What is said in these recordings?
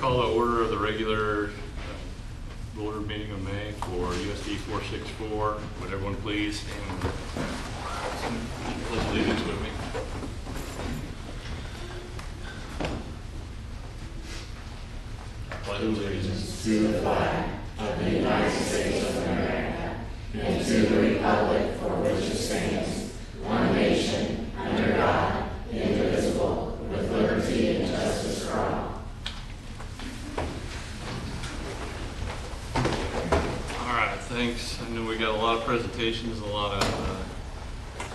call to order of the regular board meeting of May for USD 464. Would everyone please stand and pledge allegiance with me? Pledge allegiance to the flag of the United States of America and to the republic for which it stands, one nation, under God, indivisible, with liberty and justice for all. All right, thanks. I know we got a lot of presentations, a lot of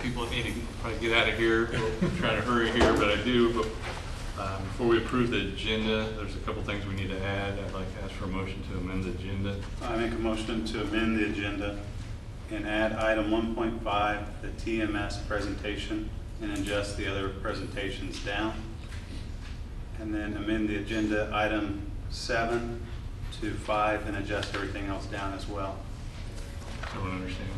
people that need to probably get out of here. We'll try to hurry here, but I do. But before we approve the agenda, there's a couple things we need to add. I'd like to ask for a motion to amend the agenda. I make a motion to amend the agenda and add item 1.5, the TMS presentation, and adjust the other presentations down. And then amend the agenda item 7 to 5 and adjust everything else down as well. So I want to understand,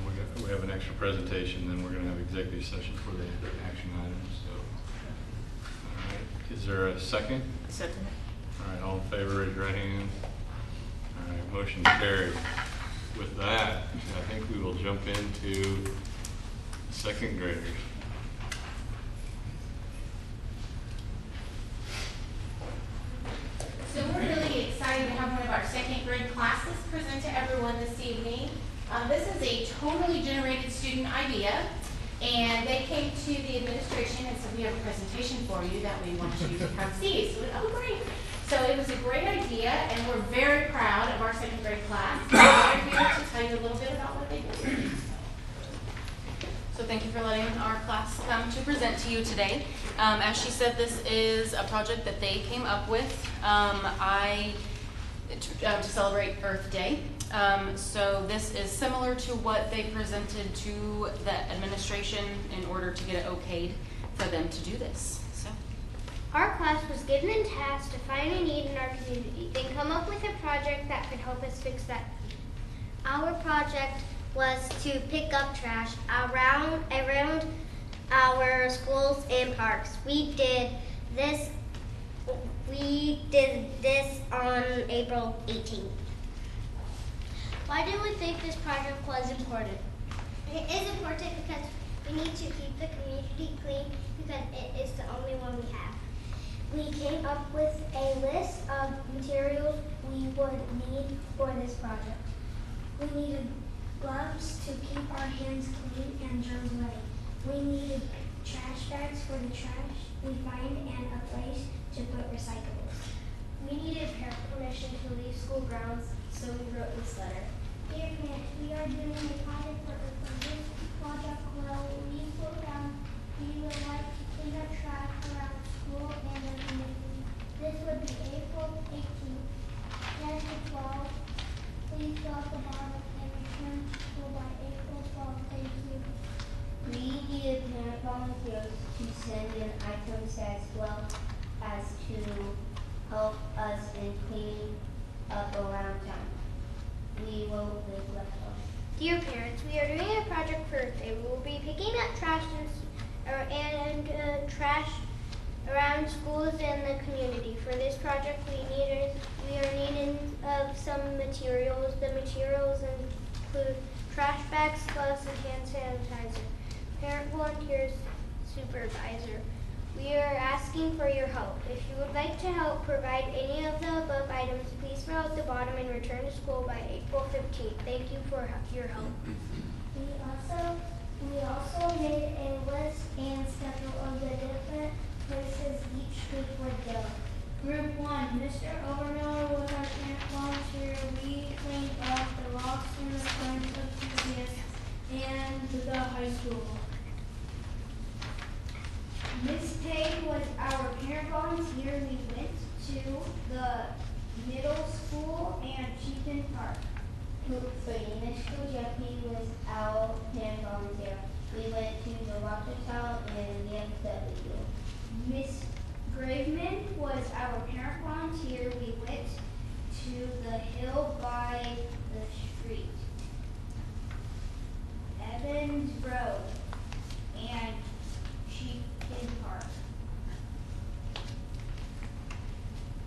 we have an extra presentation, then we're going to have executive session for the action items. So, all right. Is there a second? Second. All right, all in favor, raise your right hand. All right, motion carried. With that, I think we will jump into second graders. So we're really excited to have one of our second grade classes present to everyone this evening. This is a totally generated student idea, and they came to the administration and said, we have a presentation for you that we want you to come see. So we, oh great. So it was a great idea, and we're very proud of our second grade class. I'm here to tell you a little bit about what they did. So thank you for letting our class come to present to you today. As she said, this is a project that they came up with to celebrate Earth Day. So this is similar to what they presented to the administration in order to get it okayed for them to do this. So our class was given a task to find a need in our community, then come up with a project that could help us fix that need. Our project was to pick up trash around our schools and parks. We did this on April 18th. Why do we think this project was important? It is important because we need to keep the community clean because it is the only one we have. We came up with a list of materials we would need for this project. We needed gloves to keep our hands clean and germs away. We needed trash bags for the trash we find and a place to put recyclables. We needed parent permission to leave school grounds, so we wrote this letter. Dear parents, we are doing a project for this project will leave school grounds. We would like to clean up trash around school and the community. This would be April 18th, 10 to 12. Please fill out the bottom and return to school by April 12th. Thank you. We needed parent volunteers to send in items as well as to help us in cleaning up around town. We wrote this letter. Dear parents, we are doing a project for Earth Day. We will be picking up trash and trash around schools and the community. For this project, we are needing some materials. The materials include trash bags, gloves, and hand sanitizer. Parent volunteers, supervisor. We are asking for your help. If you would like to help provide any of the above items, please fill out the bottom and return to school by April 15th. Thank you for your help. We also made a list and schedule of the different places each week would go. Group 1, Mr. Overmiller was our parent volunteer. We cleaned up the rocks in the front of PCS and the high school. Miss Page was our parent volunteer. We went to the middle school and Chieftain Park. Group 3, Mr. Jeffy was our parent volunteer. We went to the Rochester and the VFW. Miss Graveman was our parent volunteer. We went to the hill by the street, Evans Road, and Chieftain Park.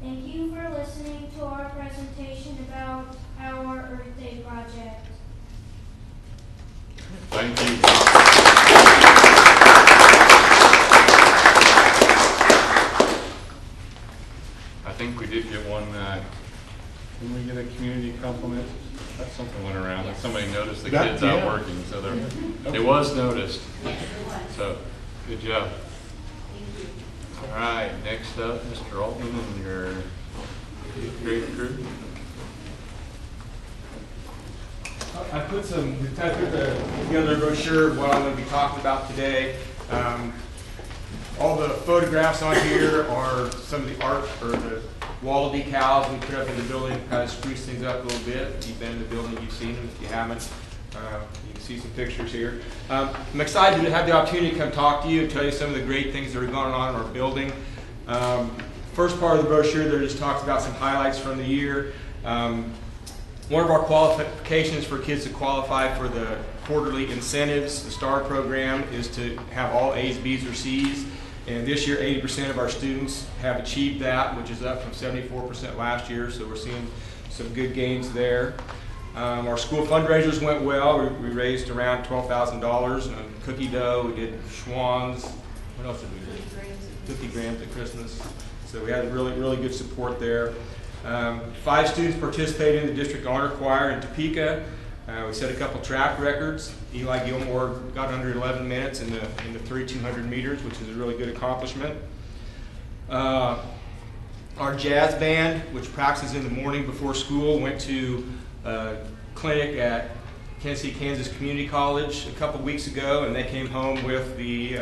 Thank you for listening. listening to our presentation about our Earth Day project. Thank you. I think we did get one, didn't we get a community compliment? That's something went around, that somebody noticed the kids out working, so it was noticed. So, good job. All right, next up, Mr. Altman and your eighth grade crew. I put together a brochure of what I'm going to be talking about today. All the photographs on here are some of the art or the wall decals we put up in the building to kind of spruce things up a little bit. If you've been in the building, you've seen them. If you haven't, you can see some pictures here. I'm excited to have the opportunity to come talk to you and tell you some of the great things that are going on in our building. First part of the brochure there just talks about some highlights from the year. One of our qualifications for kids to qualify for the quarterly incentives, the STAR program, is to have all A's, B's, or C's. And this year, 80% of our students have achieved that, which is up from 74% last year. So we're seeing some good gains there. Our school fundraisers went well. We raised around $12,000 on cookie dough. We did Schwann's. What else did we do? 50 grams at Christmas. So we had really, really good support there. 5 students participated in the district honor choir in Topeka. We set a couple track records. Eli Gilmore got under 11 minutes in the 3,200 meters, which is a really good accomplishment. Our jazz band, which practices in the morning before school, went to a clinic at Kansas City, Kansas Community College a couple weeks ago, and they came home with the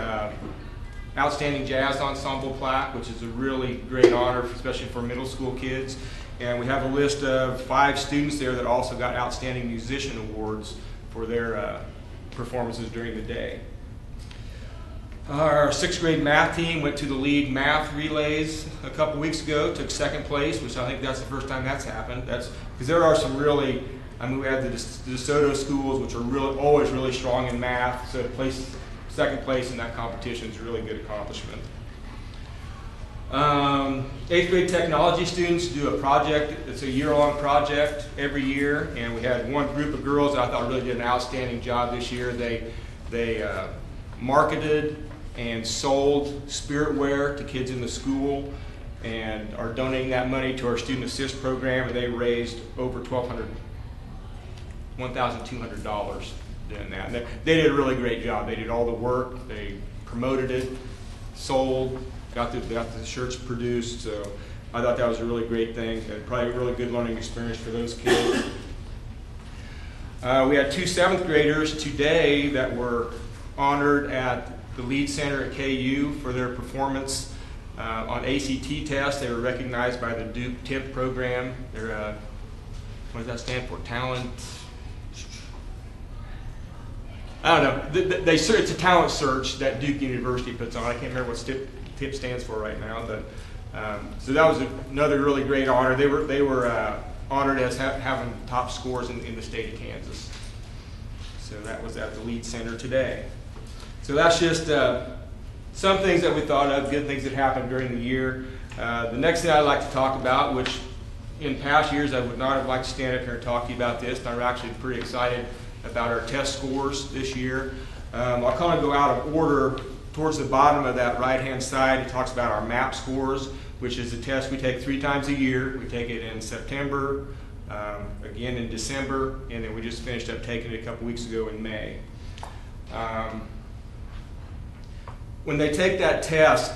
Outstanding Jazz Ensemble plaque, which is a really great honor, especially for middle school kids. And we have a list of 5 students there that also got Outstanding Musician Awards for their performances during the day. Our 6th grade math team went to the league math relays a couple weeks ago, took 2nd place, which I think that's the first time that's happened. That's because there are some really, we have the DeSoto schools, which are always really strong in math, so 2nd place in that competition is a really good accomplishment. 8th grade technology students do a project. It's a year-long project every year, and we had one group of girls that I thought really did an outstanding job this year. They marketed and sold spiritware to kids in the school and are donating that money to our Student Assist program, and they raised over $1,200 doing that. And they did a really great job. They did all the work. They promoted it, sold, got the shirts produced. So I thought that was a really great thing and probably a really good learning experience for those kids. We had 2 7th graders today that were honored at the Lead Center at KU for their performance on ACT tests. They were recognized by the Duke TIP program. They're, what does that stand for? Talent. I don't know. It's a talent search that Duke University puts on. I can't remember what TIP stands for right now, but so that was another really great honor. They were honored as having top scores in the state of Kansas. So that was at the Lead Center today. So that's just some things that we thought of, good things that happened during the year. The next thing I'd like to talk about, which in past years I would not have liked to stand up here and talk to you about this, but I'm actually pretty excited about our test scores this year. I'll kind of go out of order. Towards the bottom of that right-hand side, it talks about our MAP scores, which is a test we take 3 times a year. We take it in September, again in December, and then we just finished up taking it a couple weeks ago in May. When they take that test,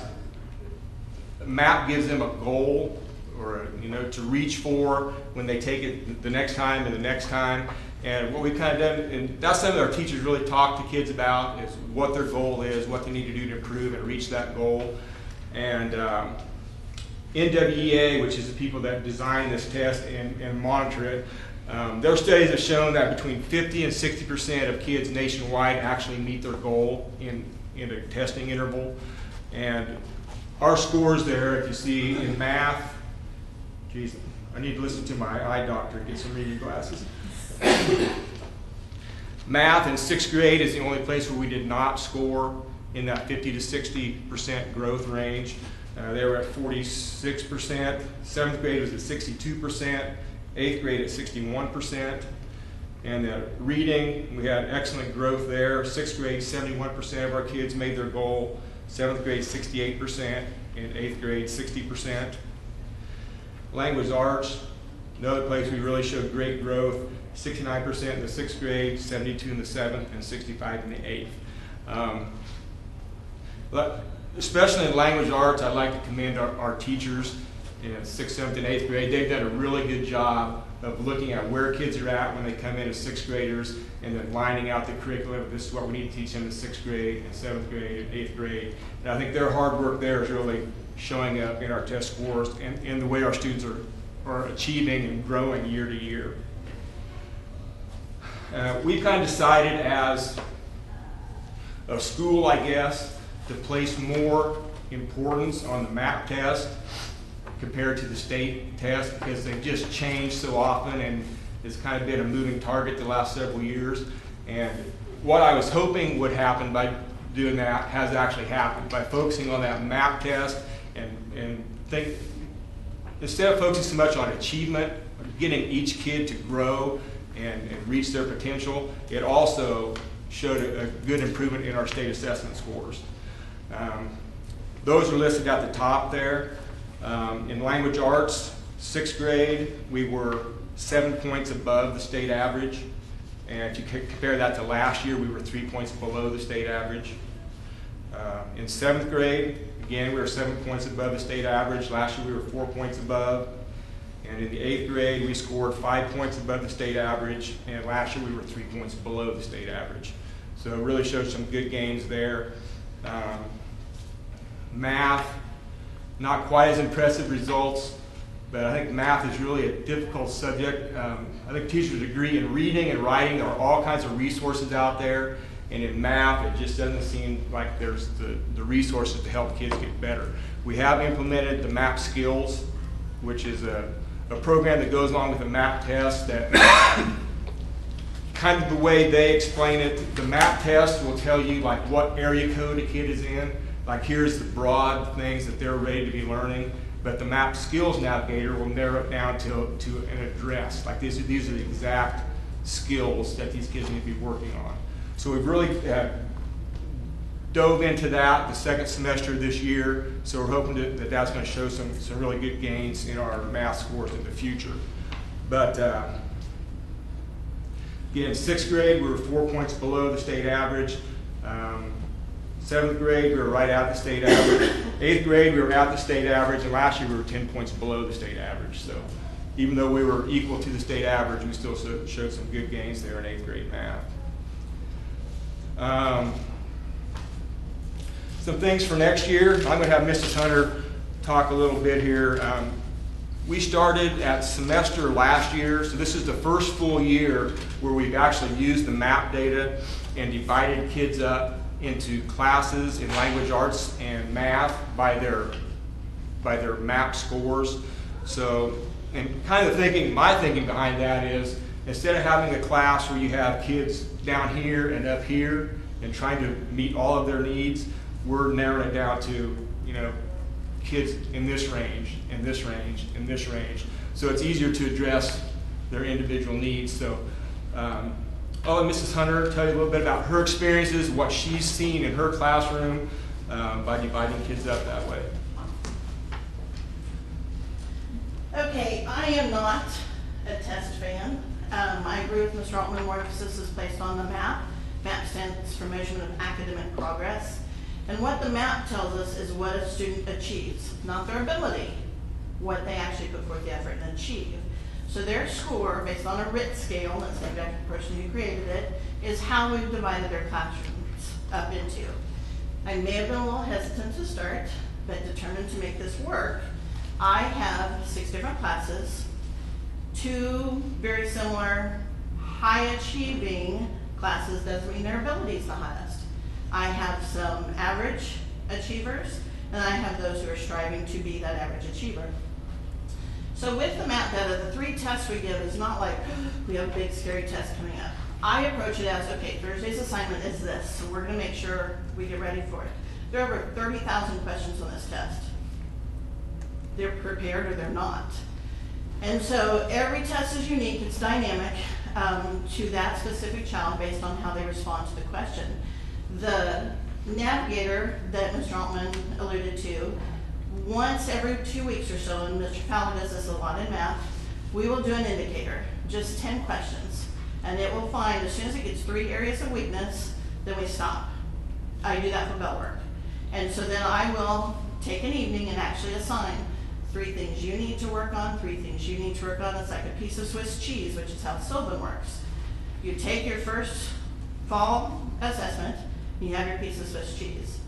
MAP gives them a goal or to reach for when they take it the next time and the next time. And what we've kind of done, and that's something that our teachers really talk to kids about, is what their goal is, what they need to do to improve and reach that goal. And NWEA, which is the people that design this test and monitor it, their studies have shown that between 50 and 60% of kids nationwide actually meet their goal in a testing interval. And our scores there, if you see in math, geez, I need to listen to my eye doctor and get some reading glasses. Math in 6th grade is the only place where we did not score in that 50 to 60% growth range. They were at 46%. 7th grade was at 62%. 8th grade at 61%. And reading, we had excellent growth there. 6th grade, 71% of our kids made their goal. 7th grade, 68%. And 8th grade, 60%. Language arts, another place we really showed great growth. 69% in the 6th grade, 72 in the 7th, and 65 in the 8th. But especially in language arts, I'd like to commend our teachers in 6th, 7th, and 8th grade. They've done a really good job of looking at where kids are at when they come in as 6th graders and then lining out the curriculum. This is what we need to teach them in 6th grade and 7th grade and 8th grade. And I think their hard work there is really showing up in our test scores and in the way our students are achieving and growing year to year. We've kind of decided as a school, I guess, to place more importance on the MAP test compared to the state test because they've just changed so often and it's kind of been a moving target the last several years. And what I was hoping would happen by doing that has actually happened by focusing on that MAP test and instead of focusing so much on achievement, getting each kid to grow and reach their potential, it also showed a good improvement in our state assessment scores. Those are listed at the top there. In language arts, 6th grade, we were 7 points above the state average. And if you compare that to last year, we were 3 points below the state average. In 7th grade, again, we were 7 points above the state average. Last year, we were 4 points above. And in the 8th grade, we scored 5 points above the state average. And last year, we were 3 points below the state average. So it really showed some good gains there. Math, not quite as impressive results, but I think math is really a difficult subject. I think teachers agree in reading and writing, there are all kinds of resources out there. And in math, it just doesn't seem like there's the resources to help kids get better. We have implemented the MAP skills, which is a program that goes along with the MAP test that kind of the way they explain it, the MAP test will tell you like what area code a kid is in. Like here's the broad things that they're ready to be learning, but the MAP skills navigator will narrow it down to an address. Like these are the exact skills that these kids need to be working on. So we've really dove into that the second semester this year. So we're hoping that that's going to show some really good gains in our math scores in the future. But again, 6th grade, we were 4 points below the state average. 7th grade, we were right at the state average. 8th grade, we were at the state average, and last year we were 10 points below the state average. So even though we were equal to the state average, we still showed some good gains there in 8th grade math. Some things for next year. I'm going to have Mrs. Hunter talk a little bit here. We started at semester last year, so this is the first full year where we've actually used the MAP data and divided kids up into classes in language arts and math by their MAP scores. So, and kind of my thinking behind that is, instead of having a class where you have kids down here and up here and trying to meet all of their needs, we're narrowing it down to, kids in this range, in this range, in this range. So it's easier to address their individual needs. So I'll let Mrs. Hunter tell you a little bit about her experiences, what she's seen in her classroom by dividing kids up that way. Okay, I am not a test fan. I agree with Mr. Altman, more emphasis is placed on the MAP. MAP stands for Measurement of Academic Progress. And what the MAP tells us is what a student achieves, not their ability, what they actually put forth the effort and achieve. So their score, based on a RIT scale, that's named after the person who created it, is how we've divided their classrooms up into. I may have been a little hesitant to start, but determined to make this work. I have 6 different classes, 2 very similar high achieving classes, doesn't mean their ability is the highest. I have some average achievers, and I have those who are striving to be that average achiever. So with the MAP data, the 3 tests we give is not like, we have a big scary test coming up. I approach it as, okay, Thursday's assignment is this, so we're gonna make sure we get ready for it. There are over 30,000 questions on this test. they're prepared or they're not. And so every test is unique, it's dynamic to that specific child based on how they respond to the question. The navigator that Mr. Altman alluded to, once every 2 weeks or so, and Mr. Fowler does this a lot in math, we will do an indicator, just 10 questions. And it will find, as soon as it gets 3 areas of weakness, then we stop. I do that for bell work. And so then I will take an evening and actually assign 3 things you need to work on, 3 things you need to work on. It's like a piece of Swiss cheese, which is how Sylvan works. You take your first fall assessment, you have your piece of Swiss cheese.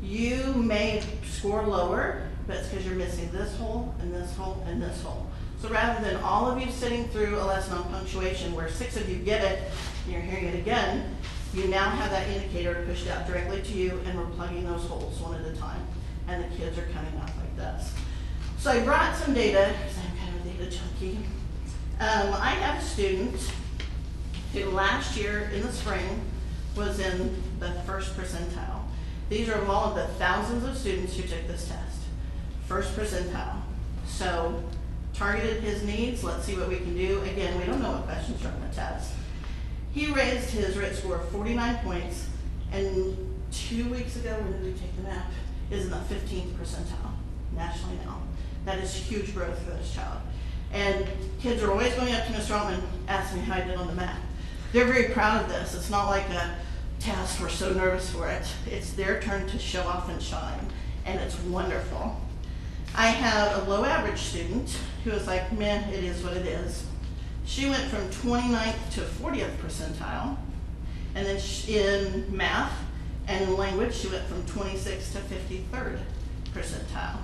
You may score lower, but it's because you're missing this hole and this hole and this hole. So rather than all of you sitting through a lesson on punctuation where 6 of you get it, and you're hearing it again, you now have that indicator pushed out directly to you, and we're plugging those holes one at a time. And the kids are coming out like this. So I brought some data, because I'm kind of a data junkie. I have a student who last year in the spring was in the 1st percentile. These are all of the thousands of students who took this test. 1st percentile. So targeted his needs. Let's see what we can do. Again, we don't know what questions are on the test. He raised his RIT score 49 points, and 2 weeks ago, when did we take the map, is in the 15th percentile nationally now. That is huge growth for this child. And kids are always going up to Mr. Altman asking me how I did on the map. They're very proud of this. It's not like a test, we're so nervous for it. It's their turn to show off and shine, and it's wonderful. I have a low average student who is like, man, it is what it is. She went from 29th to 40th percentile, and then in math and in language, she went from 26th to 53rd percentile.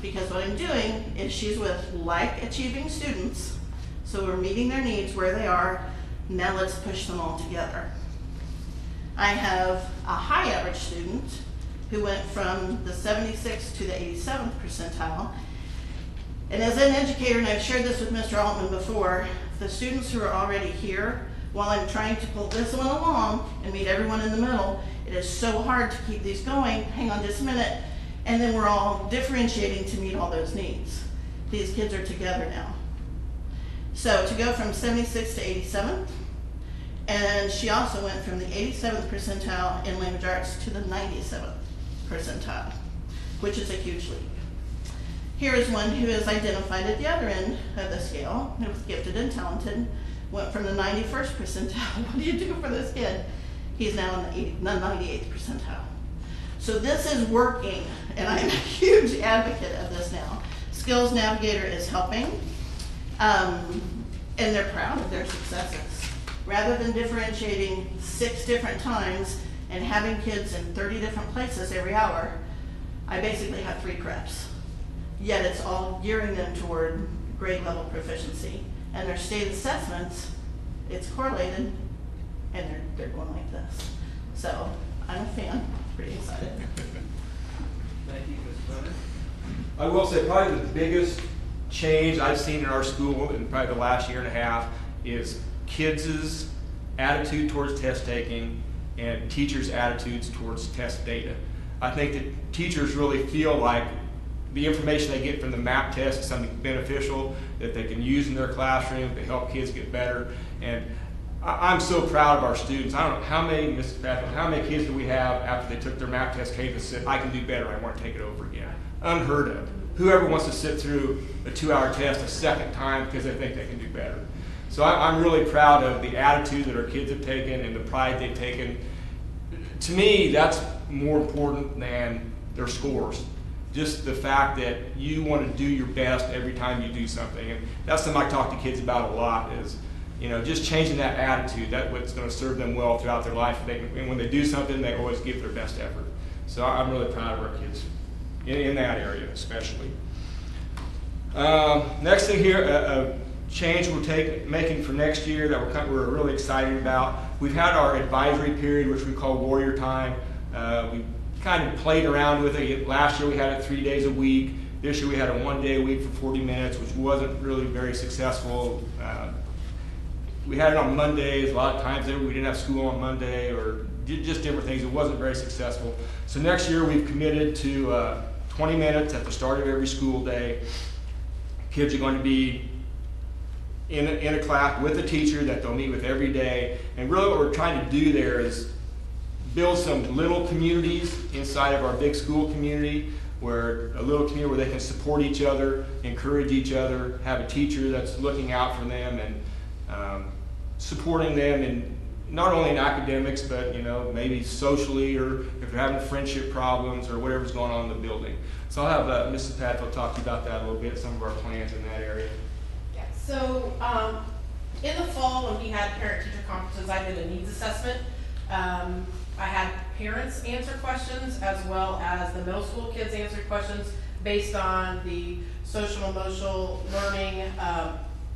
Because what I'm doing is she's with like achieving students, so we're meeting their needs where they are. Now let's push them all together. I have a high average student who went from the 76th to the 87th percentile. And as an educator, and I've shared this with Mr. Altman before, the students who are already here, while I'm trying to pull this one along and meet everyone in the middle, it is so hard to keep these going. Hang on just a minute. And then we're all differentiating to meet all those needs. These kids are together now. So to go from 76th to 87th, and she also went from the 87th percentile in language arts to the 97th percentile, which is a huge leap. Here is one who is identified at the other end of the scale, who was gifted and talented, went from the 91st percentile. What do you do for this kid? He's now in the 98th percentile. So this is working, and I'm a huge advocate of this now. Skills Navigator is helping, and they're proud of their successes. Rather than differentiating 6 different times and having kids in 30 different places every hour, I basically have 3 preps. Yet it's all gearing them toward grade level proficiency. And their state assessments, it's correlated, and they're going like this. So I'm a fan, pretty excited. Thank you, Ms. Brennan. I will say probably the biggest change I've seen in our school in probably the last year and a half is kids' attitude towards test taking and teachers' attitudes towards test data. I think that teachers really feel like the information they get from the map test is something beneficial that they can use in their classroom to help kids get better. And I'm so proud of our students. I don't know how many, Mrs. Patrick, how many kids do we have after they took their map test came and said, I can do better, I want to take it over again. Unheard of. Whoever wants to sit through a 2-hour test a second time because they think they can do better. So I'm really proud of the attitude that our kids have taken and the pride they've taken. To me, that's more important than their scores. Just the fact that you want to do your best every time you do something. And that's something I talk to kids about a lot is, you know, just changing that attitude. That's what's going to serve them well throughout their life. And when they do something, they always give their best effort. So I'm really proud of our kids in that area especially. Next thing here, a change we're making for next year that we're really excited about. We've had our advisory period, which we call Warrior Time. We kind of played around with it. Last year we had it 3 days a week. This year we had it 1 day a week for 40 minutes, which wasn't really very successful. We had it on Mondays. A lot of times we didn't have school on Monday or just different things. It wasn't very successful. So next year we've committed to 20 minutes at the start of every school day. Kids are going to be in a class with a teacher that they'll meet with every day. And really what we're trying to do there is build some little communities inside of our big school community, where a little community where they can support each other, encourage each other, have a teacher that's looking out for them and supporting them in not only in academics, but maybe socially, or if they're having friendship problems or whatever's going on in the building. So I'll have Mrs. Padfield talk to you about that a little bit, some of our plans in that area. Yeah, so in the fall when we had parent-teacher conferences, I did a needs assessment. I had parents answer questions as well as the middle school kids answer questions based on the social emotional learning,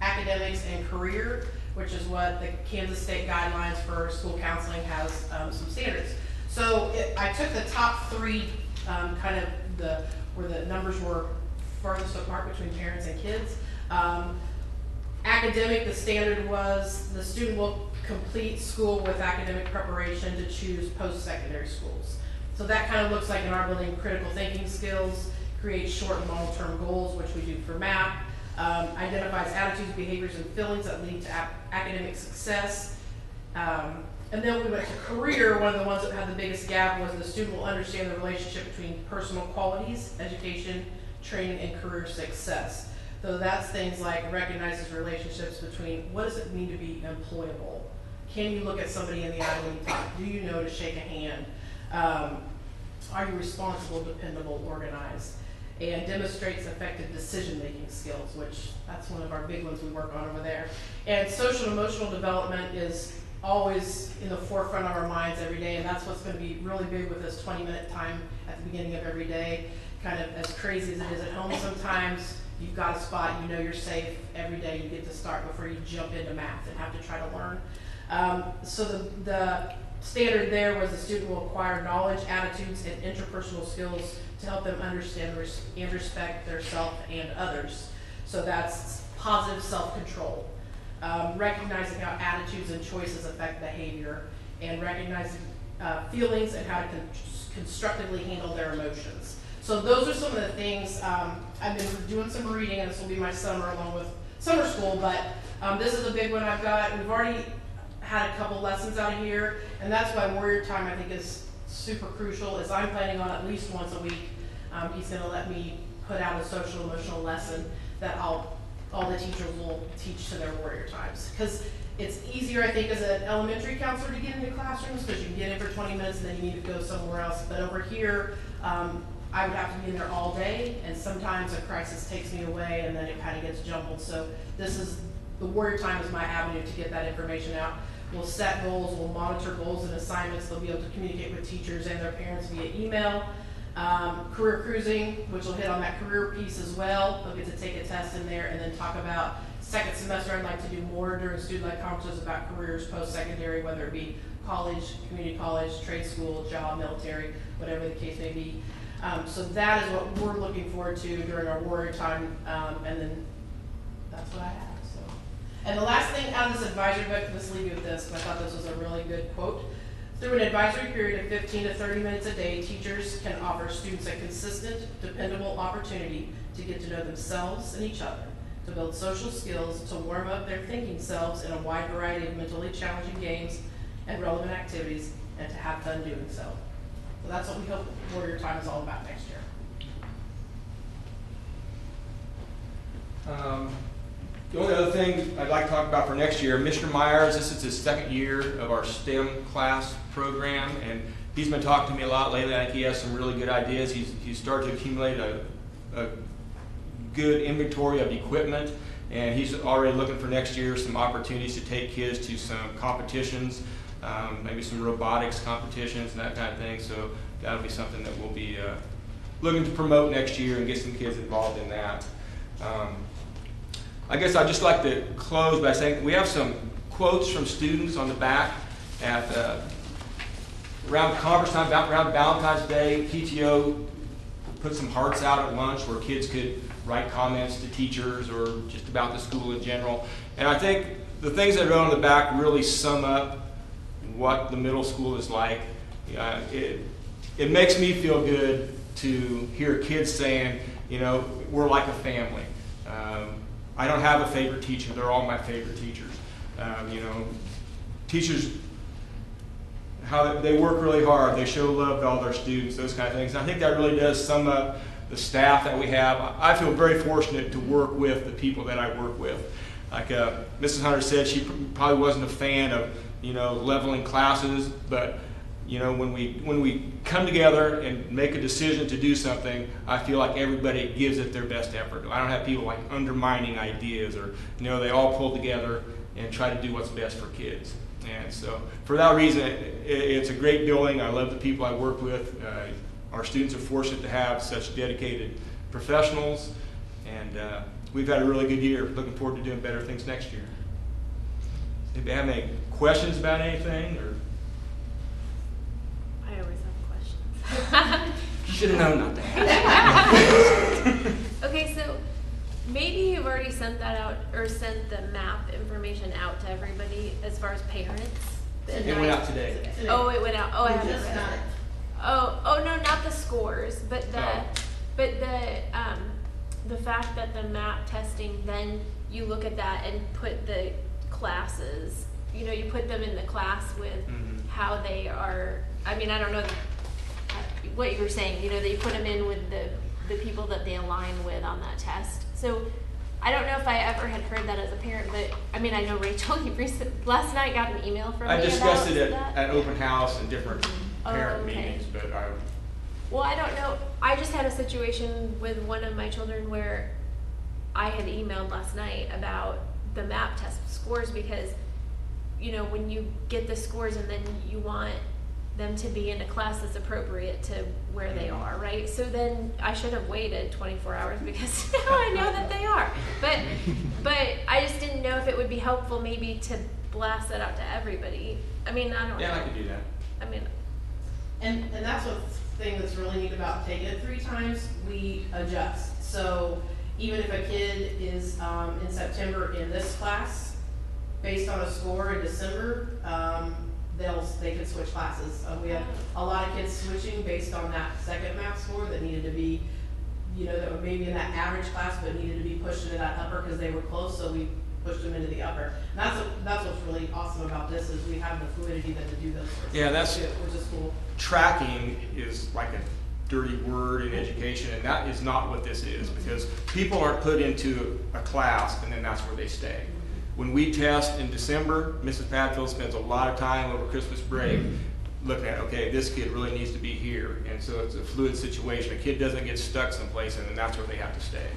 academics, and career, which is what the Kansas State Guidelines for School Counseling has some standards. So I took the top three, kind of where the numbers were farthest apart between parents and kids. Academic, the standard was the student will complete school with academic preparation to choose post-secondary schools. So that kind of looks like in our building critical thinking skills, create short and long-term goals, which we do for MAP, identifies attitudes, behaviors, and feelings that lead to academic success. And then we went to career. One of the ones that had the biggest gap was the student will understand the relationship between personal qualities, education, training, and career success. So that's things like recognizes relationships between what does it mean to be employable? Can you look at somebody in the eye when you talk? Do you know to shake a hand? Are you responsible, dependable, organized? And demonstrates effective decision-making skills, which that's one of our big ones we work on over there. And social and emotional development is always in the forefront of our minds every day, and that's what's going to be really big with this 20-minute time at the beginning of every day. Kind of as crazy as it is at home sometimes, you've got a spot, you know you're safe. Every day you get to start before you jump into math and have to try to learn. So the standard there was the student will acquire knowledge, attitudes, and interpersonal skills to help them understand and respect their self and others. So that's positive self-control, recognizing how attitudes and choices affect behavior, and recognizing feelings and how to constructively handle their emotions. So those are some of the things. I've been doing some reading, and this will be my summer along with summer school, but this is a big one I've got. We've already had a couple lessons out of here, and that's why Warrior Time I think is super crucial, is I'm planning on at least once a week. He's going to let me put out a social emotional lesson that all the teachers will teach to their Warrior Times. Because it's easier, I think, as an elementary counselor to get into classrooms because you can get in for 20 minutes and then you need to go somewhere else. But over here, I would have to be in there all day, and sometimes a crisis takes me away and then it kind of gets jumbled. So the Warrior Time is my avenue to get that information out. We'll set goals, we'll monitor goals and assignments. They'll be able to communicate with teachers and their parents via email. Career cruising, which will hit on that career piece as well. They'll get to take a test in there and then talk about second semester. I'd like to do more during student-led conferences about careers post-secondary, whether it be college, community college, trade school, job, military, whatever the case may be. So that is what we're looking forward to during our Warrior Time, and then that's what I have. So, and the last thing out of this advisory book, let's leave you with this, because I thought this was a really good quote. Through an advisory period of 15 to 30 minutes a day, teachers can offer students a consistent, dependable opportunity to get to know themselves and each other, to build social skills, to warm up their thinking selves in a wide variety of mentally challenging games and relevant activities, and to have fun doing so. So that's what we hope Warrior Time is all about next year. The only other thing I'd like to talk about for next year, Mr. Myers, this is his second year of our STEM class program, and he's been talking to me a lot lately. I think he has some really good ideas. He's started to accumulate a good inventory of equipment, and he's already looking for next year some opportunities to take kids to some competitions, maybe some robotics competitions and that kind of thing. So that'll be something that we'll be looking to promote next year and get some kids involved in that. I guess I'd just like to close by saying we have some quotes from students on the back at around conference time, around Valentine's Day. PTO put some hearts out at lunch where kids could write comments to teachers or just about the school in general. And I think the things that are on the back really sum up what the middle school is like. It makes me feel good to hear kids saying, you know, we're like a family. I don't have a favorite teacher. They're all my favorite teachers. You know, teachers, how they work really hard. They show love to all their students, those kind of things. And I think that really does sum up the staff that we have. I feel very fortunate to work with the people that I work with. Like Mrs. Hunter said, she probably wasn't a fan of, you know, leveling classes, but you know, when we come together and make a decision to do something, I feel like everybody gives it their best effort. I don't have people like undermining ideas, or you know, they all pull together and try to do what's best for kids. And so, for that reason, it's a great building. I love the people I work with. Our students are fortunate to have such dedicated professionals, and we've had a really good year. Looking forward to doing better things next year. If you have any questions about anything, or I always have questions. you should have known not to ask. Okay, so maybe you've already sent that out, or sent the map information out to everybody as far as parents. It went out today. Oh, it went out. Oh, I haven't just read got it. it. Oh no, not the scores, but Oh. the fact that the map testing, then you look at that and put the classes, you know, you put them in the class with how they are. I mean, I don't know what you were saying, you know, that you put them in with the people that they align with on that test. So I don't know if I ever had heard that as a parent, but I mean, I know Rachel, you last night got an email from I me discussed about it that. at open house and different parent okay. meetings, but Well, I don't know. I just had a situation with one of my children where I had emailed last night about the MAP test scores, because, you know, when you get the scores and then you want them to be in a class that's appropriate to where they are, right? So then I should have waited 24 hours, because now I know that they are. But I just didn't know if it would be helpful maybe to blast that out to everybody. I mean, I don't know. yeah, I could do that. I mean, And that's what thing that's really neat about taking it 3 times, we adjust. So even if a kid is in September in this class, based on a score in December, they can switch classes. We have a lot of kids switching based on that second math score that needed to be, you know, that were maybe in that average class but needed to be pushed into that upper because they were close, so we pushed them into the upper. And that's what's really awesome about this, is we have the fluidity then to do those sorts of Yeah, that's things, which is cool. Tracking is like a dirty word in education, and that is not what this is, because people aren't put into a class and then that's where they stay. When we test in December, Mrs. Padfield spends a lot of time over Christmas break looking at, okay, this kid really needs to be here, and so it's a fluid situation. A kid doesn't get stuck someplace and then that's where they have to stay.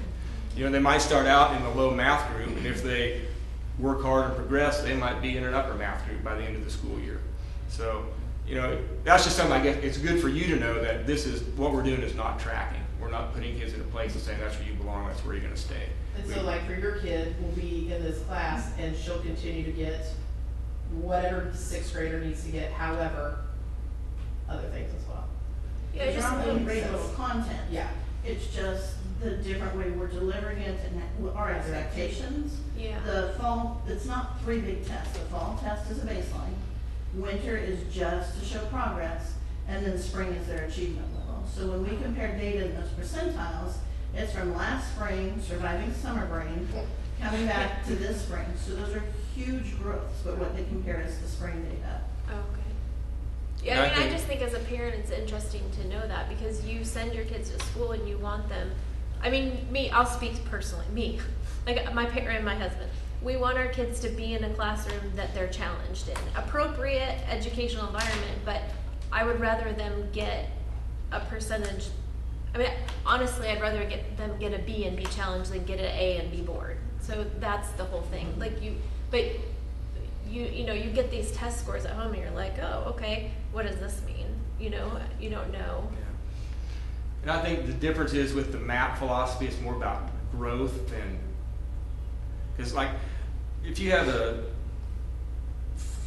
You know, they might start out in the low math group, and if they work hard and progress, they might be in an upper math group by the end of the school year. So, you know, that's just something I guess it's good for you to know, that this is what we're doing is not tracking. We're not putting kids in a place and saying that's where you belong, that's where you're going to stay. And so like for your kid will be in this class and she'll continue to get whatever the 6th grader needs to get, however, other things as well. yeah, It's just not really makes great sense. little content. Yeah. It's just the different way we're delivering it and our expectations. Yeah. The fall, it's not 3 big tests. The fall test is a baseline. Winter is just to show progress, and then spring is their achievement level. So when we compare data in those percentiles, it's from last spring, surviving summer brain, coming back to this spring. So those are huge growths, but what they compare is the spring data. Okay. Yeah, And I I mean, I think- just think as a parent, it's interesting to know that, because you send your kids to school and you want them. I mean, I'll speak personally, me, like my parent and my husband. We want our kids to be in a classroom that they're challenged in, appropriate educational environment, but I would rather them get a percentage. I mean, honestly, I'd rather them get a B and be challenged than get an A and be bored. So that's the whole thing. Like you know, you get these test scores at home and you're like, oh, okay, what does this mean? You know, you don't know. Yeah. And I think the difference is with the MAP philosophy, it's more about growth than, because like, if you have a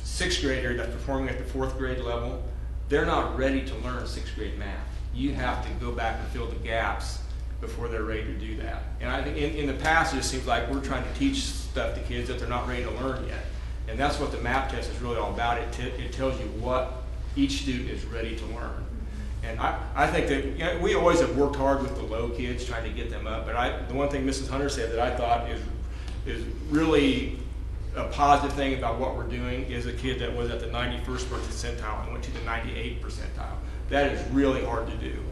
6th grader that's performing at the 4th grade level, they're not ready to learn 6th grade math. You have to go back and fill the gaps before they're ready to do that. And I think in the past, it just seems like we're trying to teach stuff to kids that they're not ready to learn yet. And that's what the MAP test is really all about. It tells you what each student is ready to learn. And I think that, you know, we always have worked hard with the low kids, trying to get them up. But the one thing Mrs. Hunter said that I thought is really a positive thing about what we're doing is a kid that was at the 91st percentile and went to the 98th percentile. That is really hard to do.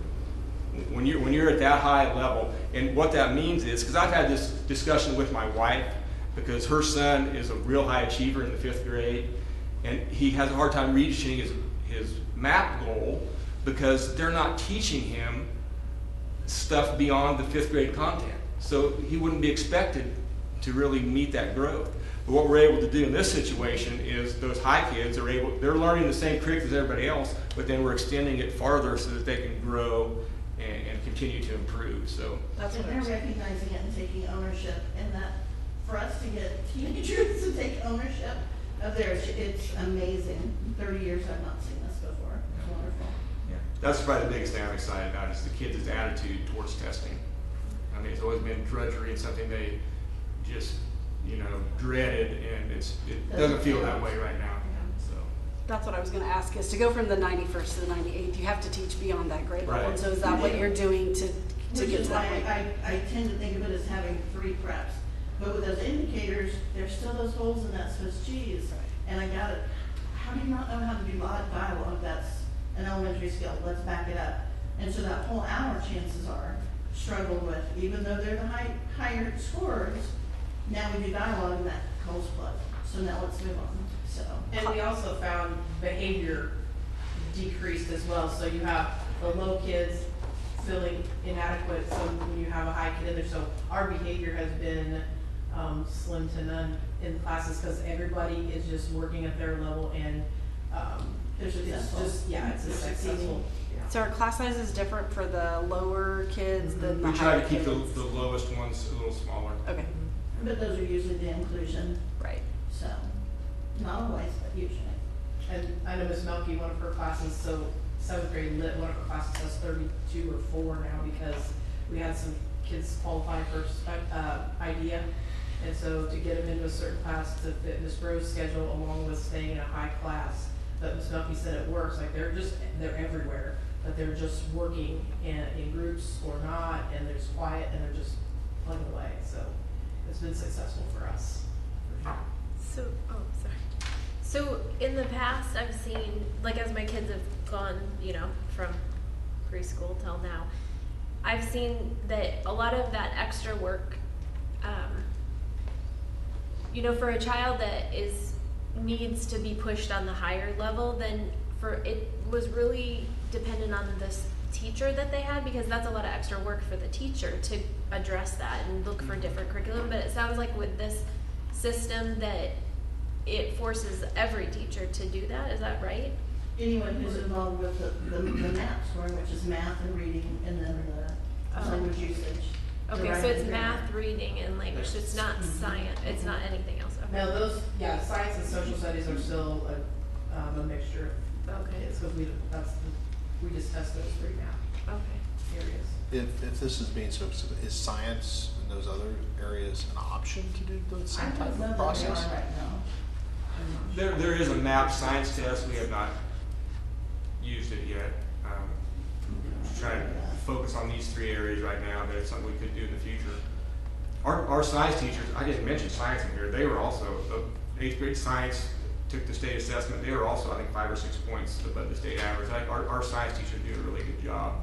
When you're at that high level, and what that means is, because I've had this discussion with my wife, because her son is a real high achiever in the 5th grade, and he has a hard time reaching his MAP goal because they're not teaching him stuff beyond the 5th grade content. So he wouldn't be expected to really meet that growth. But what we're able to do in this situation is those high kids they're learning the same curriculum as everybody else, but then we're extending it farther so that they can grow and continue to improve. So That's what they're recognizing it and taking ownership, and that for us to get teenagers to take ownership of theirs, it's amazing. 30 years I've not seen this before. It's wonderful. yeah, that's probably the biggest thing I'm excited about is the kids' attitude towards testing. I mean, it's always been drudgery and something they just, you know, dreaded, and it doesn't feel that way right now. So That's what I was going to ask, is to go from the 91st to the 98th, you have to teach beyond that grade level. Right. And so is that what you're doing to Which get is to why that point? I tend to think of it as having 3 preps. But with those indicators, there's still those holes in that Swiss cheese. And I got it. How do you not know how to do dialogue? That's an elementary skill. Let's back it up. And so that whole hour, chances are, struggle with, even though they're the higher scorers, now we do dialogue and that hole's plugged. So now let's move on. So. And we also found behavior decreased as well, so you have the low kids feeling inadequate, so when you have a high kid in there, so our behavior has been slim to none in classes, because everybody is just working at their level, and it's just, yeah, it's a successful. So are class sizes different for the lower kids than the we try higher to keep kids? the lowest ones a little smaller. Okay, But those are usually the inclusion. right. So, not always, but usually. And I know Miss Melky, one of her classes, so 7th grade lit, one of her classes has 32 or 4 now, because we had some kids qualify for IDEA. And so to get them into a certain class to fit Miss Grove's schedule, along with staying in a high class. But Miss Melky said it works, like they're everywhere, but they're just working in groups or not, and they're just quiet, and they're just plugging away. So it's been successful for us. So, oh, sorry. So in the past, I've seen, like, as my kids have gone, you know, from preschool till now, I've seen that a lot of that extra work, you know, for a child that needs to be pushed on the higher level, then it was really dependent on this teacher that they had, because that's a lot of extra work for the teacher to address that and look for different curriculum. But it sounds like with this system that it forces every teacher to do that. Is that right? Anyone who's involved with the math scoring, which is math and reading, and then the language usage. Okay, so it's math, reading, and language. So it's not science. It's not anything else. Okay. Now science and social studies are still a mixture of kids, because we just test those 3 now. Okay. Areas. If this is being so, is science and those other areas an option to do the same type of process? Right now. There is a MAP science test. We have not used it yet. Trying to focus on these 3 areas right now, but it's something we could do in the future. Our science teachers, I didn't mention science in here, they were also, 8th grade science took the state assessment, they were also, I think, 5 or 6 points above the state average. Our science teachers do a really good job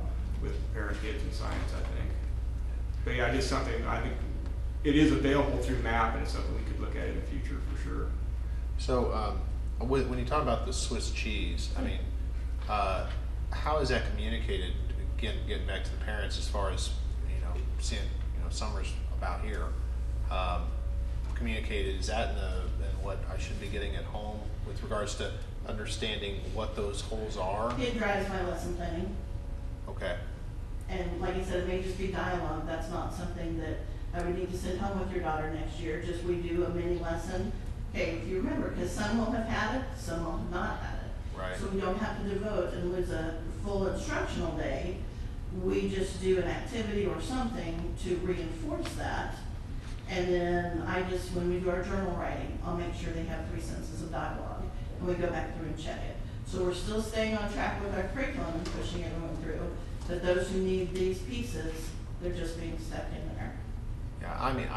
with preparing kids in science, I think. But yeah, just something, I think, it is available through MAP, and it's something we could look at in the future for sure. So when you talk about the Swiss cheese, I mean, how is that communicated? Getting back to the parents, as far as seeing summers about here, communicated, is that in what I should be getting at home with regards to understanding what those holes are? It drives my lesson planning. Okay. And like I said, it may just be dialogue. That's not something that I would need to send home with your daughter next year. Just we do a mini lesson. Okay, if you remember, because some will have had it, some will have not had it. Right. So we don't have to devote and lose a full instructional day. We just do an activity or something to reinforce that. And then when we do our journal writing, I'll make sure they have 3 sentences of dialogue, and we go back through and check it. So we're still staying on track with our curriculum and pushing everyone through. But those who need these pieces, they're just being stuck in there. Yeah, I mean,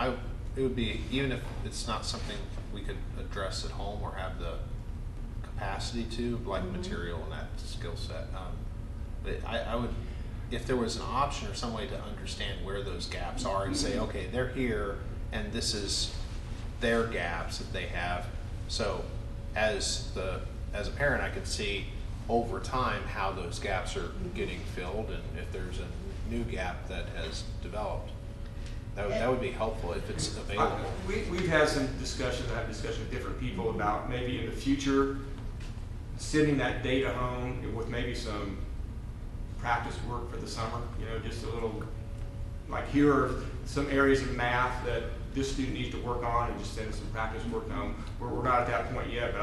it would be, even if it's not something we could address at home or have the capacity to, like material and that skill set. But I would, if there was an option or some way to understand where those gaps are and say, okay, they're here and this is their gaps that they have. So as a parent, I could see over time how those gaps are getting filled, and if there's a new gap that has developed. That would be helpful if it's available. We've had some discussions, I have discussions with different people about maybe in the future sending that data home with maybe some practice work for the summer, you know, just a little, like here are some areas of math that this student needs to work on, and just send some practice work home. We're not at that point yet, but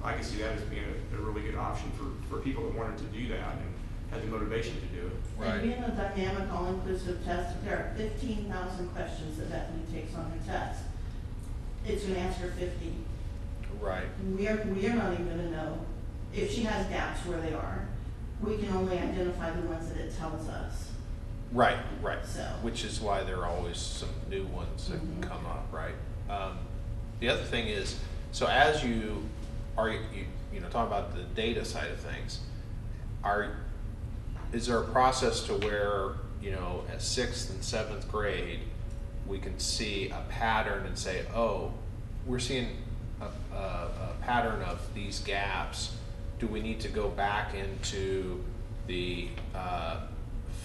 I can see that as being a really good option for people that wanted to do that and had the motivation to do it. And being a dynamic, all-inclusive test, if there are 15,000 questions that Bethany takes on her test, it's going to answer 50. Right. We are not even going to know if she has gaps where they are. We can only identify the ones that it tells us. Right. So. Which is why there are always some new ones that come up, right? The other thing is, so as you are, you know, talking about the data side of things, is there a process to where, you know, at 6th and 7th grade, we can see a pattern and say, oh, we're seeing a pattern of these gaps. Do we need to go back into the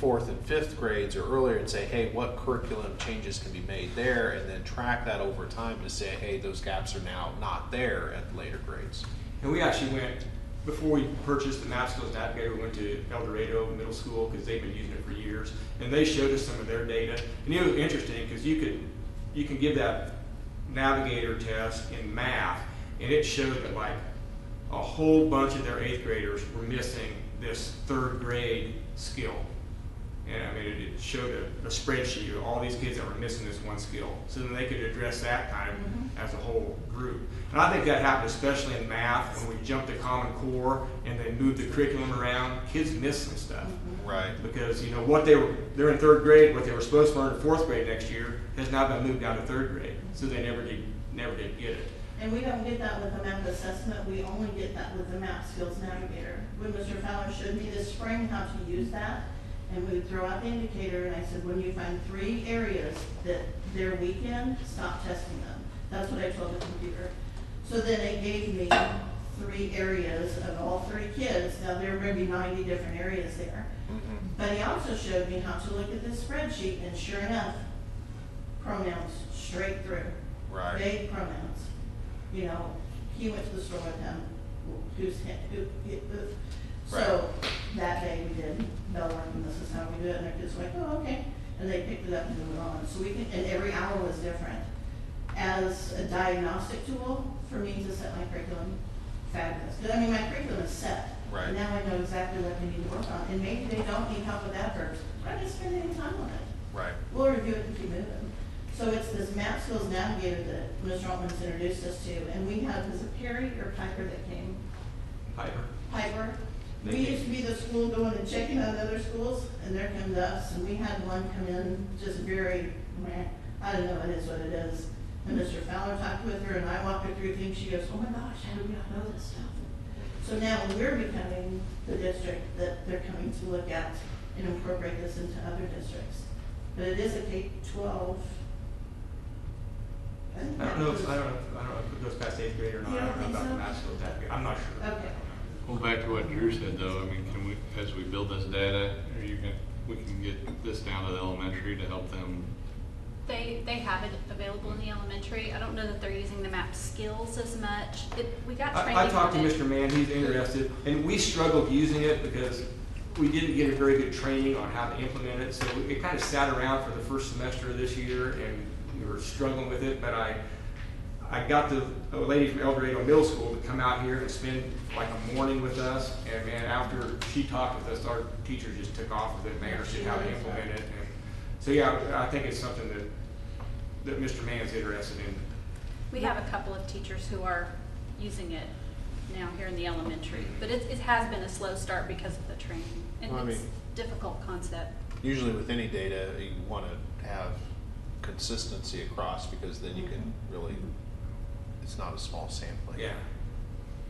4th and 5th grades or earlier and say, hey, what curriculum changes can be made there, and then track that over time to say, hey, those gaps are now not there at the later grades? And we actually went, before we purchased the Map Skills Navigator, we went to El Dorado Middle School because they've been using it for years, and they showed us some of their data. And it was interesting because you can give that Navigator test in math, and it showed that like a whole bunch of their 8th graders were missing this 3rd grade skill. And I mean, it showed a spreadsheet of all these kids that were missing this one skill. So then they could address that kind of as a whole group. And I think that happened especially in math when we jumped to Common Core and they moved the curriculum around. Kids miss some stuff. Right. Because, you know, they're in 3rd grade, what they were supposed to learn in 4th grade next year has now been moved down to 3rd grade. So they never did get it. And we don't get that with the map assessment, we only get that with the Map Skills Navigator. When Mr. Fowler showed me this spring how to use that, and we would throw out the indicator, and I said, when you find 3 areas that they're weak in, stop testing them. That's what I told the computer. So then it gave me 3 areas of all 3 kids. Now there may be 90 different areas there. But he also showed me how to look at this spreadsheet, and sure enough, pronouns straight through. Right. Vague pronouns. You know, he went to the store with him. So that day we did bell work, and this is how we do it, and their kids were like, oh, okay. And they picked it up and moved it on. So we can, and every hour was different. As a diagnostic tool for me to set my curriculum, fabulous. Because I mean, my curriculum is set. Right. And now I know exactly what they need to work on. And maybe they don't need help with adverbs. But I didn't spend any time on it. Right. We'll review it and keep moving. So it's this Map Skills Navigator that Mr. Altman's introduced us to. And we had, was it Perry or Piper that came? Piper. We used to be the school going and checking on other schools, and there comes us, and we had one come in just very, I don't know, it is what it is. And Mr. Fowler talked with her, and I walked her through things. She goes, oh my gosh, how do we not know this stuff? So now we're becoming the district that they're coming to look at and incorporate this into other districts. But it is a K-12. I don't know if it goes past 8th grade or not. You I don't don't know think about so? the Map Skills Navigator. I'm not sure. Okay. Well, back to what Drew said though, I mean, can we, as we build this data, we can get this down to the elementary to help them. They have it available in the elementary. I don't know that they're using the map skills as much. We got training. I talked to with it. Mr. Mann, he's interested, and we struggled using it because we didn't get a very good training on how to implement it. So it kind of sat around for the first semester of this year, and we were struggling with it. But I got a lady from El Dorado Middle School to come out here and spend like a morning with us. And man, after she talked with us, our teachers just took off with it and they understood how to implement it. And so yeah, I think it's something that Mr. Mann's interested in. We have a couple of teachers who are using it now here in the elementary. But it has been a slow start because of the training. And Well, I it's mean- difficult concept. Usually with any data, you want to have consistency across because then you can really, it's not a small sampling. Yeah.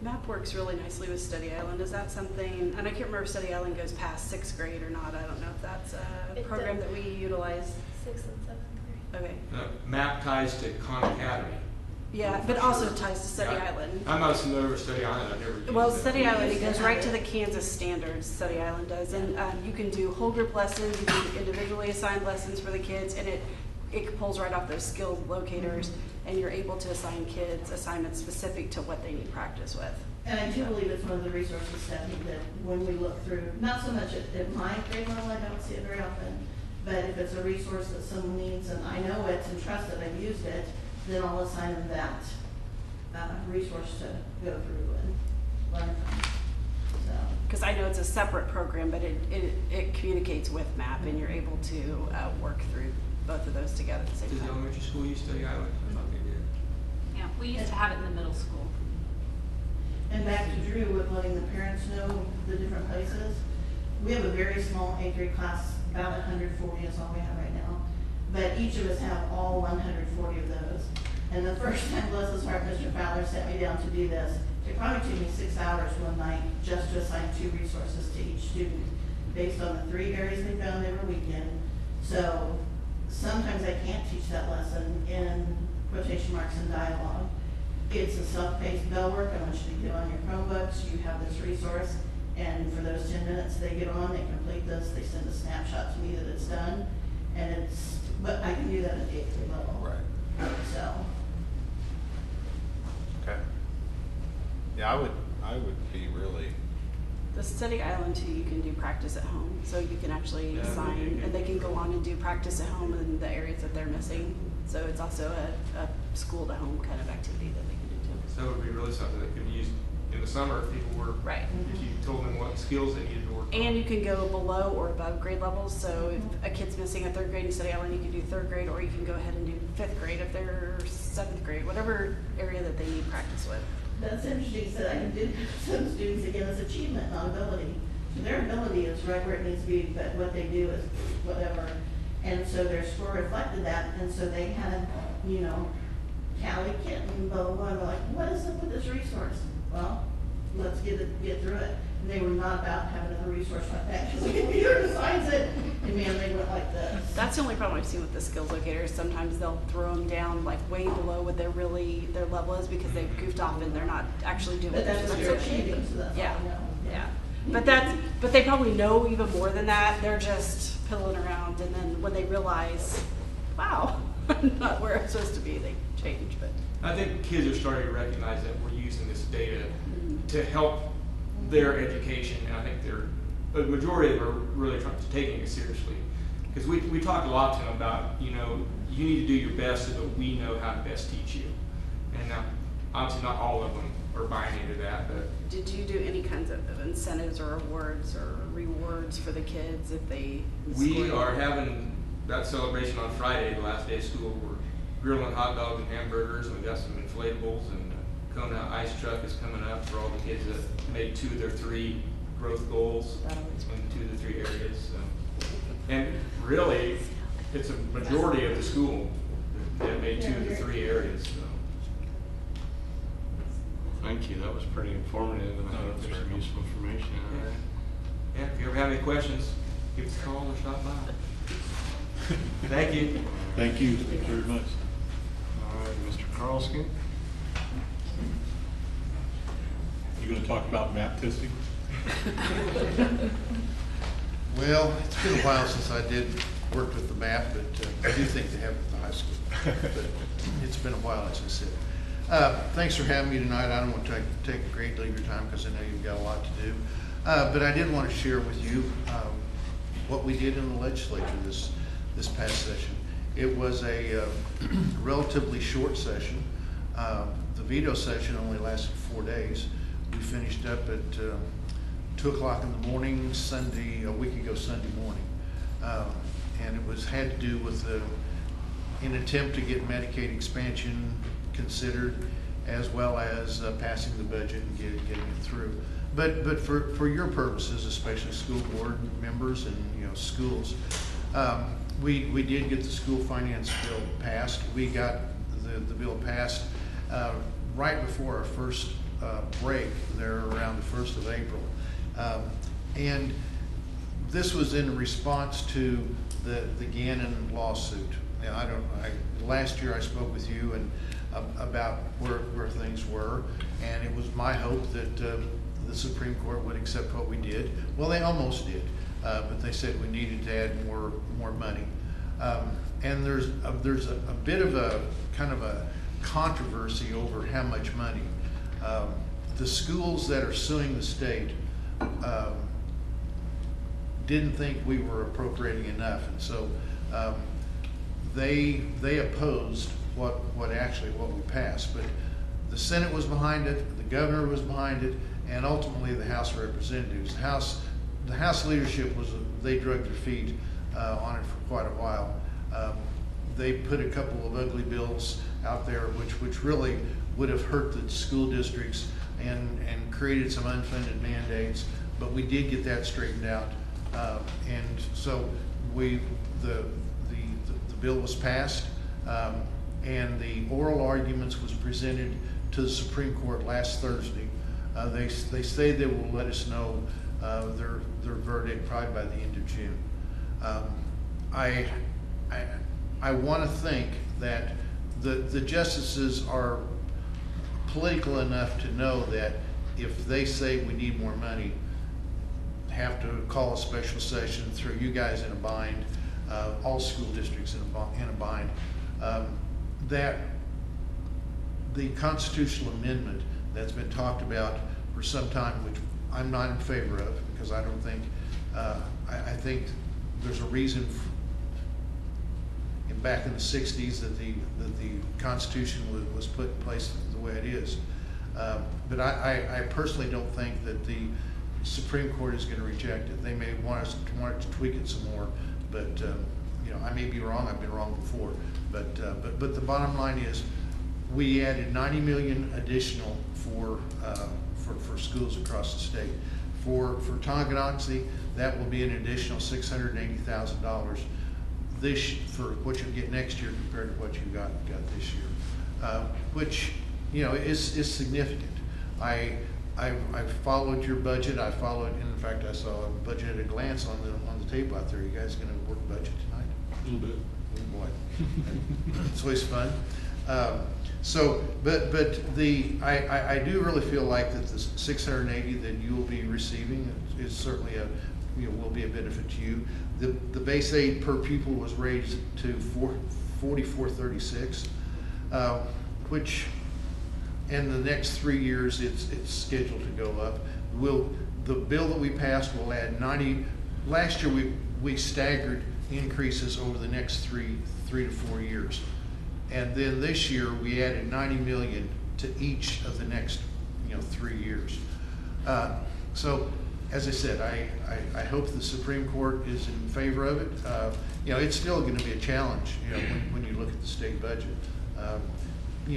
Map works really nicely with Study Island. Is that something, and I can't remember if Study Island goes past 6th grade or not. I don't know if that's a It program does. that we utilize. 6th and 7th grade. Okay. MAP ties to Khan Academy. Yeah, but also ties to Study Island. I'm not familiar with Study Island, I've never used it. Well, Study Island, it goes right to the Kansas standards, Study Island does, and you can do whole group lessons, you can do individually assigned lessons for the kids, and it pulls right off those skills locators, and you're able to assign kids assignments specific to what they need practice with. And I do believe it's one of the resources, Stephanie, that when we look through, not so much at my grade level, I don't see it very often, but if it's a resource that someone needs, and I know it and trust that I've used it, then I'll assign them that resource to go through and learn from. So, Because I know it's a separate program, but it communicates with MAP, and you're able to work through both of those together at the same Does the time. elementary school use Study Island? I thought they did. Yeah, we used to have it in the middle school. and back to Drew with letting the parents know the different places. We have a very small 8th grade class, about 140 is all we have right now. But each of us have all 140 of those. And the first time, bless his heart, Mr. Fowler sent me down to do this. It probably took me 6 hours one night just to assign 2 resources to each student based on the 3 areas they found every weekend. So sometimes I can't teach that lesson in quotation marks and dialogue. It's a self-paced bell work. I want you to get on your Chromebooks. You have this resource. And for those 10 minutes they get on, they complete this, they send a snapshot to me that it's done. And but I can do that at the 8th grade level. Right. So. Okay. Yeah, I would be really, The Study Island too, you can do practice at home, so you can actually Yeah, assign, and they can go on and do practice at home in the areas that they're missing. So it's also a school to home kind of activity that they can do too. So it would be really something that could be used in the summer if people were, Right. if you told them what skills they needed to work on. And you can go below or above grade levels, so if a kid's missing a 3rd grade in Study Island, you can do 3rd grade, or you can go ahead and do 5th grade if they're 7th grade, whatever area that they need practice with. That's interesting, so I did some students, again, it's achievement, not ability. So their ability is right where it needs to be, but what they do is whatever. And so their score reflected that, and so they had, Callie, Kitten, blah, blah, blah, they're like, what is up with this resource? Well, let's get through it. And they were not about to have another resource like that, because the computer decides it, and man, they went like this. That's the only problem I've seen with the skills locators. Sometimes they'll throw them down like way below what their level is because they've goofed off and they're not actually doing But what that's they're what supposed they're to be. achieving, so that's all Yeah. I know. Yeah. But they probably know even more than that. They're just piddling around, and then when they realize, wow, I'm not where I'm supposed to be, they change. But I think kids are starting to recognize that we're using this data to help their education, and I think the majority of them are really taking it seriously. Because we talked a lot to them about, you need to do your best so that we know how to best teach you. And now, obviously not all of them are buying into that, but did you do any kinds of incentives or awards or rewards for the kids if they we scored? are having that celebration on Friday, the last day of school. We're grilling hot dogs and hamburgers, and we got some inflatables, and Kona Ice Truck is coming up for all the kids that made 2 of their 3 growth goals in 2 of the 3 areas. So. And really, it's a majority of the school that made 2 of the 3 areas. So. Thank you, that was pretty informative, and I think there's some useful information in there. Yeah, if you ever have any questions, give us a call or stop by. Thank you. Thank you very much. All right, Mr. Carlskin? You going to talk about map testing? Well, it's been a while since I did work with the map, but I do think they have it at the high school. But it's been a while, as I said. Thanks for having me tonight. I don't want to take a great deal of your time because I know you've got a lot to do. But I did want to share with you what we did in the legislature this past session. It was a relatively short session. The veto session only lasted 4 days. We finished up at 2 o'clock in the morning, a week ago Sunday morning. And it had to do with an attempt to get Medicaid expansion considered, as well as passing the budget and getting it through. But for your purposes, especially school board members and schools, we did get the school finance bill passed. We got the bill passed right before our first break there around the 1st of April. And this was in response to the Gannon lawsuit. Now, last year I spoke with you and about where things were, and it was my hope that the Supreme Court would accept what we did. Well, they almost did, but they said we needed to add more money. And there's a bit of a kind of a controversy over how much money. The schools that are suing the state didn't think we were appropriating enough, and so they opposed what we passed. But the Senate was behind it, the governor was behind it, and ultimately the House of Representatives. The House leadership they dragged their feet on it for quite a while. They put a couple of ugly bills out there which really would have hurt the school districts and created some unfunded mandates, but we did get that straightened out. And so the bill was passed, and the oral arguments was presented to the Supreme Court last Thursday. They say they will let us know their verdict probably by the end of June. I want to think that the justices are political enough to know that if they say we need more money, have to call a special session, throw you guys in a bind, all school districts in a bind, that the constitutional amendment that's been talked about for some time, which I'm not in favor of, because I don't think, I think there's a reason back in the 60s that the Constitution was put in place the way it is. But I personally don't think that the Supreme Court is going to reject it. They may want to tweak it some more, but I may be wrong. I've been wrong before. But the bottom line is, we added $90 million additional for schools across the state. For Tonganoxie, that will be an additional $680,000 for what you'll get next year compared to what you got this year, which is significant. I followed your budget. I saw a budget at a glance on the table out there. You guys going to work budget tonight? A little bit. Oh boy, it's always fun. I do really feel like that the 680 that you will be receiving is certainly will be a benefit to you. The base aid per pupil was raised to $44.36, which in the next 3 years it's scheduled to go up. The bill that we passed will add 90. Last year we staggered increases over the next three to 4 years, and then this year we added $90 million to each of the next 3 years. So, as I said, I hope the Supreme Court is in favor of it. It's still going to be a challenge, when you look at the state budget,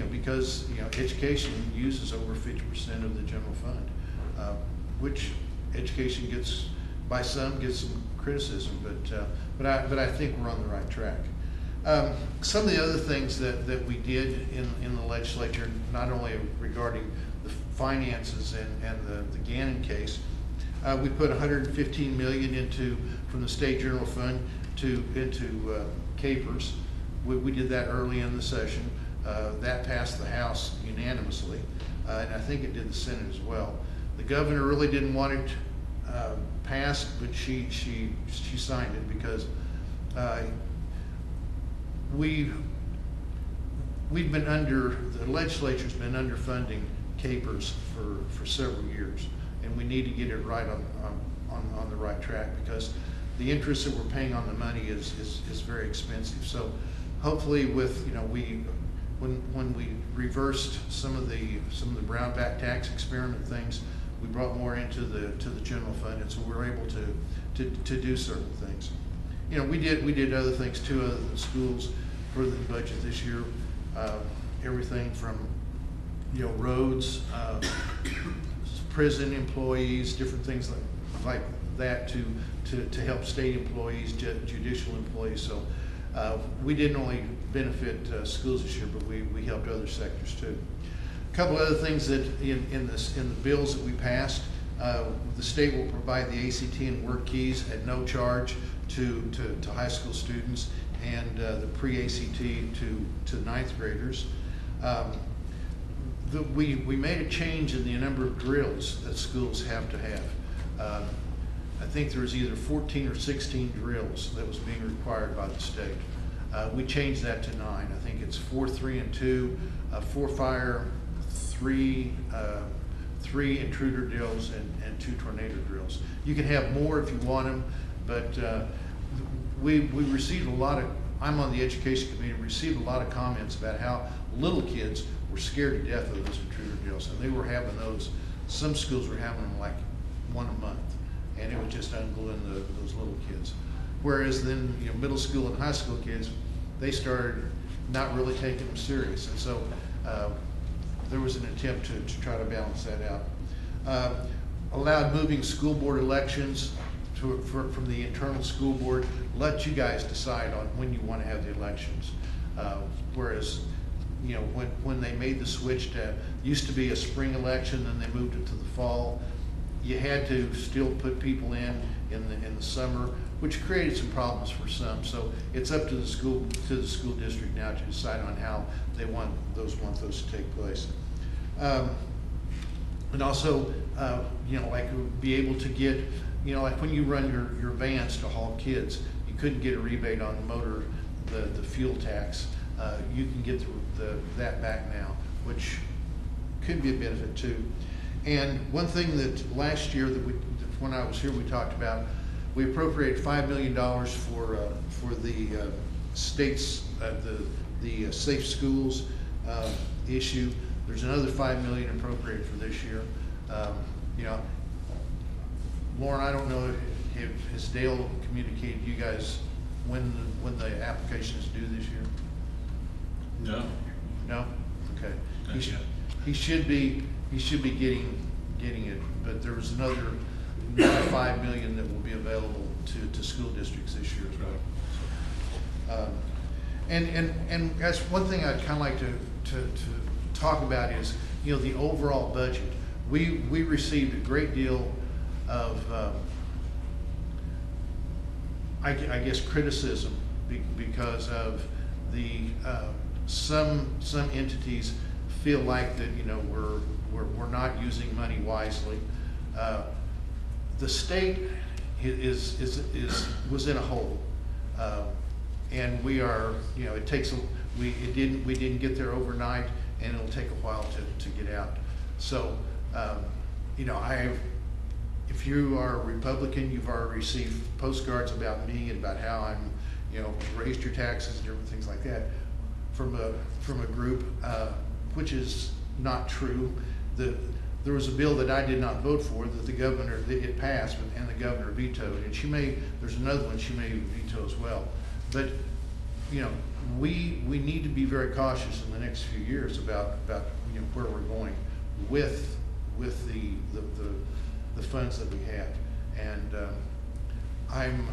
because education uses over 50% of the general fund, which education gets some criticism, but I think we're on the right track. Some of the other things that we did in the legislature, not only regarding the finances and the Gannon case. We put $115 million from the state general fund into CAPERS. We did that early in the session. That passed the House unanimously, and I think it did the Senate as well. The governor really didn't want it passed, but she signed it because the legislature's been underfunding CAPERS for several years, and we need to get it right on the right track, because the interest that we're paying on the money is very expensive. So hopefully when we reversed some of the brownback tax experiment things, we brought more into the general fund, and so we're able to do certain things. We did other things too, other than schools, for the budget this year. Everything from roads, prison employees, different things like that to help state employees, judicial employees. So we didn't only benefit schools this year, but we helped other sectors too. A couple other things that in the bills that we passed, the state will provide the ACT and work keys at no charge to high school students, and the pre-ACT to ninth graders. We made a change in the number of drills that schools have to have. I think there was either 14 or 16 drills that was being required by the state. We changed that to 9. I think it's 4, 3, and 2, 4 fire, 3 intruder drills, and 2 tornado drills. You can have more if you want them, but we received a lot of, I'm on the education committee, received a lot of comments about how little kids were scared to death of those intruder drills, and they were having those, some schools were having them like 1 a month, and it was just ungluing those little kids. Whereas then, middle school and high school kids, they started not really taking them serious, and so there was an attempt to try to balance that out. Allowed moving school board elections from the internal school board, let you guys decide on when you want to have the elections. Whereas, when they made the switch to, used to be a spring election, then they moved it to the fall, you had to still put people in the summer, which created some problems for some. So it's up to the school district now to decide on how they want those to take place. And also, like be able to get, like when you run your vans to haul kids, you couldn't get a rebate on the fuel tax. You can get that back now, which could be a benefit too. And one thing that last year when I was here, we talked about, we appropriated $5 million for the state's the safe schools issue. There's another $5 million appropriated for this year. Lauren, I don't know if has Dale communicated to you guys when the application is due this year? No. No? Okay. Not yet. He should be getting it, but there was another $5 million that will be available to school districts this year as well. And that's one thing I'd kind of like to talk about is, the overall budget. We received a great deal of, I guess, criticism because of the some entities feel like that we're not using money wisely. The state was in a hole, and we are, it takes we didn't get there overnight, and it'll take a while to get out. So if you are a Republican, you've already received postcards about me and about how I'm raised your taxes and different things like that from a group, which is not true. There was a bill that I did not vote for that the governor, it passed, and the governor vetoed, and there's another one she may veto as well. But we need to be very cautious in the next few years about where we're going with the funds that we have, and I'm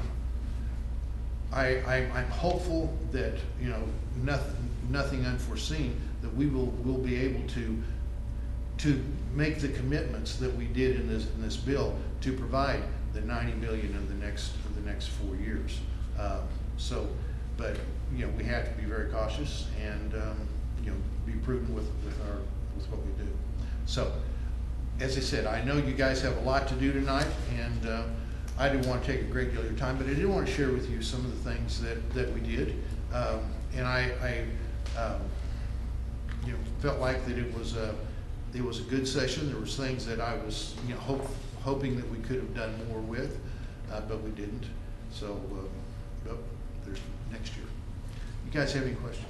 hopeful that nothing unforeseen, that we'll be able to make the commitments that we did in this bill to provide the $90 million in the next 4 years. But we have to be very cautious and be prudent with what we do. So, as I said, I know you guys have a lot to do tonight, and I didn't want to take a great deal of your time, but I did want to share with you some of the things that we did, and I felt like that it was a good session. There was things that I was hoping that we could have done more with, but we didn't. So, there's next year. You guys have any questions?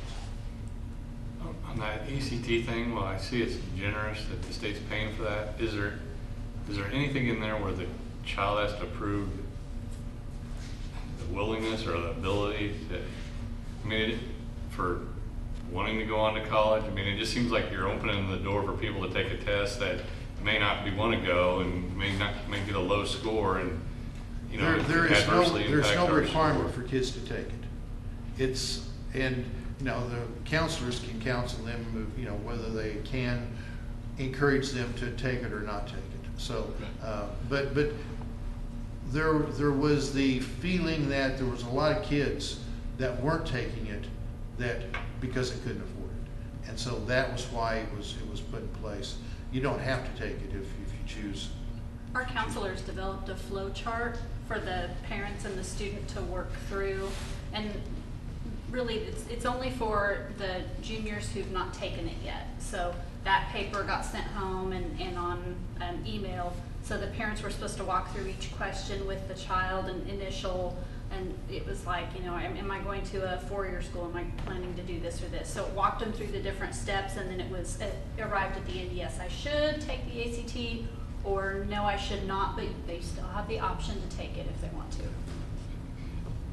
On that ACT thing, well, I see it's generous that the state's paying for that. Is there anything in there where the child has to prove the willingness or the ability to, for wanting to go on to college. I mean, it just seems like you're opening the door for people to take a test that may not be want to go and may get a low score, and you know, There's impact no our requirement score. for kids to take it. And you know, the counselors can counsel them, you know, whether they can encourage them to take it or not take it. So, but there was the feeling that there was a lot of kids that weren't taking it because they couldn't afford it, and so that was why it was put in place. You don't have to take it if you choose. Our counselors developed a flow chart for the parents and the student to work through, and really it's only for the juniors who've not taken it yet. So that paper got sent home and on an email, so the parents were supposed to walk through each question with the child and initial, and it was like, you know, am I going to a four-year school? Am I planning to do this or this? So it walked them through the different steps, and then it arrived at the end, yes, I should take the ACT, or no, I should not, but they still have the option to take it if they want to.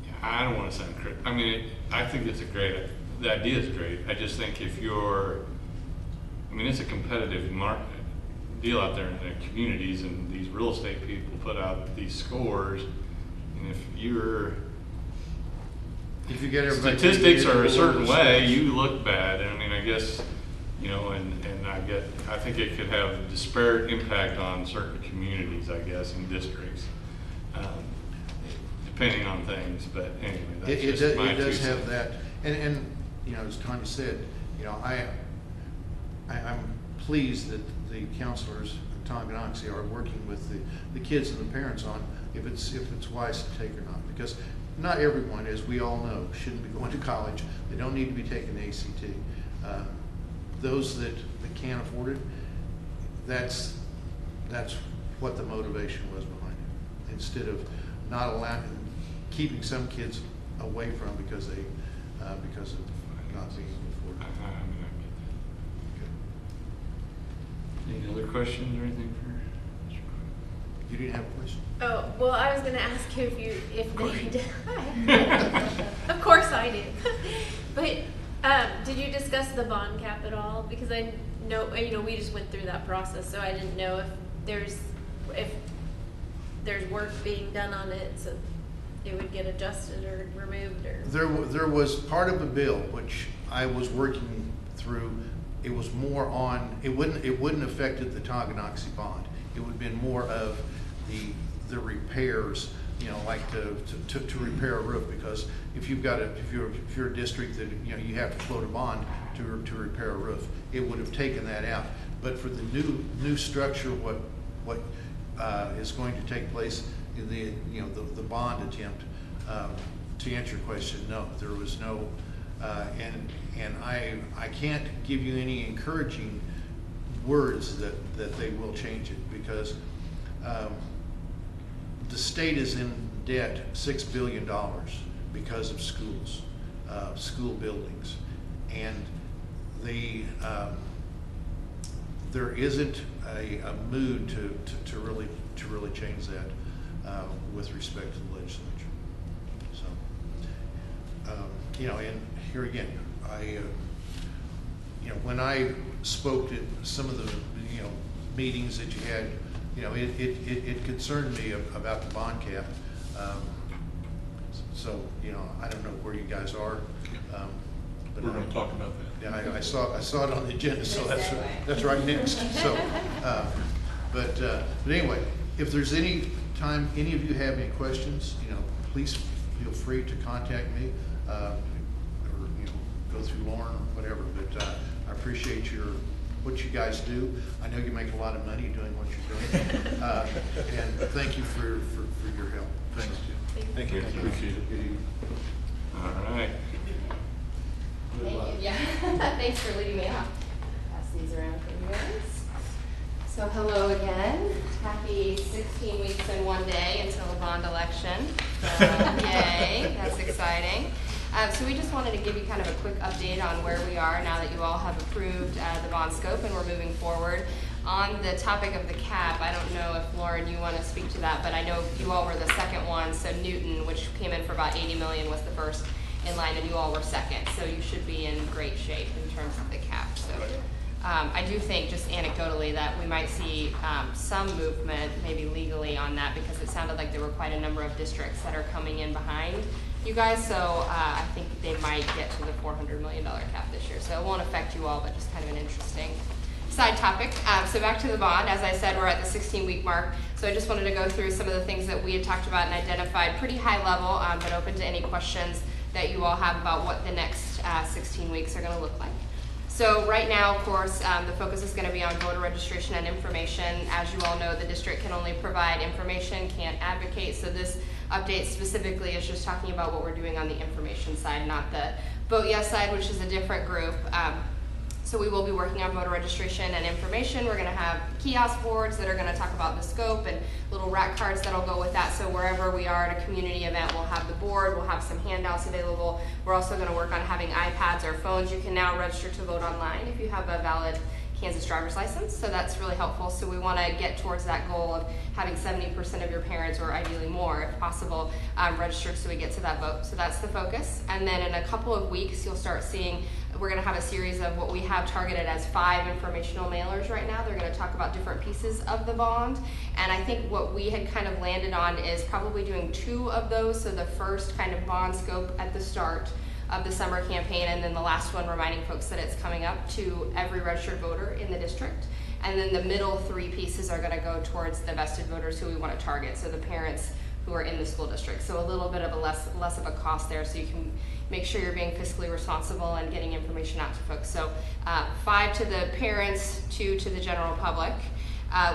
Yeah, I don't want to sound critical. I mean, I think it's the idea is great. I just think if it's a competitive deal out there in the communities, and these real estate people put out these scores, and if you get everybody statistics are a certain way, you look bad. And I mean, I guess, you know, and I think it could have disparate impact on certain communities, I guess, and districts, depending on things. But anyway, that's just my it does 2 have cents. that, and you know, as Tanya said, you know, I'm pleased that the counselors in Tonganoxie are working with the kids and the parents on if it's wise to take or not, because not everyone, as we all know, shouldn't be going to college. They don't need to be taking the ACT. Those that can't afford it, that's what the motivation was behind it. Instead of not keeping some kids away from because of not being able to afford it. Any other questions or anything for Mr. Cook? You didn't have a question? Oh, well, I was gonna ask you if they did. Of course I did. But, did you discuss the bond cap at all? Because I know, you know, we just went through that process, so I didn't know if there's work being done on it, so it would get adjusted or removed, or. There was part of the bill which I was working through. It was more on, it wouldn't affected the Tonganoxie bond. It would have been more of the repairs, you know, like to repair a roof, because if you're a district that, you know, you have to float a bond to repair a roof, it would have taken that out. But for the new structure, what is going to take place in the bond attempt, to answer your question, no, there was no, and I can't give you any encouraging words that they will change it, because the state is in debt $6 billion because of schools, school buildings, and there isn't a mood to really change that with respect to the legislature. So, you know, and here again, when I spoke to some of the, you know, meetings that you had, you know, it concerned me about the bond cap. So, you know, I don't know where you guys are. But We're going to talk about that. Yeah, I saw it on the agenda, so that's right next. So, but anyway, if there's any time any of you have any questions, you know, please feel free to contact me, or, you know, go through Lauren or whatever. But I appreciate what you guys do. I know you make a lot of money doing what you're doing, and thank you for your help. Thanks. Thank you. Appreciate it. All right. Thank you. Yeah. Thanks for leading me off. Pass these around for you guys. So hello again. Happy 16 weeks and 1 day until the bond election. So, yay, that's exciting. So we just wanted to give you kind of a quick update on where we are now that you all have approved the bond scope and we're moving forward. On the topic of the cap, I don't know if Lauren, you want to speak to that, but I know you all were the second one. So Newton, which came in for about 80 million, was the first in line, and you all were second. So you should be in great shape in terms of the cap. So I do think, just anecdotally, that we might see some movement, maybe legally, on that, because it sounded like there were quite a number of districts that are coming in behind you guys. So I think they might get to the $400 million cap this year. So it won't affect you all, but just kind of an interesting side topic. So back to the bond. As I said, we're at the 16-week mark. So I just wanted to go through some of the things that we had talked about and identified pretty high level, but open to any questions that you all have about what the next 16 weeks are going to look like. So right now, of course, the focus is going to be on voter registration and information. As you all know, the district can only provide information, can't advocate. So this update specifically is just talking about what we're doing on the information side, not the Vote Yes side, which is a different group. So we will be working on voter registration and information. We're going to have kiosk boards that are going to talk about the scope, and little rack cards that'll go with that. So wherever we are at a community event, we'll have the board, we'll have some handouts available. We're also going to work on having iPads or phones. You can now register to vote online if you have a valid Kansas driver's license, so that's really helpful. So we want to get towards that goal of having 70% of your parents, or ideally more if possible, registered so we get to that vote. So that's the focus. And then in a couple of weeks, you'll start seeing, we're going to have a series of what we have targeted as 5 informational mailers right now. They're going to talk about different pieces of the bond. And I think what we had kind of landed on is probably doing 2 of those. So the first kind of bond scope at the start of the summer campaign, and then the last one reminding folks that it's coming up to every registered voter in the district. And then the middle 3 pieces are going to go towards the vested voters who we want to target, so the parents who are in the school district. So a little bit of a less of a cost there, so you can make sure you're being fiscally responsible and getting information out to folks. So 5 to the parents, 2 to the general public.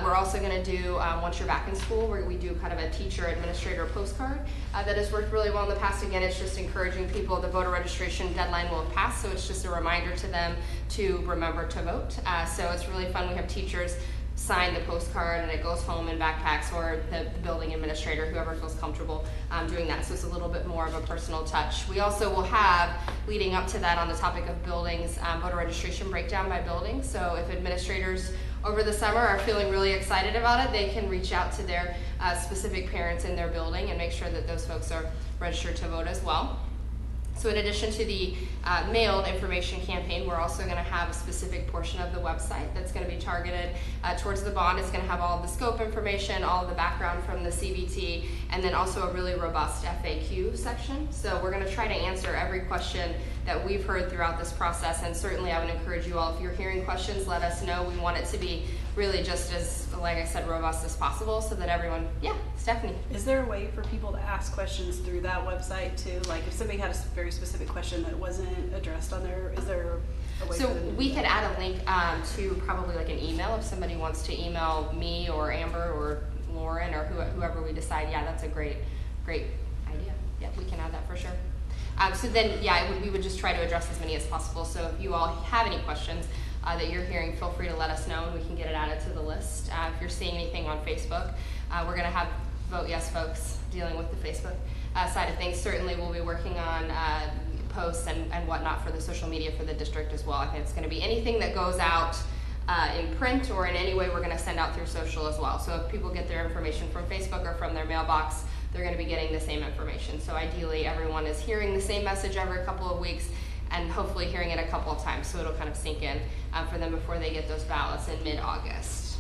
We're also going to do, once you're back in school, where we do kind of a teacher administrator postcard that has worked really well in the past. Again, it's just encouraging people. The voter registration deadline will have passed, so it's just a reminder to them to remember to vote. So it's really fun. We have teachers sign the postcard, and it goes home in backpacks, or the building administrator, whoever feels comfortable doing that. So it's a little bit more of a personal touch. We also will have, leading up to that, on the topic of buildings, voter registration breakdown by building. So if administrators over the summer are feeling really excited about it, they can reach out to their specific parents in their building and make sure that those folks are registered to vote as well. So in addition to the mailed information campaign, we're also going to have a specific portion of the website that's going to be targeted towards the bond. It's going to have all of the scope information, all of the background from the CBT, and then also a really robust FAQ section. So we're going to try to answer every question that we've heard throughout this process, and certainly I would encourage you all, if you're hearing questions, let us know. We want it to be really just as, like I said, robust as possible, so that everyone, yeah, Stephanie. Is there a way for people to ask questions through that website too? Like if somebody had a very specific question that wasn't addressed on there, is there a way So for them to do we that? could add a link to probably like an email if somebody wants to email me or Amber or Lauren or whoever we decide. Yeah, that's a great idea. Yeah, we can add that for sure. So then, yeah, we would just try to address as many as possible. So if you all have any questions that you're hearing, feel free to let us know, and we can get it added to the list. If you're seeing anything on Facebook, we're going to have Vote Yes folks dealing with the Facebook side of things. Certainly we'll be working on posts and whatnot for the social media for the district as well. I think it's going to be anything that goes out in print or in any way we're going to send out through social as well. So if people get their information from Facebook or from their mailbox, they're going to be getting the same information. So ideally everyone is hearing the same message every couple of weeks, and hopefully hearing it a couple of times, so it'll kind of sink in for them before they get those ballots in mid-August.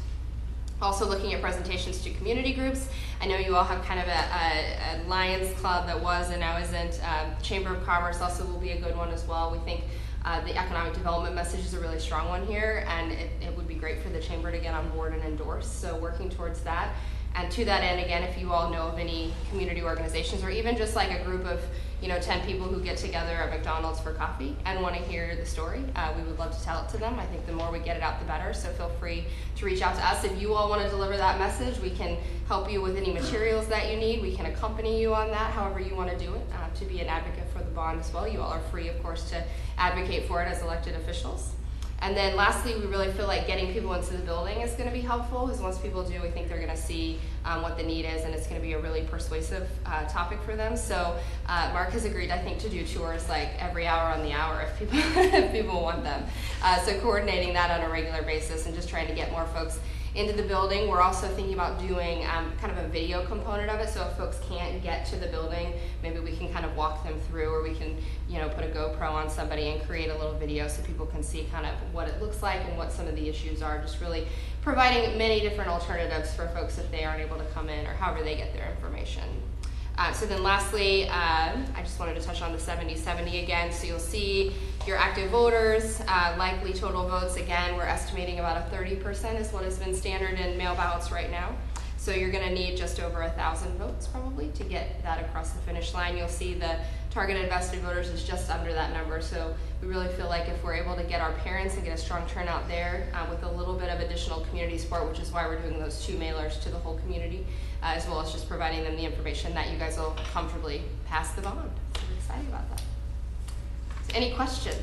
Also looking at presentations to community groups. I know you all have kind of a Lions Club that was and now isn't. Chamber of Commerce also will be a good one as well. We think the economic development message is a really strong one here, and it would be great for the Chamber to get on board and endorse, so working towards that. And to that end, again, if you all know of any community organizations, or even just like a group of 10 people who get together at McDonald's for coffee and want to hear the story, we would love to tell it to them. I think the more we get it out, the better, so feel free to reach out to us. If you all want to deliver that message, we can help you with any materials that you need. We can accompany you on that, however you want to do it, to be an advocate for the bond as well. You all are free, of course, to advocate for it as elected officials. And then lastly, we really feel like getting people into the building is going to be helpful, because once people do, we think they're going to see what the need is, and it's going to be a really persuasive topic for them. So Mark has agreed, I think, to do tours like every hour on the hour if people if people want them. So coordinating that on a regular basis and just trying to get more folks into the building. We're also thinking about doing kind of a video component of it, so if folks can't get to the building, maybe we can kind of walk them through, or we can, you know, put a GoPro on somebody and create a little video so people can see kind of what it looks like and what some of the issues are, just really providing many different alternatives for folks if they aren't able to come in or however they get their information. So then lastly, I just wanted to touch on the 70-70 again. So you'll see your active voters, likely total votes. Again, we're estimating about a 30% is what has been standard in mail ballots right now. So you're going to need just over 1,000 votes probably to get that across the finish line. You'll see the targeted vested voters is just under that number. So we really feel like if we're able to get our parents and get a strong turnout there with a little bit of additional community support, which is why we're doing those 2 mailers to the whole community, as well as just providing them the information, that you guys will comfortably pass the bond. So we're excited about that. So any questions?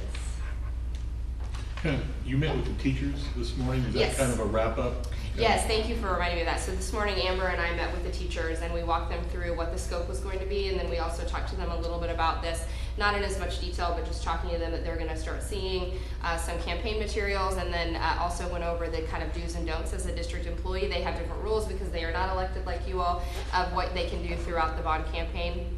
You met with the teachers this morning. Is that Yes. kind of a wrap up? Yes, thank you for reminding me of that. So this morning, Amber and I met with the teachers and we walked them through what the scope was going to be, and then we also talked to them a little bit about this, not in as much detail, but just talking to them that they're going to start seeing some campaign materials, and then also went over the kind of do's and don'ts as a district employee. They have different rules because they are not elected like you all, of what they can do throughout the bond campaign.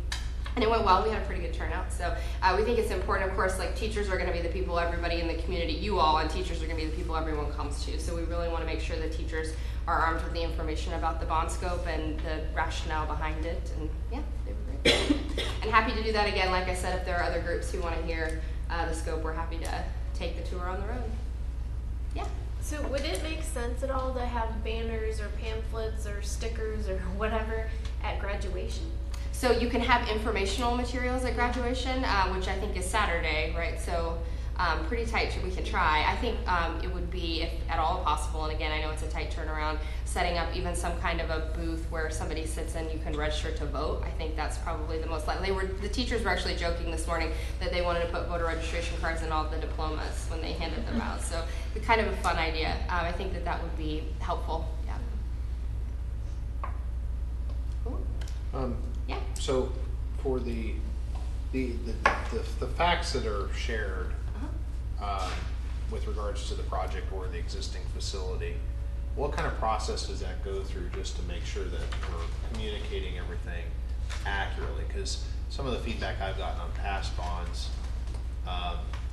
And it went well. We had a pretty good turnout. So we think it's important, of course, like teachers are going to be the people everybody in the community, you all, and teachers are going to be the people everyone comes to. So we really want to make sure that teachers are armed with the information about the bond scope and the rationale behind it. And yeah, they were great. And happy to do that again. Like I said, if there are other groups who want to hear the scope, we're happy to take the tour on the road. Yeah. So would it make sense at all to have banners or pamphlets or stickers or whatever at graduation? So you can have informational materials at graduation, which I think is Saturday, right? So pretty tight, we can try. I think it would be, if at all possible, and again, I know it's a tight turnaround, setting up even some kind of a booth where somebody sits and you can register to vote. I think that's probably the most likely. The teachers were actually joking this morning that they wanted to put voter registration cards in all of the diplomas when they handed them out. So it's kind of a fun idea. I think that that would be helpful. Yeah. Cool. Yeah. So for the facts that are shared with regards to the project or the existing facility, what kind of process does that go through just to make sure that we're communicating everything accurately? Because some of the feedback I've gotten on past bonds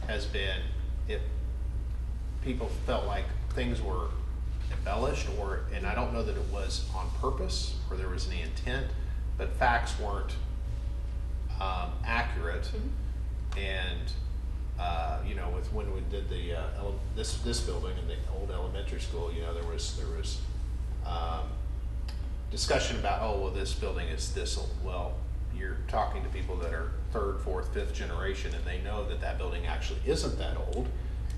has been if people felt like things were embellished, and I don't know that it was on purpose or there was any intent, but facts weren't accurate. Mm-hmm. And you know, with when we did the this building in the old elementary school, you know, there was discussion about, oh well, this building is this old. Well, you're talking to people that are 3rd, 4th, 5th generation, and they know that that building actually isn't that old,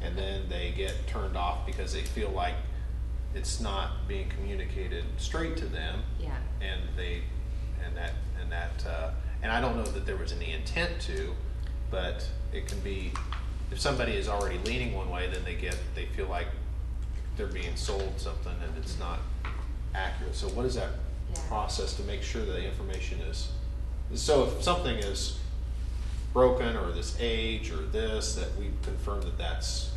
and then they get turned off because they feel like it's not being communicated straight to them. Yeah. And I don't know that there was any intent to, but it can be, if somebody is already leaning one way, then they feel like they're being sold something and it's not accurate. So what is that process to make sure that the information is, so if something is broken or this age or this, that we confirm that that's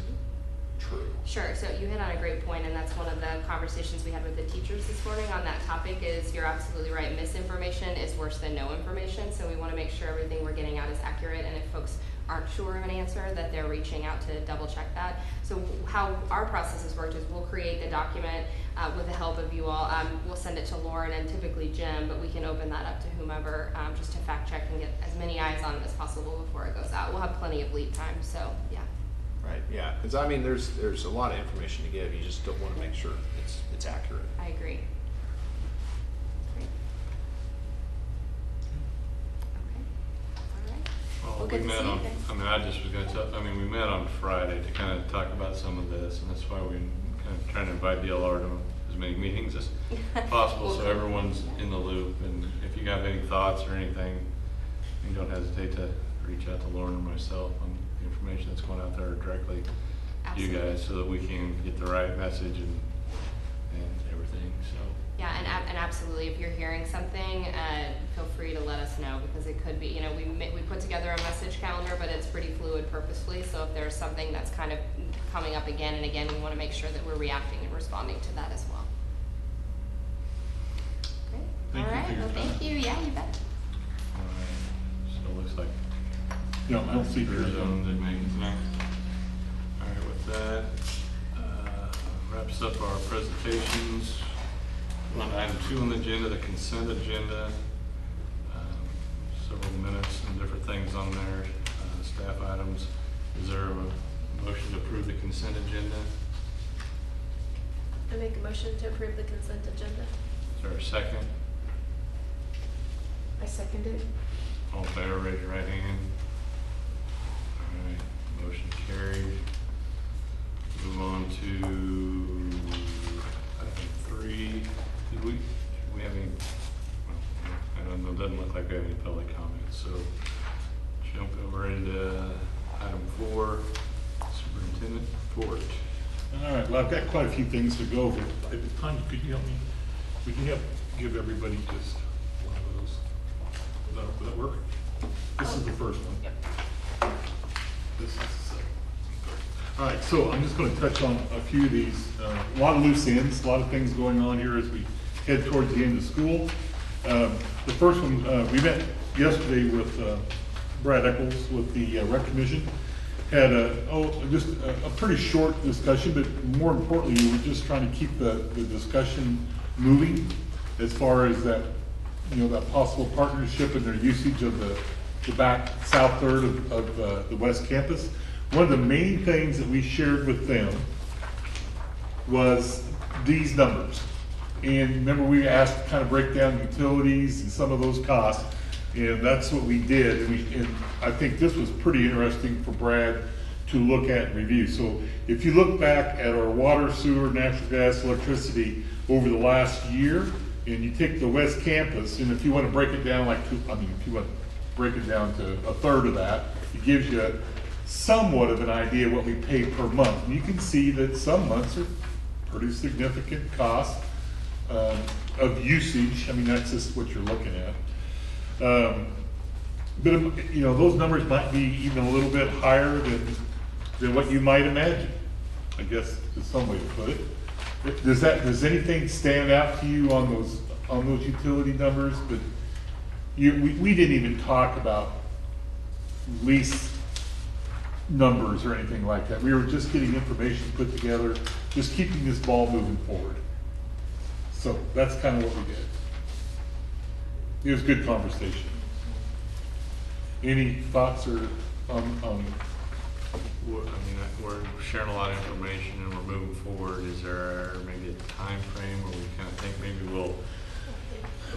true? Sure. So you hit on a great point, and that's one of the conversations we had with the teachers this morning on that topic. Is you're absolutely right. Misinformation is worse than no information. So we want to make sure everything we're getting out is accurate, and if folks aren't sure of an answer, that they're reaching out to double check that. So how our process has worked is we'll create the document with the help of you all. We'll send it to Lauren and typically Jim, but we can open that up to whomever just to fact check and get as many eyes on it as possible before it goes out. We'll have plenty of lead time. So yeah. Right, yeah, because I mean, there's a lot of information to give. You just don't want to make sure it's accurate. I agree. Great. Okay. All right. Well, we met on, I mean, I just was going to tell, I mean, we met on Friday to kind of talk about some of this, and that's why we kind of trying to invite DLR to as many meetings as possible, so everyone's in the loop. And if you have any thoughts or anything, you don't hesitate to reach out to Lauren or myself on the information that's going out there directly to you guys, so that we can get the right message and everything. So Yeah, and absolutely, if you're hearing something, feel free to let us know, because it could be, you know, we put together a message calendar, but it's pretty fluid purposefully, so if there's something that's kind of coming up again and again, we want to make sure that we're reacting and responding to that as well. Great. Thank All you right, for your well, thank time. you, yeah, you bet. All right, so it looks like No, I don't see Speaker yours zone did make it next. All right, with that, wraps up our presentations. On item 2 on the agenda, the consent agenda. Several minutes and different things on there, staff items. Is there a motion to approve the consent agenda? I make a motion to approve the consent agenda. Is there a second? I second it. All in favor, raise your right hand. All right, motion carried. Move on to item 3. Did we have any, well, I don't know, it doesn't look like we have any public comments, so jump over into item 4, superintendent report. All right, well, I've got quite a few things to go over. Tanya, could you help me? Would you give everybody just one of those? Would that work? This is the first one. Yep. This is the second. All right, so I'm just going to touch on a few of these. A lot of loose ends, a lot of things going on here as we head towards the end of school. The first one, we met yesterday with Brad Eccles with the Rec Commission. Had just a pretty short discussion, but more importantly, we were just trying to keep the discussion moving as far as that, you know, that possible partnership and their usage of the back south third of the West Campus. One of the main things that we shared with them was these numbers. And remember, we asked to kind of break down utilities and some of those costs, and that's what we did. And I think this was pretty interesting for Brad to look at and review. So if you look back at our water, sewer, natural gas, electricity over the last year, and you take the West Campus, and if you want to break it down if you want to break it down to a third of that, it gives you somewhat of an idea what we pay per month. And you can see that some months are pretty significant cost of usage. I mean, that's just what you're looking at. But you know, those numbers might be even a little bit higher than what you might imagine, I guess is some way to put it. Does anything stand out to you on those utility numbers? But we didn't even talk about lease numbers or anything like that. We were just getting information put together, just keeping this ball moving forward. So that's kind of what we did. It was good conversation. Any thoughts or on Well, I mean, we're sharing a lot of information and we're moving forward. Is there maybe a time frame where we kind of think maybe we'll?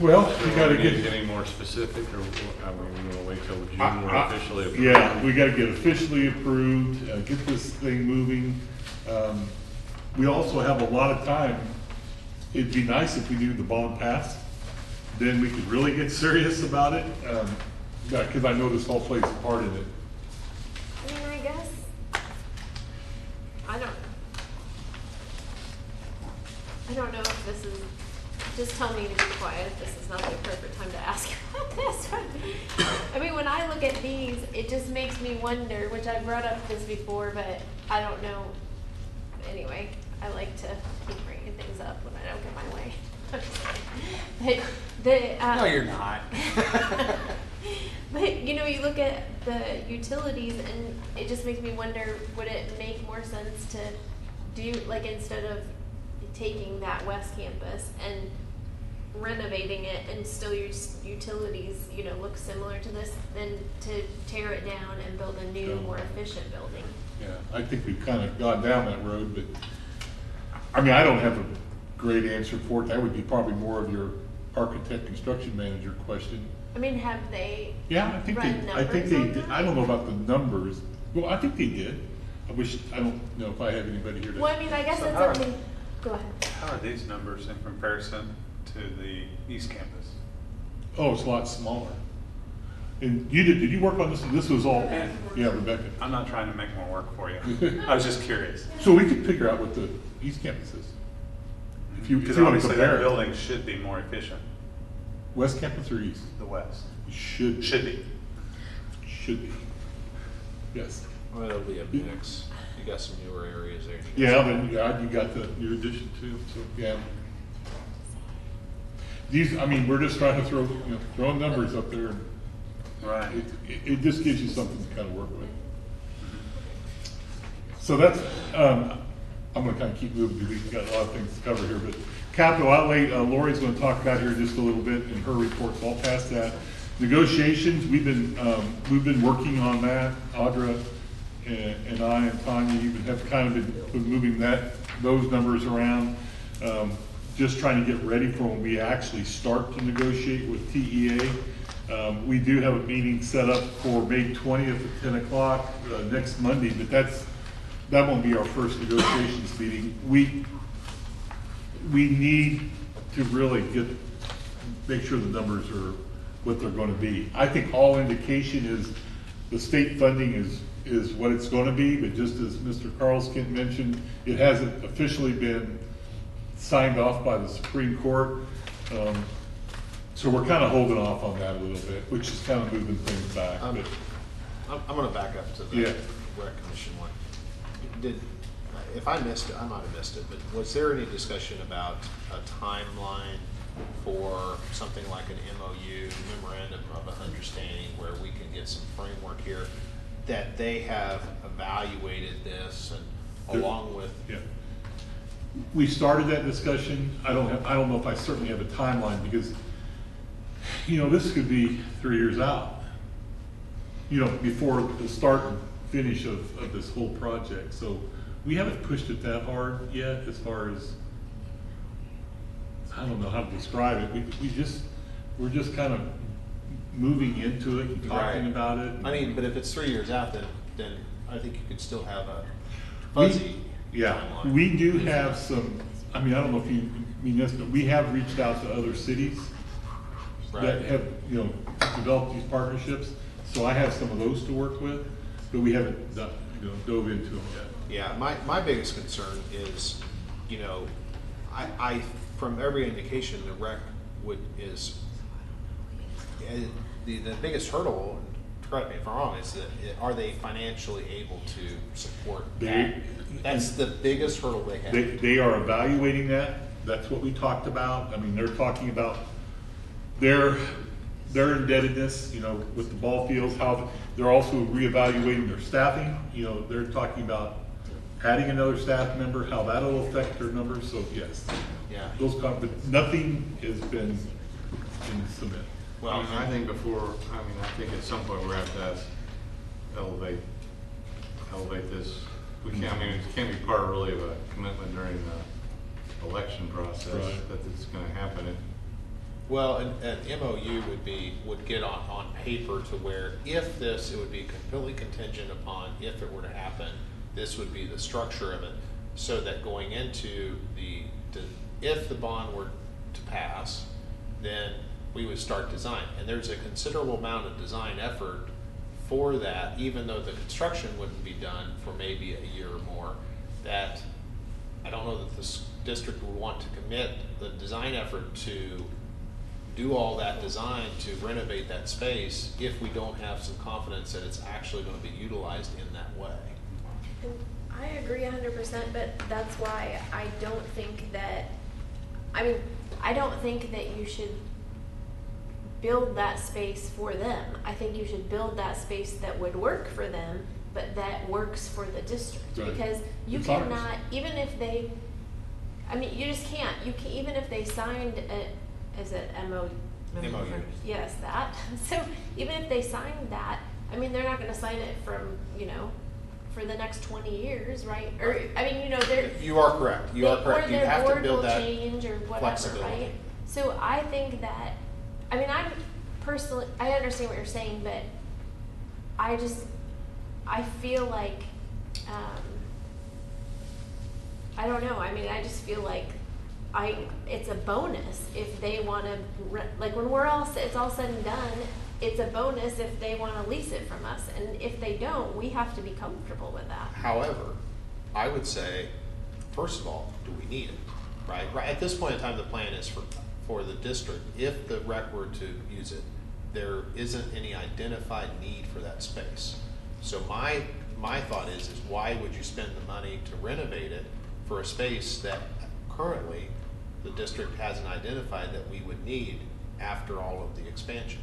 Well, we got to get get any more specific, or I mean, we'll wait till June we're officially approved. Yeah, we got to get officially approved, get this thing moving. We also have a lot of time. It'd be nice if we knew the bond passed. Then we could really get serious about it, because I know this all plays a part in it. I mean, I guess, I don't know if this is, just tell me to be quiet if this is not the appropriate time to ask about this. I mean, when I look at these, it just makes me wonder, which I brought up this before, but I don't know. Anyway, I like to keep bringing things up when I don't get my way. But No, you're not. But, you know, you look at the utilities and it just makes me wonder, would it make more sense to do, like, instead of taking that West Campus and renovating it and still use utilities, you know, look similar to this, than to tear it down and build a new, more efficient building? Yeah, I think we've kind of gone down that road, but, I mean, I don't have a great answer for it. That would be probably more of your architect, construction manager question. I mean, have they Yeah, I think run they numbers on did. that? I don't know about the numbers. Well, I think they did. I don't know if I have anybody here to. Well, I mean, I guess So that's how are- something, go ahead. How are these numbers in comparison to the East Campus? Oh, it's a lot smaller. And did you work on this? This was all, yeah, Rebecca. I'm not trying to make more work for you. I was just curious. So we could figure out what the East Campus is. if you Because want to obviously that compare it, building should be more efficient, West Campus or East? the west. Should be. Should be. Yes. Well, it'll be a mix. You got some newer areas there. Yeah, then you got the new addition too, so, yeah. These, I mean, we're just trying to throwing numbers up there. Right. It just gives you something to kind of work with. So that's, I'm gonna kind of keep moving because we've got a lot of things to cover here, but capital outlay, Lori's gonna talk about here just a little bit in her report, so I'll pass that. Negotiations, we've been working on that. Audra and I and Tanya even have kind of been moving those numbers around, just trying to get ready for when we actually start to negotiate with TEA. We do have a meeting set up for May 20th at 10 o'clock next Monday, but that won't be our first negotiations meeting. We need to really make sure the numbers are what they're going to be. I think all indication is the state funding is what it's going to be, but just as Mr. Carlskint mentioned, it hasn't officially been signed off by the Supreme Court. So we're kind of holding off on that a little bit, which is kind of moving things back. I'm going to back up to the rec commission one. If I missed it, I might have missed it, but was there any discussion about a timeline for something like an MOU, memorandum of understanding, where we can get some framework here that they have evaluated this and along with? Yeah. We started that discussion. I don't know if I certainly have a timeline because, this could be 3 years out, before the start and finish of this whole project. So we haven't pushed it that hard yet as far as, I don't know how to describe it. We're just kind of moving into it and talking about it. I mean, but if it's 3 years out, then I think you could still have a fuzzy timeline. We do have some, I don't know if you mean this, but we have reached out to other cities that have, developed these partnerships. So I have some of those to work with, but we haven't, dove into them yet. Yeah, my biggest concern is, I from every indication, the rec is the biggest hurdle. Correct me if I'm wrong. Is that are they financially able to support that? That's the biggest hurdle they have. They are evaluating that. That's what we talked about. They're talking about their indebtedness, with the ball fields. How they're also reevaluating their staffing. They're talking about adding another staff member, how that'll affect their numbers. So yes, but nothing has been in submit. Well, I think I think at some point we're going to have to elevate this. We can't, it can't be part really of a commitment during the election process that it's going to happen. Well, an MOU would get on paper to where if it would be completely contingent upon if it were to happen, this would be the structure of it, so that going into if the bond were to pass, then we would start design. And there's a considerable amount of design effort for that, even though the construction wouldn't be done for maybe a year or more, that I don't know that this district would want to commit the design effort to do all that design to renovate that space if we don't have some confidence that it's actually going to be utilized in that way. And I agree 100%, but that's why I don't think that, I don't think that you should build that space for them. I think you should build that space that would work for them, but that works for the district. Right. Because you cannot, even if they, you just can't. Even if they signed is it MOU? Yes, that. So even if they signed that, they're not going to sign it from, for the next 20 years, right? Or, they're. You are correct. You are correct. You have to build that change or whatever, flexibility. right? So I think that, I'm personally, I understand what you're saying, but I feel like, I don't know. I just feel like it's a bonus if they want to, like when it's all said and done, it's a bonus if they want to lease it from us. And if they don't, we have to be comfortable with that. However, I would say, first of all, do we need it? right? Right, at this point in time, the plan is for the district, if the rec were to use it, there isn't any identified need for that space. So my thought is why would you spend the money to renovate it for a space that currently the district hasn't identified that we would need after all of the expansion?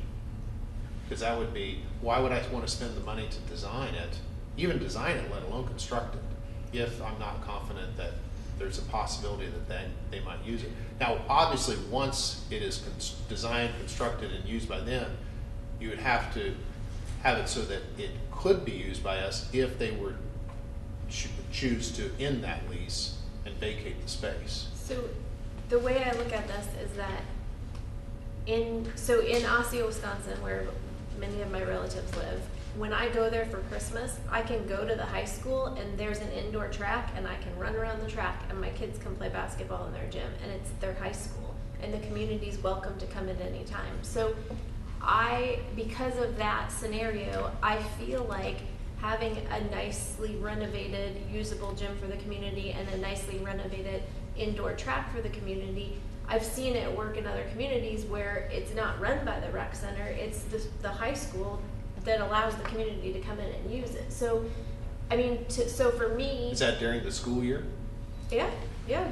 Because that would be, why would I want to spend the money to design it, even design it, let alone construct it, if I'm not confident that there's a possibility that they might use it. Now, obviously, once it is designed, constructed, and used by them, you would have to have it so that it could be used by us if they were choose to end that lease and vacate the space. So the way I look at this is that in Osseo, Wisconsin, where many of my relatives live, when I go there for Christmas, I can go to the high school and there's an indoor track and I can run around the track and my kids can play basketball in their gym and it's their high school and the community's welcome to come in any time. So because of that scenario, I feel like having a nicely renovated, usable gym for the community and a nicely renovated indoor track for the community, I've seen it work in other communities where it's not run by the rec center, it's the high school that allows the community to come in and use it. So, I mean, so for me... Is that during the school year? Yeah,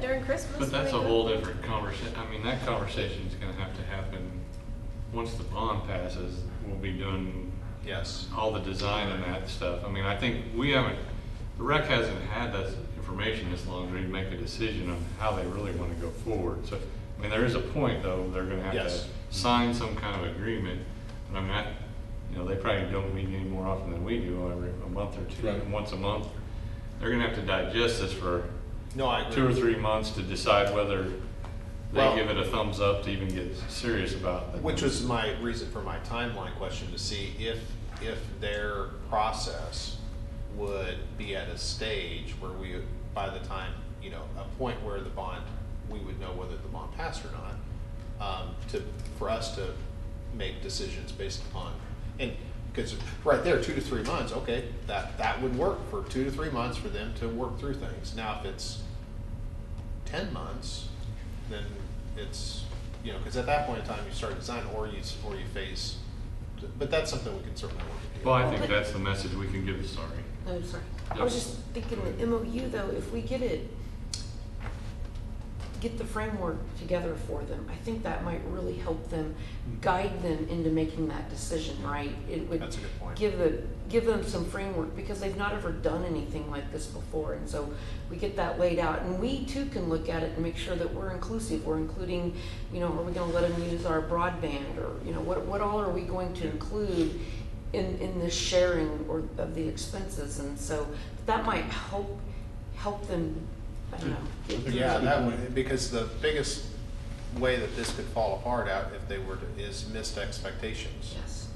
during Christmas. But that's a whole different conversation. I mean, that conversation is gonna have to happen once the bond passes. We'll be doing all the design and that stuff. I mean, I think the rec hasn't had that information this long to make a decision on how they really want to go forward. So, I mean, there is a point though, they're gonna have to sign some kind of agreement. And I mean, they probably don't meet any more often than we do, every a month or two, once a month. They're gonna have to digest this for 2 or 3 months to decide whether they give it a thumbs up to even get serious about it. Which was my reason for my timeline question, to see if their process would be at a stage where we, by the time, a point where the bond, we would know whether the bond passed or not, for us to make decisions based upon. And because right there, 2 to 3 months, okay, that would work for 2 to 3 months for them to work through things. Now, if it's 10 months, then it's, because at that point in time you start design or you phase. But that's something we can certainly work with. Well, I think that's the message we can give. Sorry. I'm sorry. I was just thinking the MOU though, if we get the framework together for them, I think that might really help them, guide them into making that decision, right? It would That's a good point. give them some framework because they've not ever done anything like this before, and so we get that laid out, and we too can look at it and make sure that we're inclusive. We're including, are we going to let them use our broadband, or what all are we going to include in this sharing or of the expenses, and so that might help them. I don't know. Yeah, that would, because the biggest way that this could fall apart if they were is missed expectations. Yes.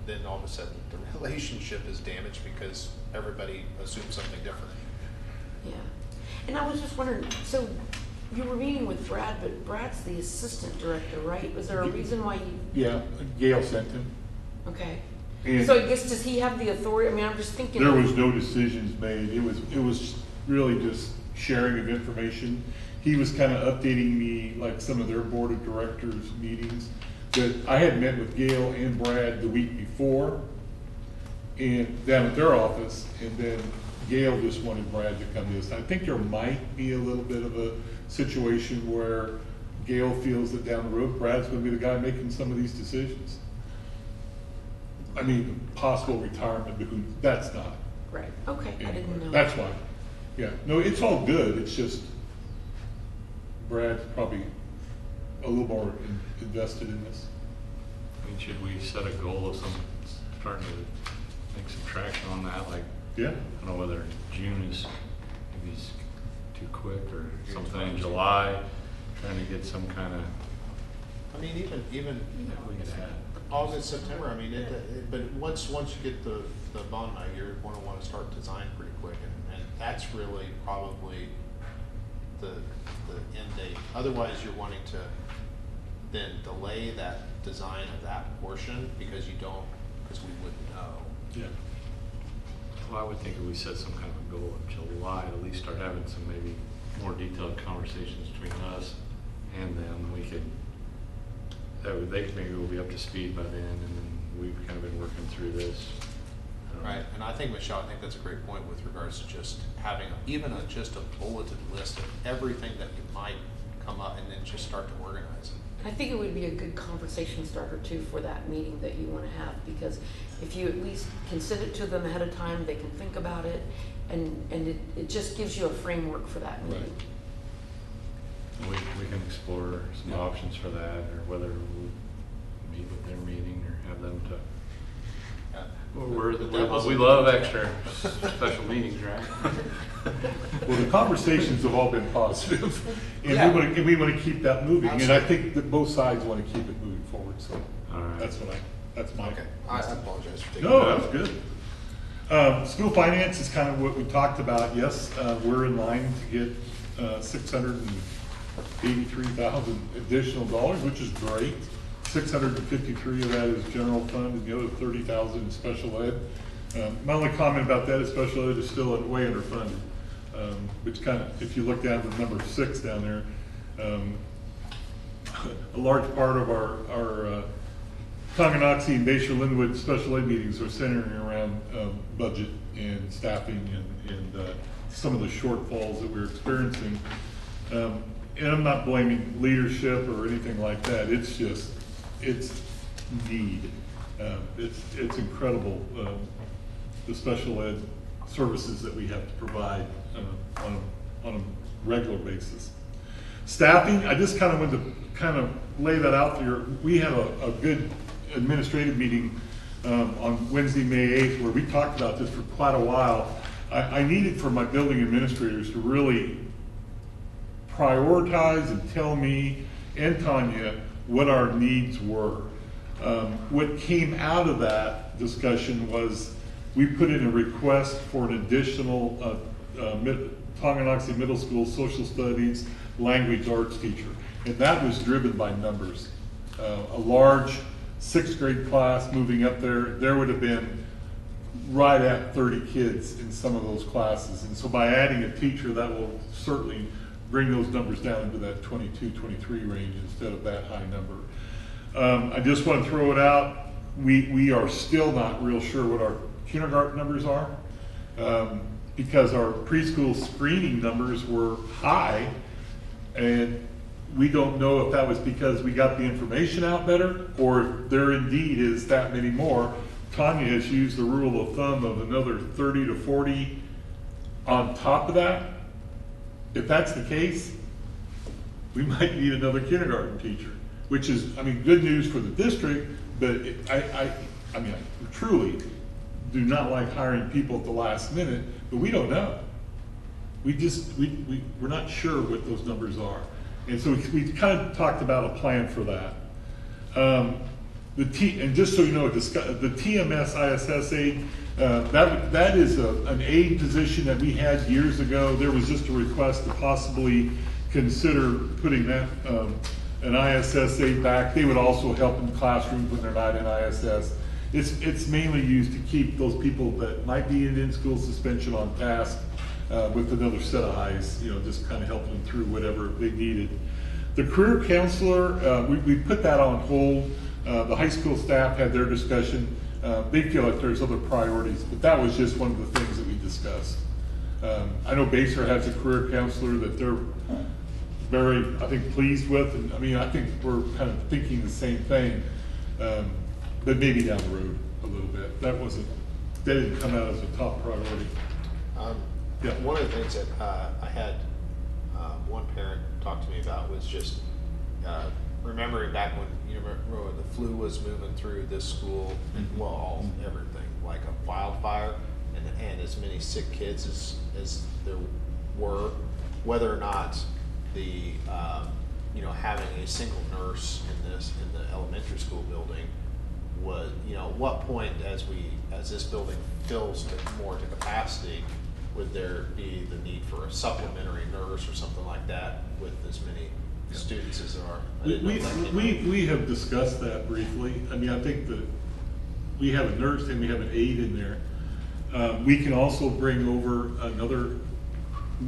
Then all of a sudden the relationship is damaged because everybody assumes something different. Yeah. And I was just wondering, so you were meeting with Brad, but Brad's the assistant director, right? Was there a reason why you? Yeah, Gail sent him. Okay. And so I guess, does he have the authority? I mean, I'm just thinking. There was no decisions made. It was really just sharing of information. He was kind of updating me, like some of their board of directors meetings, that I had met with Gail and Brad the week before and down at their office, and then Gail just wanted Brad to come to this. I think there might be a little bit of a situation where Gail feels that down the road Brad's going to be the guy making some of these decisions. I mean, possible retirement, but that's not. Right. Okay. I didn't know. That's why. Yeah. No, it's all good. It's just Brad's probably a little more invested in this. I mean, should we set a goal of starting to make some traction on that? Like, yeah. I don't know whether June is maybe too quick or something in July, trying to get some kind of. I mean, even August, September. I mean, but once you get the bond night, you're going to want to start design pretty quick, and that's really probably the end date. Otherwise, you're wanting to then delay that design of that portion because we wouldn't know. Yeah. Well, I would think if we set some kind of a goal of July, at least start having some maybe more detailed conversations between us and them, we could, they maybe will be up to speed by then, and then we've kind of been working through this. Right, and I think, Michelle, I think that's a great point with regards to just having just a bulleted list of everything that you might come up, and then just start to organize it. I think it would be a good conversation starter too for that meeting that you want to have, because if you at least can send it to them ahead of time, they can think about it, and it just gives you a framework for that meeting. Right. We can explore some options for that, or whether we'll meet with their meeting or have them to. We love extra special meetings, right? Well, the conversations have all been positive, and we want to keep that moving. Absolutely. And I think that both sides want to keep it moving forward. So right. that's my. Okay, I apologize for taking No, that's good. School finance is kind of what we talked about. Yes, we're in line to get $683,000 additional dollars, which is great. 653 of that is general fund, and the other 30,000 in special ed. My only comment about that is special ed is still way underfunded, which kind of, if you look down to number 6 down there, a large part of our Tonganoxie and Bayshore Linwood special ed meetings are centering around budget and staffing and some of the shortfalls that we're experiencing. And I'm not blaming leadership or anything like that. It's just, it's need. It's incredible, the special ed services that we have to provide on a regular basis. Staffing, I just kind of wanted to lay that out there. We had a good administrative meeting on Wednesday, May 8th, where we talked about this for quite a while. I needed for my building administrators to really prioritize and tell me and Tanya what our needs were. What came out of that discussion was we put in a request for an additional Tonganoxie Middle School social studies language arts teacher, and that was driven by numbers. A large 6th grade class moving up there would have been right at 30 kids in some of those classes, and so by adding a teacher, that will certainly bring those numbers down into that 22, 23 range instead of that high number. I just want to throw it out. We are still not real sure what our kindergarten numbers are, because our preschool screening numbers were high, and we don't know if that was because we got the information out better or if there indeed is that many more. Tanya has used the rule of thumb of another 30 to 40 on top of that. If that's the case, we might need another kindergarten teacher, which is, good news for the district, but I truly do not like hiring people at the last minute, but we don't know. We're not sure what those numbers are. And so we kind of talked about a plan for that. And just so you know, the TMS ISS aid, that is an aid position that we had years ago. There was just a request to possibly consider putting that an ISS aid back. They would also help in classrooms when they're not in ISS. It's mainly used to keep those people that might be in school suspension on task with another set of eyes, just kind of helping them through whatever they needed. The career counselor, we put that on hold. The high school staff had their discussion. They feel like there's other priorities, but that was just one of the things that we discussed. I know Bayshore has a career counselor that they're very, I think, pleased with, and I think we're kind of thinking the same thing, but maybe down the road a little bit. That didn't come out as a top priority. Yeah. One of the things that I had one parent talk to me about was just remembering back when when the flu was moving through this school, and everything like a wildfire, and as many sick kids as there were, whether or not the having a single nurse in the elementary school building was, what point as this building fills more to capacity, would there be the need for a supplementary nurse or something like that with as many students as there are? We have discussed that briefly. I think that we have a nurse and we have an aide in there. We can also bring over another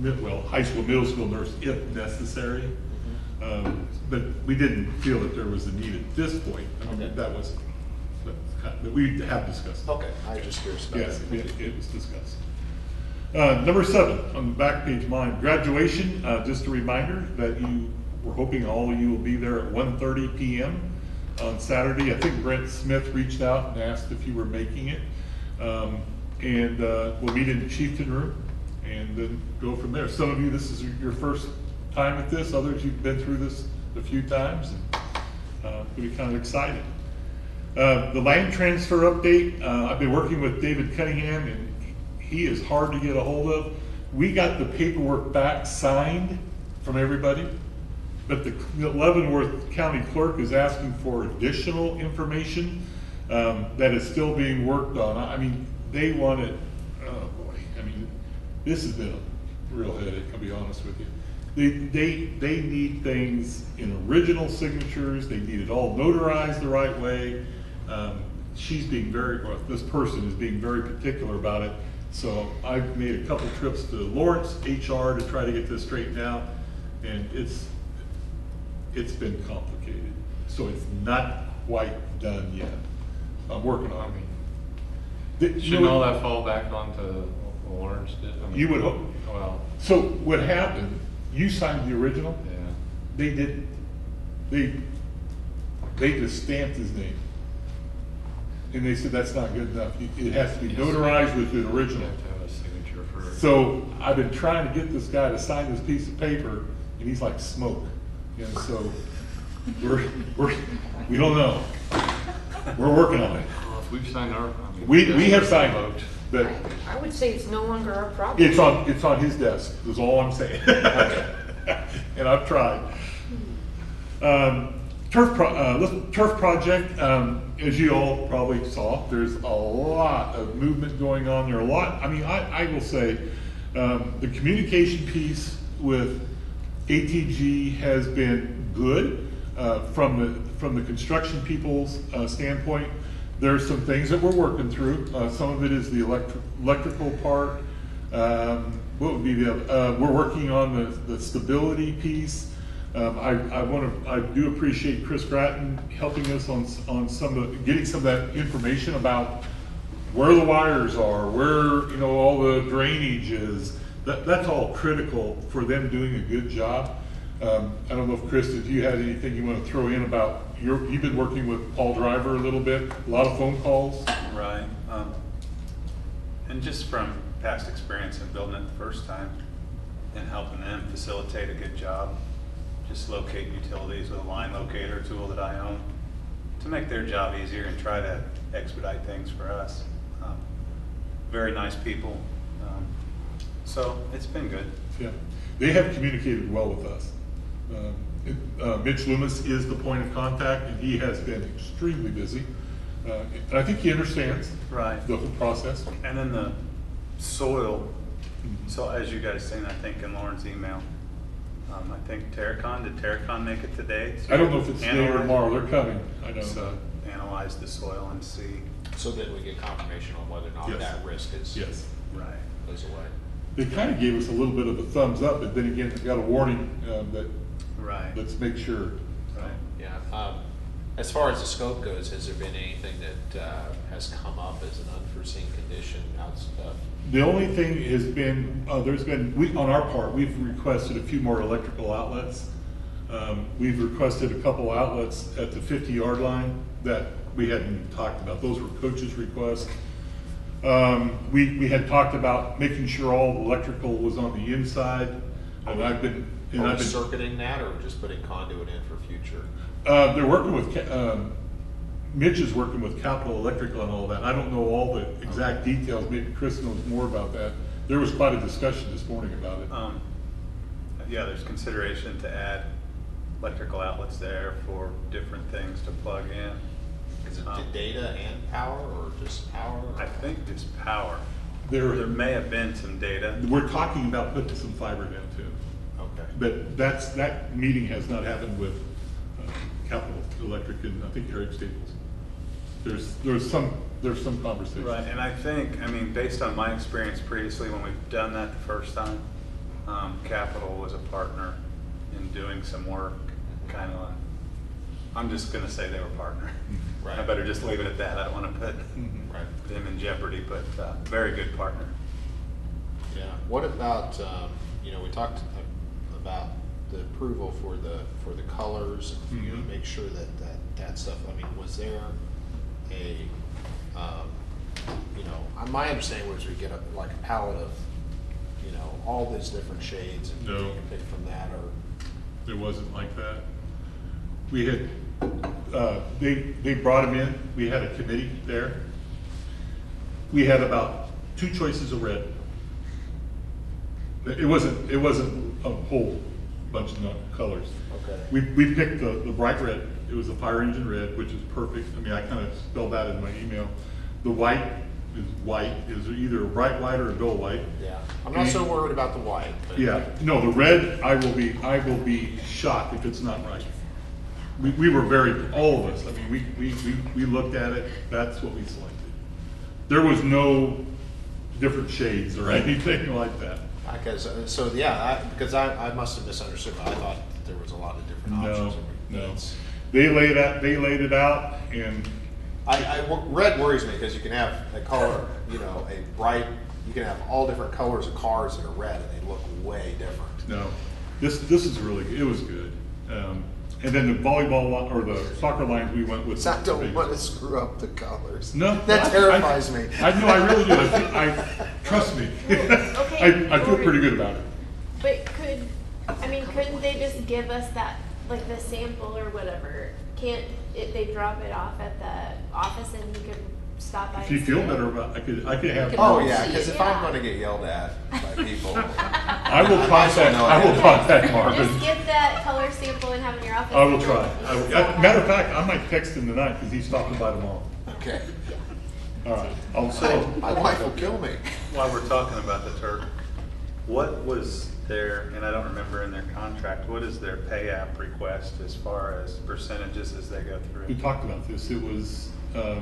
high school, middle school nurse if necessary. But we didn't feel that there was a need at this point. I mean, that was, but we have discussed. Okay, I was just curious about Yes, that. it was discussed. Number 7, on the back page of mine, graduation, just a reminder that we're hoping all of you will be there at 1:30 p.m. on Saturday. I think Brent Smith reached out and asked if you were making it. And we'll meet in the Chieftain Room and then go from there. Some of you, this is your first time at this. Others, you've been through this a few times. And we'll be kind of excited. The land transfer update, I've been working with David Cunningham, and he is hard to get a hold of. We got the paperwork back signed from everybody, but the Leavenworth County Clerk is asking for additional information that is still being worked on. I mean, they want it, oh boy, I mean, this has been a real headache, I'll be honest with you. They need things in original signatures, they need it all notarized the right way. This person is being very particular about it. So I've made a couple trips to Lawrence HR to try to get this straightened out, and it's been complicated. So it's not quite done yet. I'm working on it. Shouldn't all that fall back onto Lawrence? You would hope. Well. So what happened, you signed the original? Yeah. They didn't. They just stamped his name. And they said that's not good enough. It has to be notarized with the original. You have to have a signature for it. So I've been trying to get this guy to sign this piece of paper, and he's like smoke. You know, so we don't know. We're working on it. Well, if we've signed our, We have signed vote, but I would say it's no longer our problem. it's on his desk, is all I'm saying. And I've tried. Turf project, as you all probably saw, there's a lot of movement going on there. I will say, the communication piece with ATG has been good from the construction people's standpoint. There's some things that we're working through. Some of it is the electrical part. What would be the other? We're working on the stability piece. I do appreciate Chris Gratton helping us on getting some of that information about where the wires are, where all the drainage is. That's all critical for them doing a good job. I don't know if Chris, if you had anything you want to throw in about you've been working with Paul Driver a little bit, a lot of phone calls. Right. And just from past experience in building it the first time and helping them facilitate a good job, just locate utilities with a line locator tool that I own to make their job easier and try to expedite things for us. Very nice people. So it's been good. Yeah, they have communicated well with us. Mitch Loomis is the point of contact, and he has been extremely busy. And I think he understands the whole process. And then the soil, so as you guys seen, I think in Lauren's email, I think did Terracon make it today? I don't know if it's today or tomorrow, they're coming, I know. So analyze the soil and see. So that we get confirmation on whether or not that risk is goes away. They kind of gave us a little bit of a thumbs up, but then again, got a warning that let's make sure. Yeah. As far as the scope goes, has there been anything that has come up as an unforeseen condition outside? The only thing has been, on our part, we've requested a few more electrical outlets. We've requested a couple outlets at the 50-yard line that we hadn't even talked about. Those were coaches' requests. We had talked about making sure all electrical was on the inside, and I've been circuiting that, or just putting conduit in for future? They're working with Mitch is working with Capital Electrical and all that. I don't know all the exact details. Maybe Chris knows more about that. There was quite a discussion this morning about it. Yeah, there's consideration to add electrical outlets there for different things to plug in. Is it data and power, or just power? I think just power. There may have been some data. We're talking about putting some fiber down too. Okay. But that meeting has not happened with Capital Electric and I think Eric Staples. There's some conversation. Right, and I think, based on my experience previously when we've done that the first time, Capital was a partner in doing some work, kind of, I'm just gonna say they were a partner. Right. I better just leave it at that. I don't wanna put Right. them in jeopardy, but very good partner. Yeah. What about, we talked about the approval for the colors, and, make sure that stuff, I mean, was there a, my understanding was we get like a palette of, all these different shades, and No. you can pick from that, or? It wasn't like that. We had, they brought them in, we had a committee there. We had about 2 choices of red. It wasn't a whole bunch of colors. Okay. We picked the bright red. It was a fire engine red, which is perfect. I mean, I kind of spelled that in my email. The white is either a bright white or a dull white. Yeah. I'm not so worried about the white. But Yeah, no, the red, I will be shocked if it's not right. We were all of us, I mean, we looked at it, that's what we selected. There was no different shades or anything like that. Because I must have misunderstood, but I thought there was a lot of different options. No. They laid it out, and red worries me because you can have a color, a bright, you can have all different colors of cars that are red and they look way different. no, this is really good. It was good. And then the volleyball or the soccer lines we went with. I don't want to screw up the colors. No, that terrifies me. I really do. Trust me. Okay, I feel pretty good about it. But couldn't they just give us that, like the sample or whatever? Can't they drop it off at the office and you can stop by? If you feel better about, I could have. Oh yeah, because if I'm going to get yelled at by people, I will contact Marvin. Just get that color sample and have it in your office. I will try. Matter of fact, I might text him tonight because he's stopping by tomorrow. Okay. All right. My wife will kill me. While we're talking about the Turk, what was their, and I don't remember in their contract, what is their pay app request as far as percentages as they go through? We talked about this. It was, was I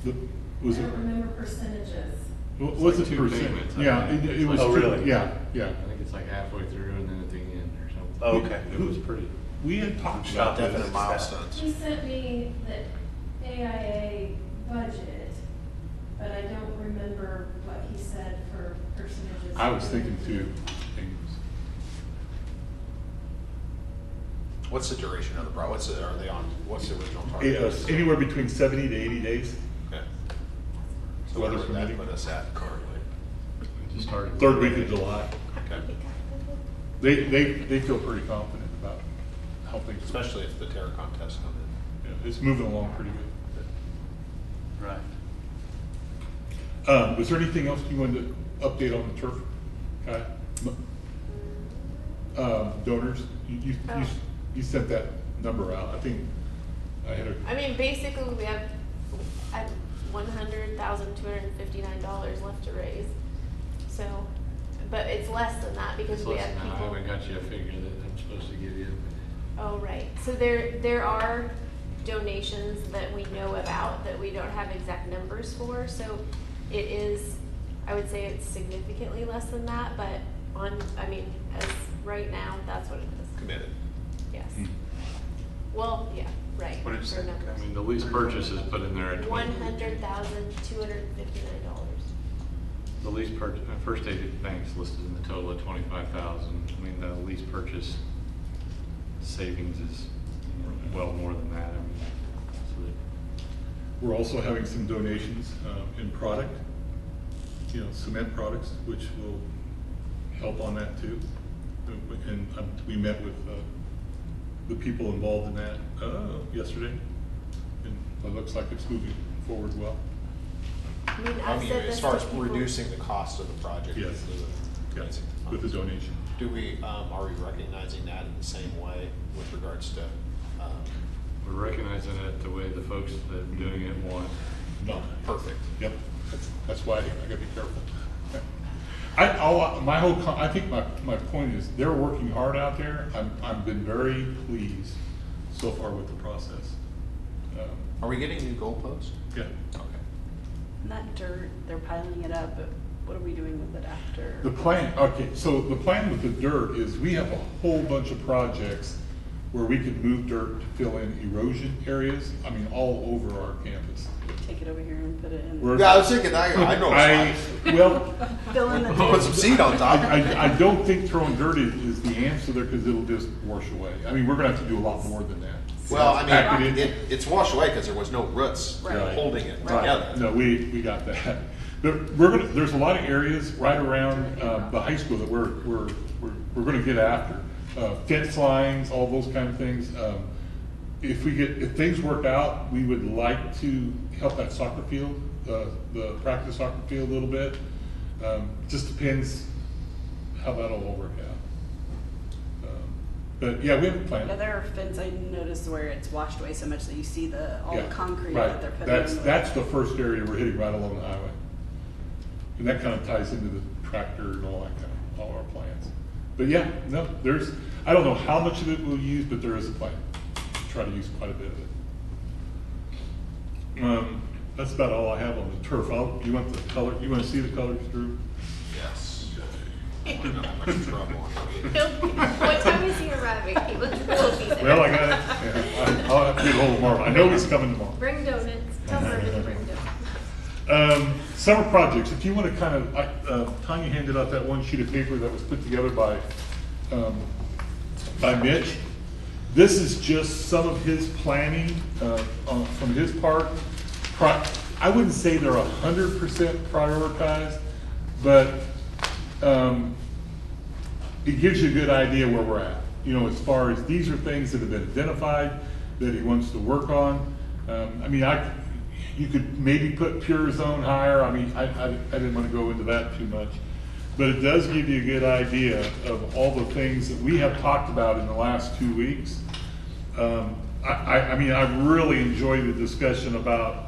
it? don't remember percentages. Was it 2 percent? payments, I Yeah, think. it was. Oh, really? Yeah. I think it's like halfway through and then at the end or something. Oh, okay. It was pretty. We had talked about Definite this. milestones. He sent me the AIA budget, but I don't remember what he said for percentages. I was thinking 2 things. What's the duration of the project? What's the original target? Anywhere between 70 to 80 days. Okay. So Weather where would that permitting. put us at currently? Just started. 3rd week of July. Okay. They feel pretty confident about how things. Especially if the terror contests come in. Yeah, it's moving along pretty good. Right. Was there anything else you wanted to update on the turf? Donors, you sent that number out. I think I had Basically we have $100,259 left to raise. So, but it's less than that because we have I people. haven't got you a figure that I'm supposed to give you. Oh, right. So there are donations that we know about that we don't have exact numbers for. So it is, I would say it's significantly less than that, but as right now, that's what it is. Committed. Yes. Well, yeah, right. What did you for say? numbers. I mean, the lease purchase is put in there at $100,259. The lease purchase, First Aid Bank's listed in the total at 25,000. I mean, the lease purchase savings is well more than that. We're also having some donations in product, cement products, which will help on that too. And we met with the people involved in that yesterday, and it looks like it's moving forward well. I've said this as far to as people. reducing the cost of the project. Yes. Yes, with the donation. Do we, are we recognizing that in the same way with regards to? We're recognizing it the way the folks that are doing it want. No. Perfect. Yep, that's why I gotta be careful. I think my point is, they're working hard out there. I've been very pleased so far with the process. Are we getting new goalposts? Yeah. Okay. And that dirt, they're piling it up, but what are we doing with it after? The plan, okay, so the plan with the dirt is we have a whole bunch of projects where we could move dirt to fill in erosion areas, I mean, all over our campus. Take it over here and put it in. Yeah, I was thinking, I know. Well, Fill in the put some seed on top. I don't think throwing dirt is the answer there, because it'll just wash away. I mean, we're gonna have to do a lot more than that. Well, I Pack mean, it in. it's washed away because there was no roots Right. holding it Right. together. No, we got that. But there's a lot of areas right around the high school that we're gonna get after. Fence lines, all those kind of things. If things work out, we would like to help that soccer field, the practice soccer field a little bit. Just depends how that'll all work out. But yeah, we have a plan. Yeah, there are fence, I noticed where it's washed away so much that you see all the concrete Right. that they're putting in. That's the first area we're hitting right along the highway. And that kind of ties into the tractor and all that kind of, all our plans. But yeah, no, I don't know how much of it we'll use, but there is a plan. Try to use quite a bit of it. That's about all I have on the turf. You want the color, you want to see the colors, Drew? Yes. I'm not much trouble. What time is he arriving? He will be there. Well, I got it. Yeah, I'll have to get a hold of Marvin. I know he's coming tomorrow. Bring donuts. Tell Marvin to bring donuts. Summer projects, if you want to kind of, Tanya handed out that one sheet of paper that was put together by Mitch. This is just some of his planning from his part. I wouldn't say they're 100% prioritized, but it gives you a good idea where we're at. You know, as far as these are things that have been identified that he wants to work on. I mean, you could maybe put Pure Zone higher. I mean, I didn't want to go into that too much. But it does give you a good idea of all the things that we have talked about in the last 2 weeks. I mean, I really enjoyed the discussion about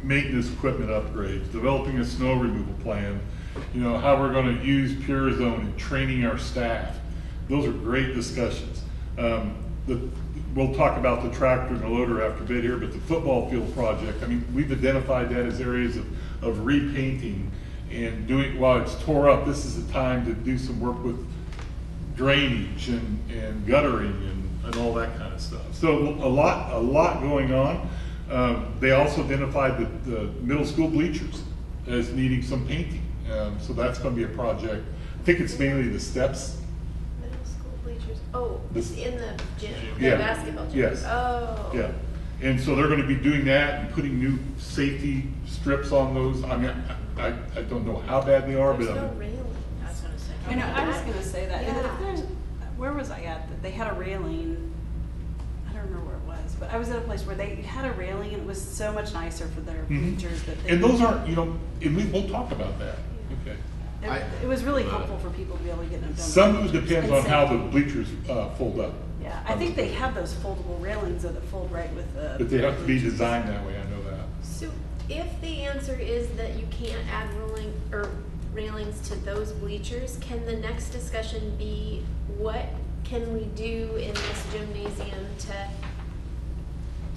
maintenance equipment upgrades, developing a snow removal plan, you know, how we're going to use Pure Zone in training our staff. Those are great discussions. We'll talk about the tractor and the loader after a bit here, but the football field project, I mean, we've identified that as areas of repainting and doing, while it's tore up, this is the time to do some work with drainage and guttering and all that kind of stuff. So a lot going on. They also identified the middle school bleachers as needing some painting. So that's going to be a project. I think it's mainly the steps. Middle school bleachers. Oh, This- in the gym, the Yeah. basketball gym. Yes. Oh. Yeah. And so they're going to be doing that and putting new safety strips on those. I mean, I don't know how bad they are, There's but no railing. I was gonna say. I know, I was gonna say that. And Yeah. if there's, where was I at? That they had a railing. I don't remember where it was, but I was at a place where they had a railing and it was so much nicer for their Mhm. bleachers that they. And those aren't, you know, and we'll talk about that. Okay. It was really helpful for people to be able to get them done. Some of it depends And on how safety. the bleachers fold up. Yeah, I think they have those foldable railings that fold right with the. But they have to be designed that way, I know that. So if the answer is that you can't add railings to those bleachers, can the next discussion be what can we do in this gymnasium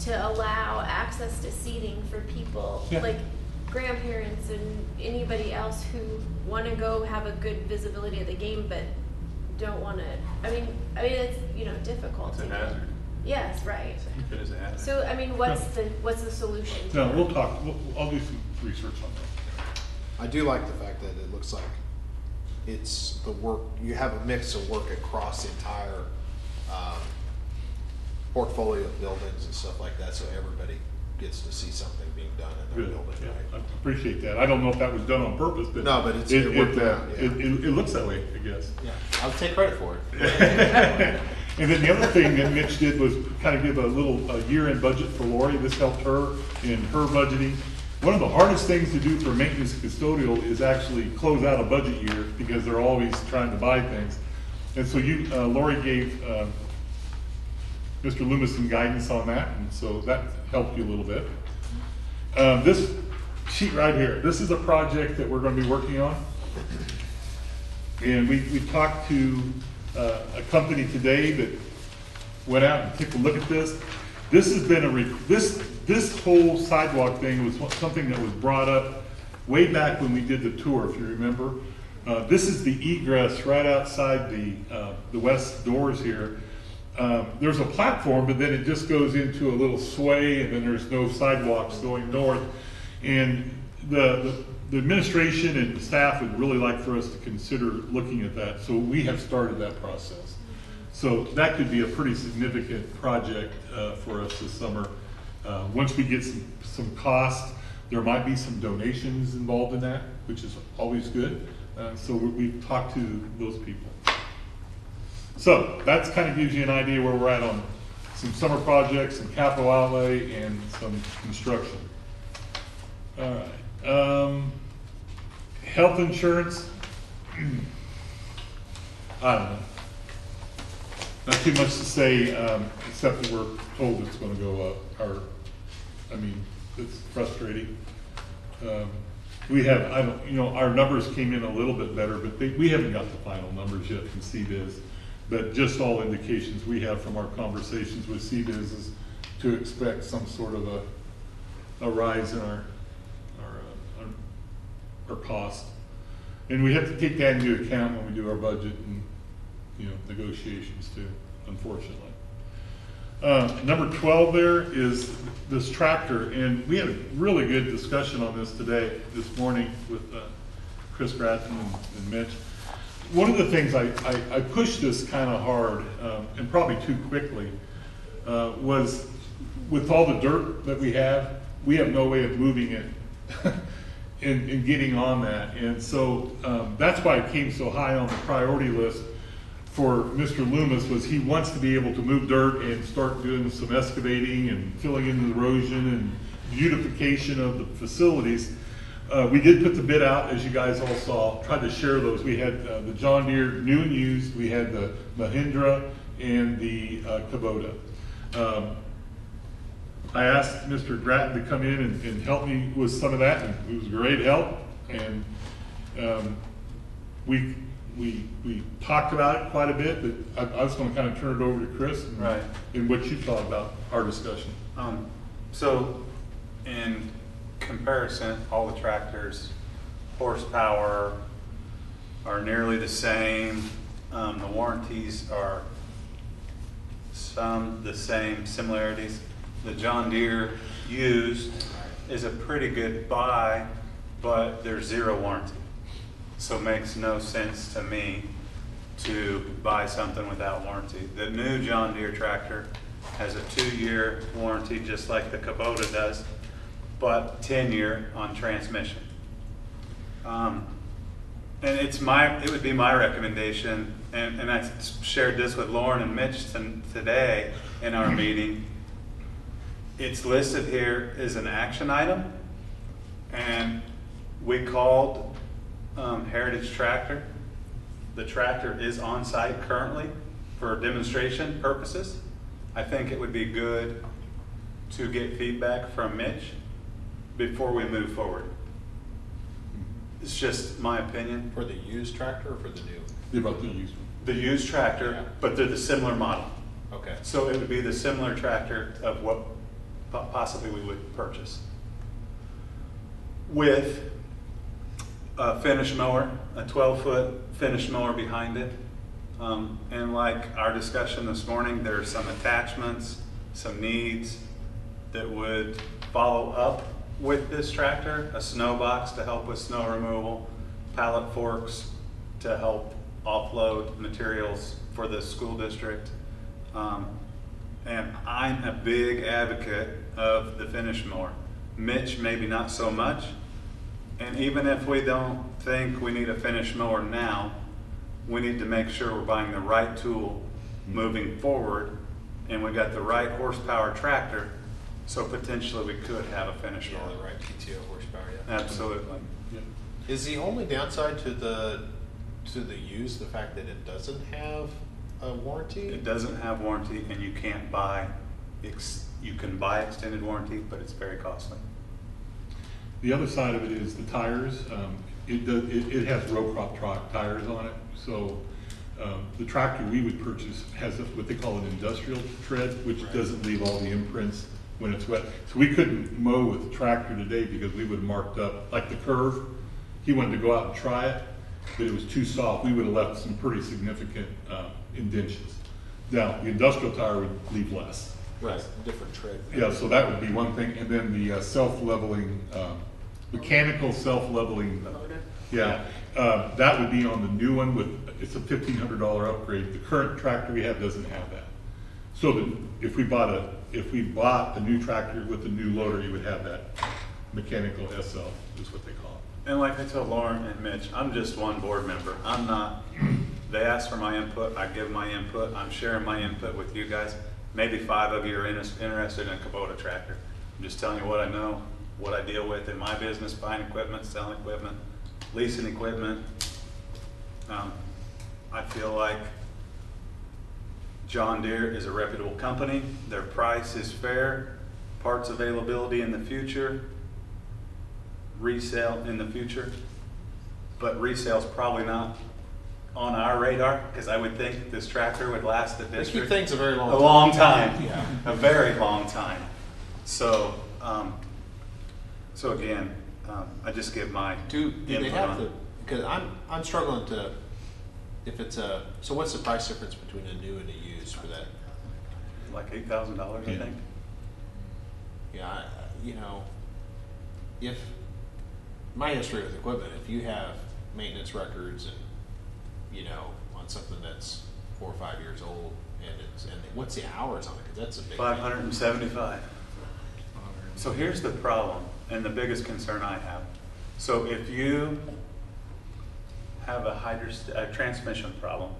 to allow access to seating for people, Yeah. like grandparents and anybody else who want to go have a good visibility of the game but don't want to, I mean it's, you know, difficult. It's a to- hazard. Yes, right. It is a hazard. So, I mean, what's the solution? to No, that? we'll talk, I'll do some research on that. I do like the fact that it looks like it's the work, you have a mix of work across the entire portfolio of buildings and stuff like that, so everybody gets to see something being done in their Good, building, yeah, I right? appreciate that. I don't know if that was done on purpose, but. No, but it worked out, yeah. It looks that way, I guess. Yeah, I'll take credit for it. And then the other thing that Mitch did was kind of give a year-end budget for Lori. This helped her in her budgeting. One of the hardest things to do for maintenance custodial is actually close out a budget year because they're always trying to buy things. And so Lori gave Mr. Loomis some guidance on that, and so that helped you a little bit. This sheet right here, this is a project that we're going to be working on. And we talked to a company today that went out and took a look at this. This has been this whole sidewalk thing was something that was brought up way back when we did the tour, if you remember. This is the egress right outside the west doors here. There's a platform, but then it just goes into a little sway, and then there's no sidewalks going north. And the administration and staff would really like for us to consider looking at that. So we have started that process. So that could be a pretty significant project for us this summer. Once we get some cost, there might be some donations involved in that, which is always good. So we've talked to those people. So that kind of gives you an idea where we're at on some summer projects, some capital outlay, and some construction. All right. Health insurance. I don't know. Not too much to say, except that we're told it's going to go up. It's frustrating. We have, our numbers came in a little bit better, but we haven't got the final numbers yet from CBIZ. But just all indications we have from our conversations with CBIZ is to expect some sort of a rise in our cost. And we have to take that into account when we do our budget and negotiations too, unfortunately. Number 12 there is this tractor, and we had a really good discussion on this this morning with Chris Gratton and Mitch. One of the things I pushed this kind of hard, and probably too quickly, was with all the dirt that we have no way of moving it and getting on that. And so that's why it came so high on the priority list for Mr. Loomis, was he wants to be able to move dirt and start doing some excavating and filling in the erosion and beautification of the facilities. We did put the bid out, as you guys all saw, tried to share those. We had the John Deere new and used, we had the Mahindra and the Kubota. I asked Mr. Gratton to come in and help me with some of that, and it was great help. And we talked about it quite a bit, but I was going to kind of turn it over to Chris and what you thought about our discussion. So in comparison, all the tractors, horsepower are nearly the same. The warranties are the same similarities. The John Deere used is a pretty good buy, but there's zero warranty. So it makes no sense to me to buy something without warranty. The new John Deere tractor has a 2-year warranty, just like the Kubota does, but 10-year on transmission. And it would be my recommendation, and I shared this with Lauren and Mitch today in our meeting. It's listed here as an action item, and we called Heritage Tractor. The tractor is on site currently for demonstration purposes. I think it would be good to get feedback from Mitch before we move forward. It's just my opinion. For the used tractor or for the new? They're both the used one. The used tractor, yeah. But they're the similar model. Okay. So it would be the similar tractor of what possibly we would purchase. With a finish mower, a 12-foot finish mower behind it. And like our discussion this morning, there are some attachments, some needs that would follow up with this tractor. A snow box to help with snow removal, pallet forks to help offload materials for the school district. And I'm a big advocate of the finish mower. Mitch, maybe not so much. And even if we don't think we need a finish mower now, we need to make sure we're buying the right tool moving forward, and we got the right horsepower tractor, so potentially we could have a finish mower. The right PTO horsepower, yeah. Absolutely. Yeah. Is the only downside to the used the fact that it doesn't have a warranty? It doesn't have warranty, and you can't buy, you can buy extended warranty, but it's very costly. The other side of it is the tires. It has row crop tires on it. So the tractor we would purchase has what they call an industrial tread, which doesn't leave all the imprints when it's wet. So we couldn't mow with the tractor today because we would have marked up, like the curve, he wanted to go out and try it, but it was too soft. We would have left some pretty significant indentions. Now, the industrial tire would leave less. Right, different tread. Yeah, so that would be one thing, and then the self-leveling, mechanical self-leveling. Yeah, that would be on the new one with, it's a $1,500 upgrade. The current tractor we have doesn't have that. So that if we bought a new tractor with a new loader, you would have that mechanical SL, is what they call it. And like I told Lauren and Mitch, I'm just one board member. I'm not, they ask for my input, I give my input, I'm sharing my input with you guys. Maybe 5 of you are interested in a Kubota tractor. I'm just telling you what I know, what I deal with in my business, buying equipment, selling equipment, leasing equipment. I feel like John Deere is a reputable company. Their price is fair, parts availability in the future, resale in the future, but resale's probably not on our radar, because I would think this tractor would last the district. keep things a very long A long time, yeah. A very long time. So, so again, I just give my Do they input have on the, it. because I'm struggling to, if it's a, so what's the price difference between a new and a used for that? Like $8,000, I think. Yeah, you know, if, my history with equipment, if you have maintenance records and, you know, on something that's 4 or 5 years old, and what's the hours on it? Because that's a big 575. So here's the problem, and the biggest concern I have. So if you have a transmission problem,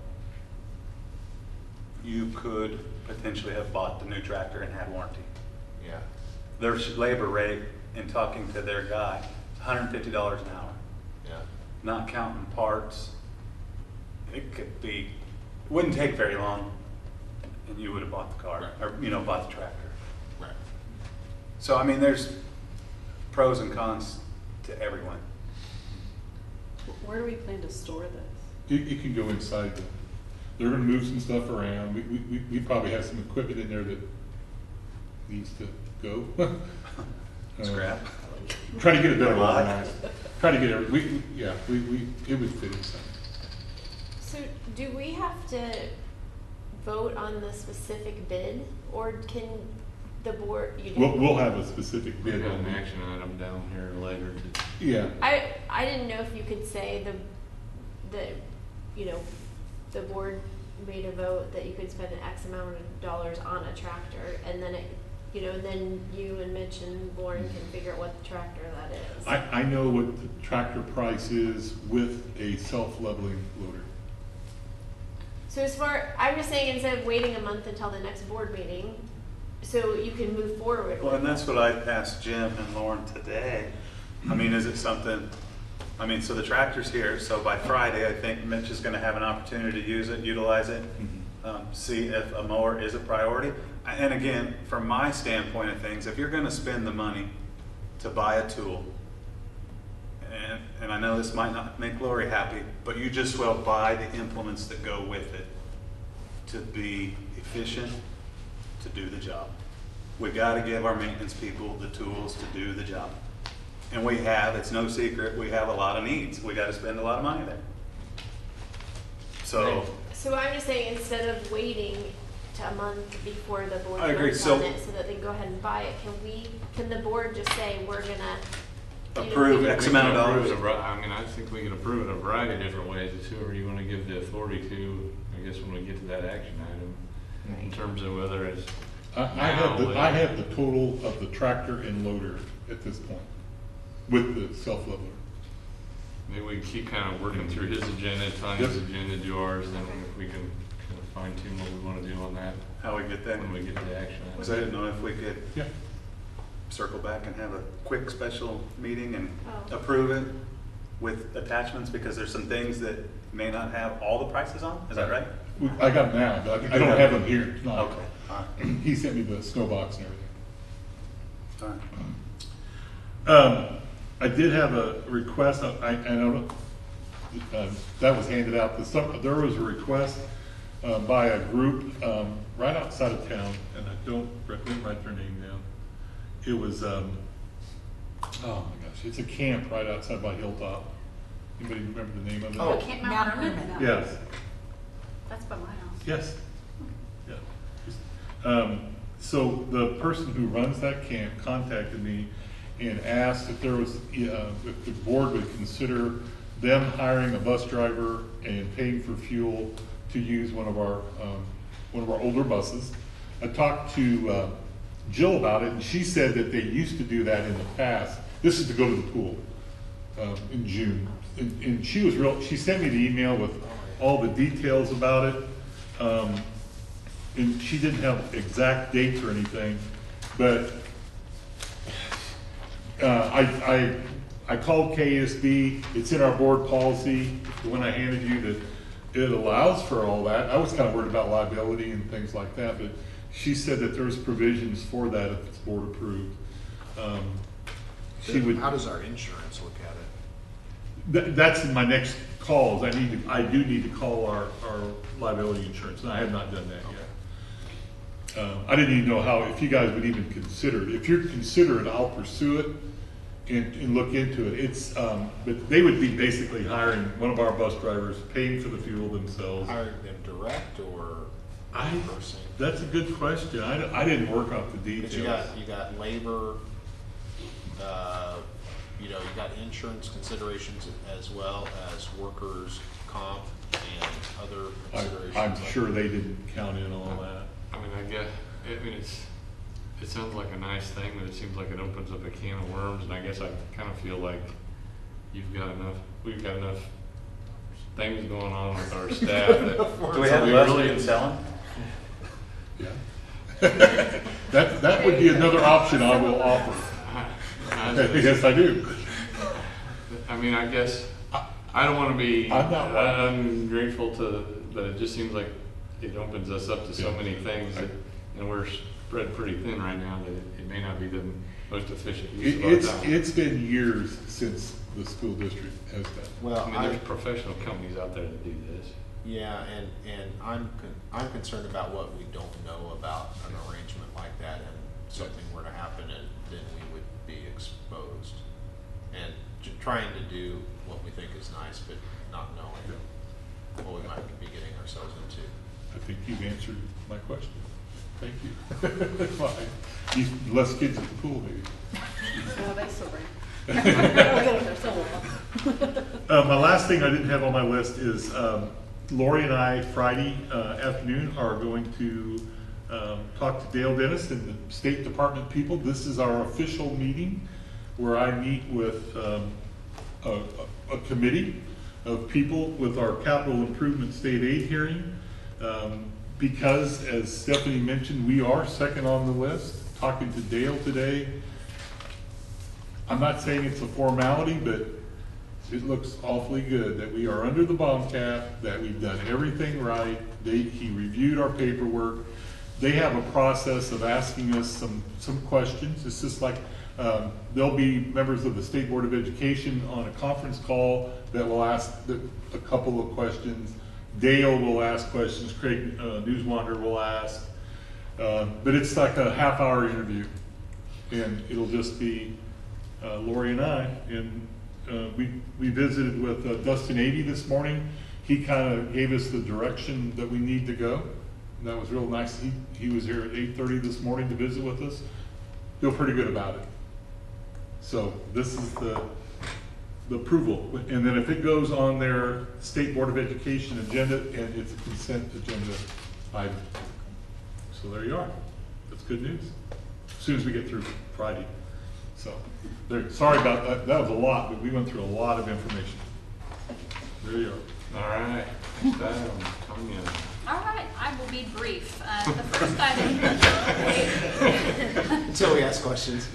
you could potentially have bought the new tractor and had warranty. Yeah. Their labor rate, in talking to their guy, is $150 an hour. Yeah. Not counting parts. It could be, it wouldn't take very long, and you would have bought the car, or, you know, bought the tractor. Right. So, I mean, there's pros and cons to everyone. Where do we plan to store this? It can go inside. They're gonna move some stuff around. We probably have some equipment in there that needs to go. Scrap. Try to get it better A lot. organized. Try to get it, it would fit inside. So do we have to vote on the specific bid, or can the board, you know? We'll have a specific We bid got on an that. action item down here later. Yeah. I didn't know if you could say the, you know, the board made a vote that you could spend an X amount of dollars on a tractor, and then it, you know, then you and Mitch and Lauren can figure out what the tractor that is. I know what the tractor price is with a self-leveling loader. So as far, I'm just saying, instead of waiting a month until the next board meeting, so you can move forward Well, with and that's what I asked Jim and Lauren today. I mean, is it something, I mean, so the tractor's here, so by Friday, I think Mitch is gonna have an opportunity to use it, utilize it, see if a mower is a priority. And again, from my standpoint of things, if you're gonna spend the money to buy a tool, and I know this might not make Lori happy, but you just well buy the implements that go with it to be efficient, to do the job. We gotta give our maintenance people the tools to do the job. And we have, it's no secret, we have a lot of needs. We gotta spend a lot of money there. So, So I'm just saying, instead of waiting to a month before the board I agree. votes So- on it so that they can go ahead and buy it, can the board just say, we're gonna, you know, approve we- X amount of dollars. I mean, I think we can approve it a variety of different ways. It's whoever you want to give the authority to, I guess, when we get to that action item. In terms of whether it's. I have the total of the tractor and loader at this point with the self-leveler. Maybe we can keep kind of working through his agenda, Tanya's Yep. agenda, do ours, then if we can kind of fine tune what we want to do on that. How we get that? When we get to the action item. Because I didn't know if we could Yeah. circle back and have a quick special meeting and Oh. approve it with attachments, because there's some things that may not have all the prices on, is that right? I got them now, but I don't have them here tonight. Okay, all right, He sent me the snow box and everything. all right. I did have a request, I don't, that was handed out, there was a request by a group right outside of town, and I didn't write their name it was, oh my gosh, it's a camp right outside by Hilltop. Anybody remember the name of it? Oh, Camp Mount Hermon? Yes, That's by my house. yes, yeah. So the person who runs that camp contacted me and asked if there was, if the board would consider them hiring a bus driver and paying for fuel to use one of our older buses. I talked to Jill about it, and she said that they used to do that in the past. This is to go to the pool in June, and she was real. She sent me the email with all the details about it, and she didn't have exact dates or anything, but I called KSB. It's in our board policy, the one I handed you, that it allows for all that. I was kind of worried about liability and things like that, but she said that there's provisions for that if it's board approved. How does our insurance look at it? That's in my next calls. I do need to call our liability insurance, and I have not done that yet. I didn't even know if you guys would even consider it. If you're consider it, I'll pursue it and look into it. It's, but they would be basically hiring one of our bus drivers, paying for the fuel themselves. Hiring them direct or person? That's a good question. I didn't work out the details. You got labor, you got insurance considerations as well as workers' comp and other considerations. I'm sure they didn't count in all that. I mean, it sounds like a nice thing, but it seems like it opens up a can of worms, and I guess I kind of feel like we've got enough things going on with our staff. Do we have less we can sell them? Yeah. That would be another option I will offer. Yes, I do. I mean, I guess I don't want to be ungrateful but it just seems like it opens us up to so many things that, and we're spread pretty thin right now, that it may not be the most efficient use of our time. It's been years since the school district has done. Well, I mean, there's professional companies out there that do this. Yeah, and I'm concerned about what we don't know about an arrangement like that, and something were to happen, and then we would be exposed. And trying to do what we think is nice, but not knowing what we might be getting ourselves into. I think you've answered my question. Thank you. Fine. Less kids at the pool, maybe. No, they still bring. My last thing I didn't have on my list is Lori and I Friday afternoon are going to talk to Dale Dennis and the State Department people. This is our official meeting where I meet with a committee of people with our capital improvement state aid hearing. Because, as Stephanie mentioned, we are second on the list. Talking to Dale today, I'm not saying it's a formality, but it looks awfully good that we are under the bond cap, that we've done everything right. He reviewed our paperwork. They have a process of asking us some questions. It's just like there'll be members of the State Board of Education on a conference call that will ask a couple of questions. Dale will ask questions, Craig Newswander will ask, but it's like a half-hour interview, and it'll just be Lori and I. And we visited with Dustin Avey this morning. He kind of gave us the direction that we need to go. And that was real nice. He was here at 8:30 this morning to visit with us. Feel pretty good about it. So this is the approval, and then if it goes on their State Board of Education agenda, and it's a consent agenda item. So there you are. That's good news. As soon as we get through Friday. So, sorry about that. That was a lot, but we went through a lot of information. There you are. All right. Next item, Tanya. All right, I will be brief. The first item. Until we ask questions.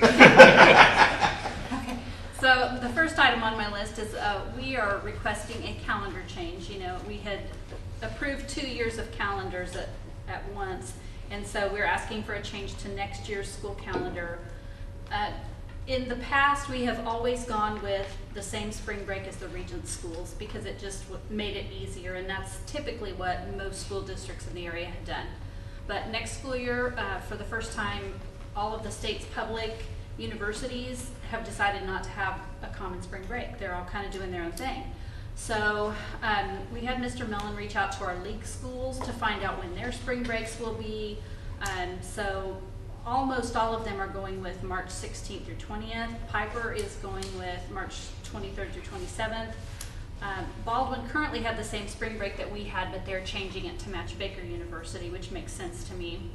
So the first item on my list is we are requesting a calendar change. You know, we had approved 2 years of calendars at once, and so we're asking for a change to next year's school calendar. In the past, we have always gone with the same spring break as the Regent schools because it just made it easier, and that's typically what most school districts in the area had done. But next school year, for the first time all of the state's public universities have decided not to have a common spring break. They're all kind of doing their own thing. So we had Mr. Mellon reach out to our league schools to find out when their spring breaks will be. So almost all of them are going with March 16th through 20th. Piper is going with March 23rd through 27th. Baldwin currently had the same spring break that we had, but they're changing it to match Baker University, which makes sense to me.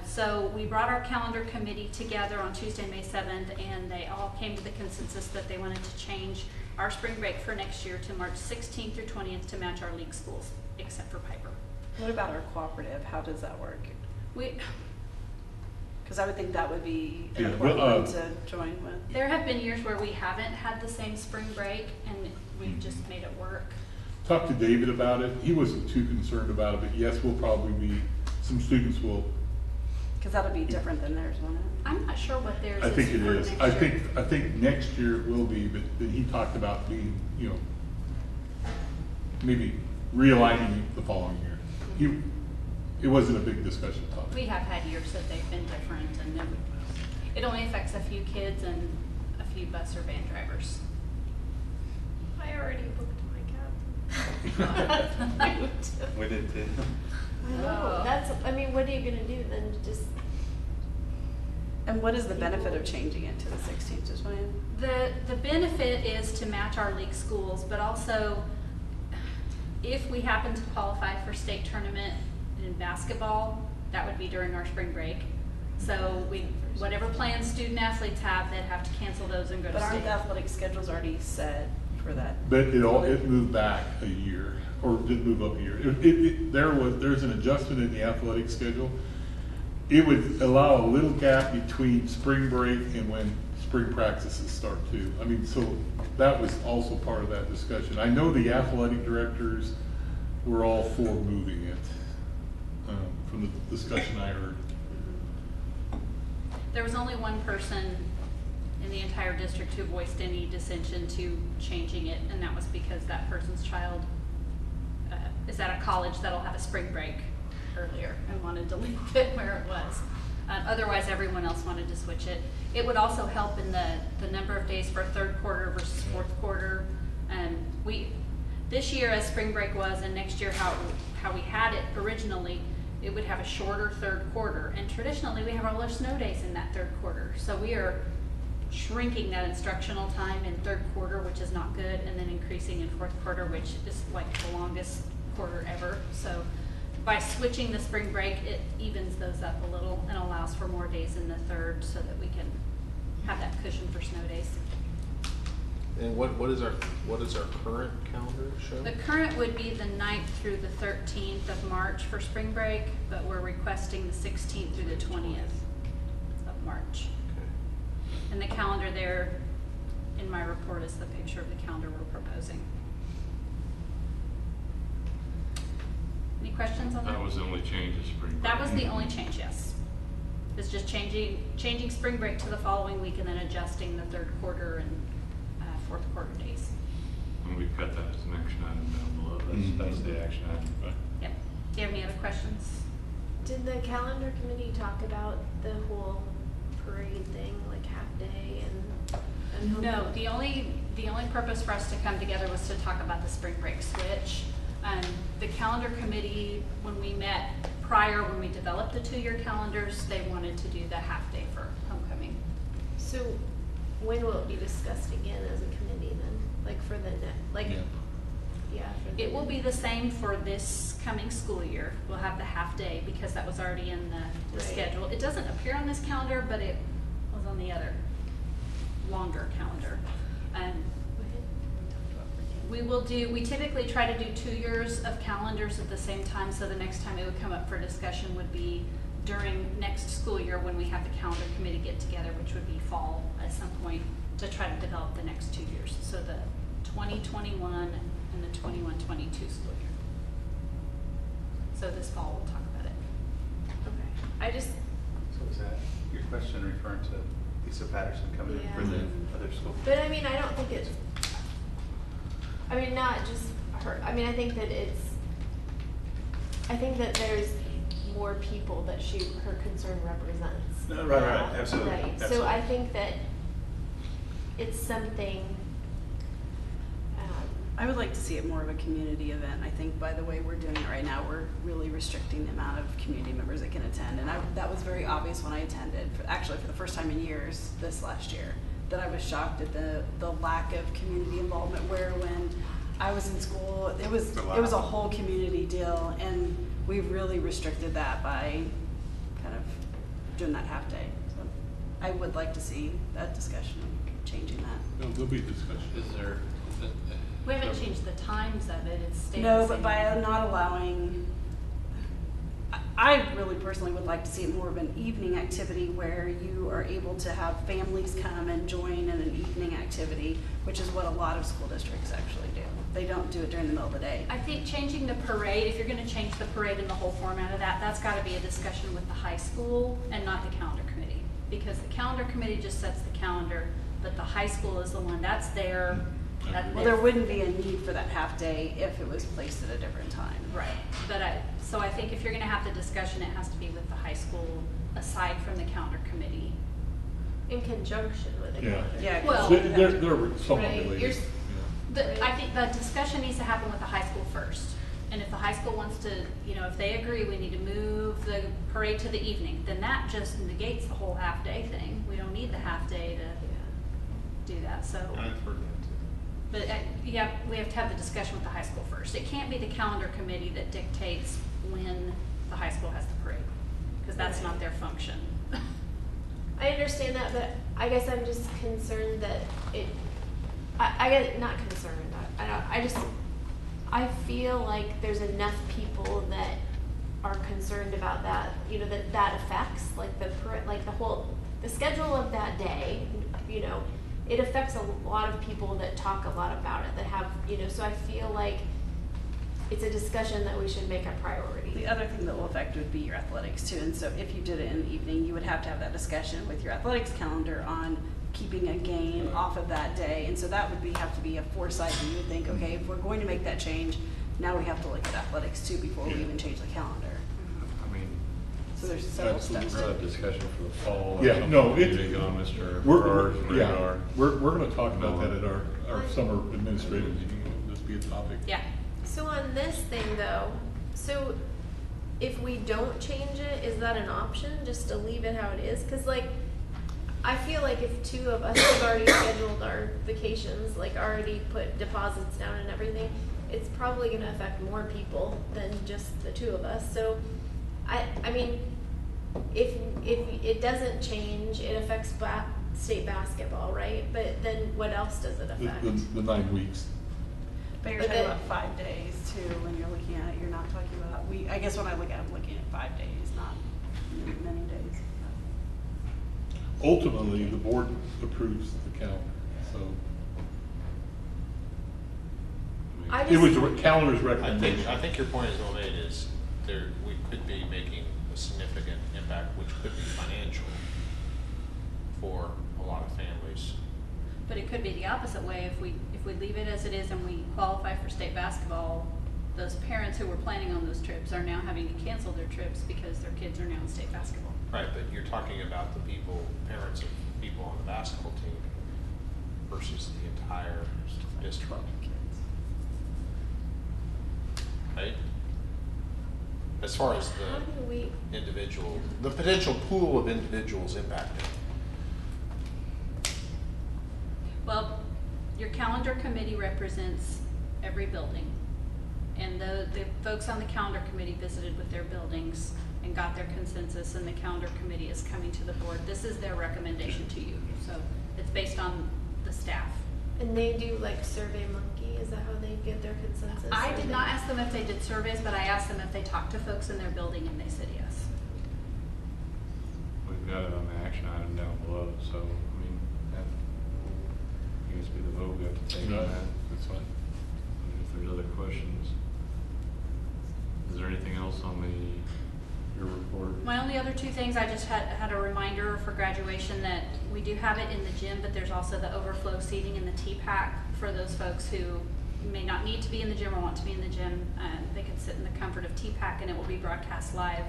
So we brought our calendar committee together on Tuesday, May 7th, and they all came to the consensus that they wanted to change our spring break for next year to March 16th through 20th to match our league schools, except for Piper. What about our cooperative? How does that work? Because I would think that would be an Yeah, important well, one to join with. There have been years where we haven't had the same spring break, and we've just made it work. Talked to David about it. He wasn't too concerned about it, but yes, we'll probably be, some students will. Because that'll be different than theirs, won't it? I'm not sure what theirs I is. think it for is. next I year. think next year it will be, but then he talked about being, you know, maybe realigning the following year. It wasn't a big discussion topic. We have had years that they've been different, and then it only affects a few kids and a few bus or van drivers. I already booked my cab. We did too. I know, that's, I mean, what are you gonna do then, just? And what is the benefit of changing it to the 16th to 20th? The benefit is to match our league schools, but also if we happen to qualify for state tournament in basketball, that would be during our spring break. So whatever plans student athletes have, they'd have to cancel those and go to But state. aren't the athletic schedules already set for that? But it moved back a year, or did move up a year. There's an adjustment in the athletic schedule. It would allow a little gap between spring break and when spring practices start too. I mean, so that was also part of that discussion. I know the athletic directors were all for moving it, from the discussion I heard. There was only one person in the entire district who voiced any dissension to changing it, and that was because that person's child is at a college that'll have a spring break earlier and wanted to leave it where it was. Otherwise, everyone else wanted to switch it. It would also help in the number of days for third quarter versus fourth quarter. This year, as spring break was, and next year how we had it originally, it would have a shorter third quarter. And traditionally, we have our snow days in that third quarter. So we are shrinking that instructional time in third quarter, which is not good, and then increasing in fourth quarter, which is like the longest quarter ever. So by switching the spring break, it evens those up a little and allows for more days in the third so that we can have that cushion for snow days. And what is our current calendar show? The current would be the 9th through the 13th of March for spring break, but we're requesting the 16th through the 20th of March. Okay. And the calendar there in my report is the picture of the calendar we're proposing. Any questions on that? That was the only change of spring break. That was the only change, yes. It's just changing spring break to the following week and then adjusting the third quarter and fourth quarter days. And we've got that as an action item down below. That's the action item, right? Yep. Do you have any other questions? Did the calendar committee talk about the whole parade thing, like half day and No, the only purpose for us to come together was to talk about the spring break switch. The calendar committee, when we met prior, when we developed the 2-year calendars, they wanted to do the half day for homecoming. So when will it be discussed again as a committee then? Like for the It will be the same for this coming school year. We'll have the half day because that was already in the Right. schedule. It doesn't appear on this calendar, but it was on the other longer calendar. We typically try to do 2 years of calendars at the same time, so the next time it would come up for discussion would be during next school year when we have the calendar committee get together, which would be fall at some point, to try to develop the next 2 years. So the 2021 and the 21-22 school year. So this fall we'll talk about it. Okay. So is that your question referring to Lisa Patterson coming in for the other school? But I mean, I don't think it's, I mean, not just her, I mean, I think that there's more people that her concern represents. Right, absolutely. Right, so absolutely. I think that it's something, I would like to see it more of a community event. I think by the way we're doing it right now, we're really restricting the amount of community members that can attend. And that was very obvious when I attended, actually for the first time in years this last year, that I was shocked at the lack of community involvement, where when I was in school, it was a whole community deal, and we've really restricted that by kind of doing that half day. So I would like to see that discussion, changing that. There'll be discussion. Is there? We haven't changed the times of it, it's stayed the No, same. but by not allowing, I really personally would like to see it more of an evening activity where you are able to have families come and join in an evening activity, which is what a lot of school districts actually do. They don't do it during the middle of the day. I think changing the parade, if you're gonna change the parade and the whole format of that, that's gotta be a discussion with the high school and not the calendar committee. Because the calendar committee just sets the calendar, but the high school is the one that's there. Well, there wouldn't be a need for that half day if it was placed at a different time. Right, but so I think if you're gonna have the discussion, it has to be with the high school, aside from the calendar committee. in conjunction with the Yeah. calendar. Yeah, well, They're somewhat Right, related. I think the discussion needs to happen with the high school first. And if the high school wants to, if they agree we need to move the parade to the evening, then that just negates the whole half-day thing. We don't need the half-day to do that, so. I've heard that too. But we have to have the discussion with the high school first. It can't be the calendar committee that dictates when the high school has the parade, because that's not their function. I understand that, but I guess I'm just concerned that I get not concerned. I feel like there's enough people that are concerned about that. That affects the schedule of that day. It affects a lot of people that talk a lot about it. That have So I feel like it's a discussion that we should make a priority. The other thing that will affect would be your athletics too. And so if you did it in the evening, you would have to have that discussion with your athletics calendar on keeping a game off of that day. And so that would have to be a foresight that you would think, okay, if we're going to make that change, now we have to look at athletics too before we even change the calendar. I mean, So there's several Absolutely. steps. a discussion for the fall. Yeah, no, it's on Mr. We're Farrar's radar. gonna talk about that at our summer administrative meeting. It'll just be a topic. Yeah. So on this thing though, so if we don't change it, is that an option, just to leave it how it is? Cause I feel like if two of us have already scheduled our vacations, already put deposits down and everything, it's probably gonna affect more people than just the two of us. So I mean, if it doesn't change, it affects state basketball, right? But then what else does it affect? The 9 weeks. But you're talking about 5 days too, when you're looking at it. You're not talking about, I guess when I look at it, I'm looking at 5 days, not many days. Ultimately, the board approves the calendar, so. It was the calendar's recommendation. I think your point is well made, is we could be making a significant impact, which could be financial for a lot of families. But it could be the opposite way. If we leave it as it is and we qualify for state basketball, those parents who were planning on those trips are now having to cancel their trips because their kids are now in state basketball. Right, but you're talking about the parents of people on the basketball team versus the entire district. 12 kids. Right? As far as How do we? the potential pool of individuals impacted. Well, your calendar committee represents every building. And the folks on the calendar committee visited with their buildings and got their consensus, and the calendar committee is coming to the board. This is their recommendation to you. So it's based on the staff. And they do Survey Monkey, is that how they get their consensus? I did not ask them if they did surveys, but I asked them if they talked to folks in their building, and they said yes. We've got it on the action item down below, so, I mean, that needs to be the vote we have to take on that. That's fine. If there's other questions. Is there anything else on your report? My only other two things, I just had a reminder for graduation that we do have it in the gym, but there's also the overflow seating in the T-Pack for those folks who may not need to be in the gym or want to be in the gym. They can sit in the comfort of T-Pack, and it will be broadcast live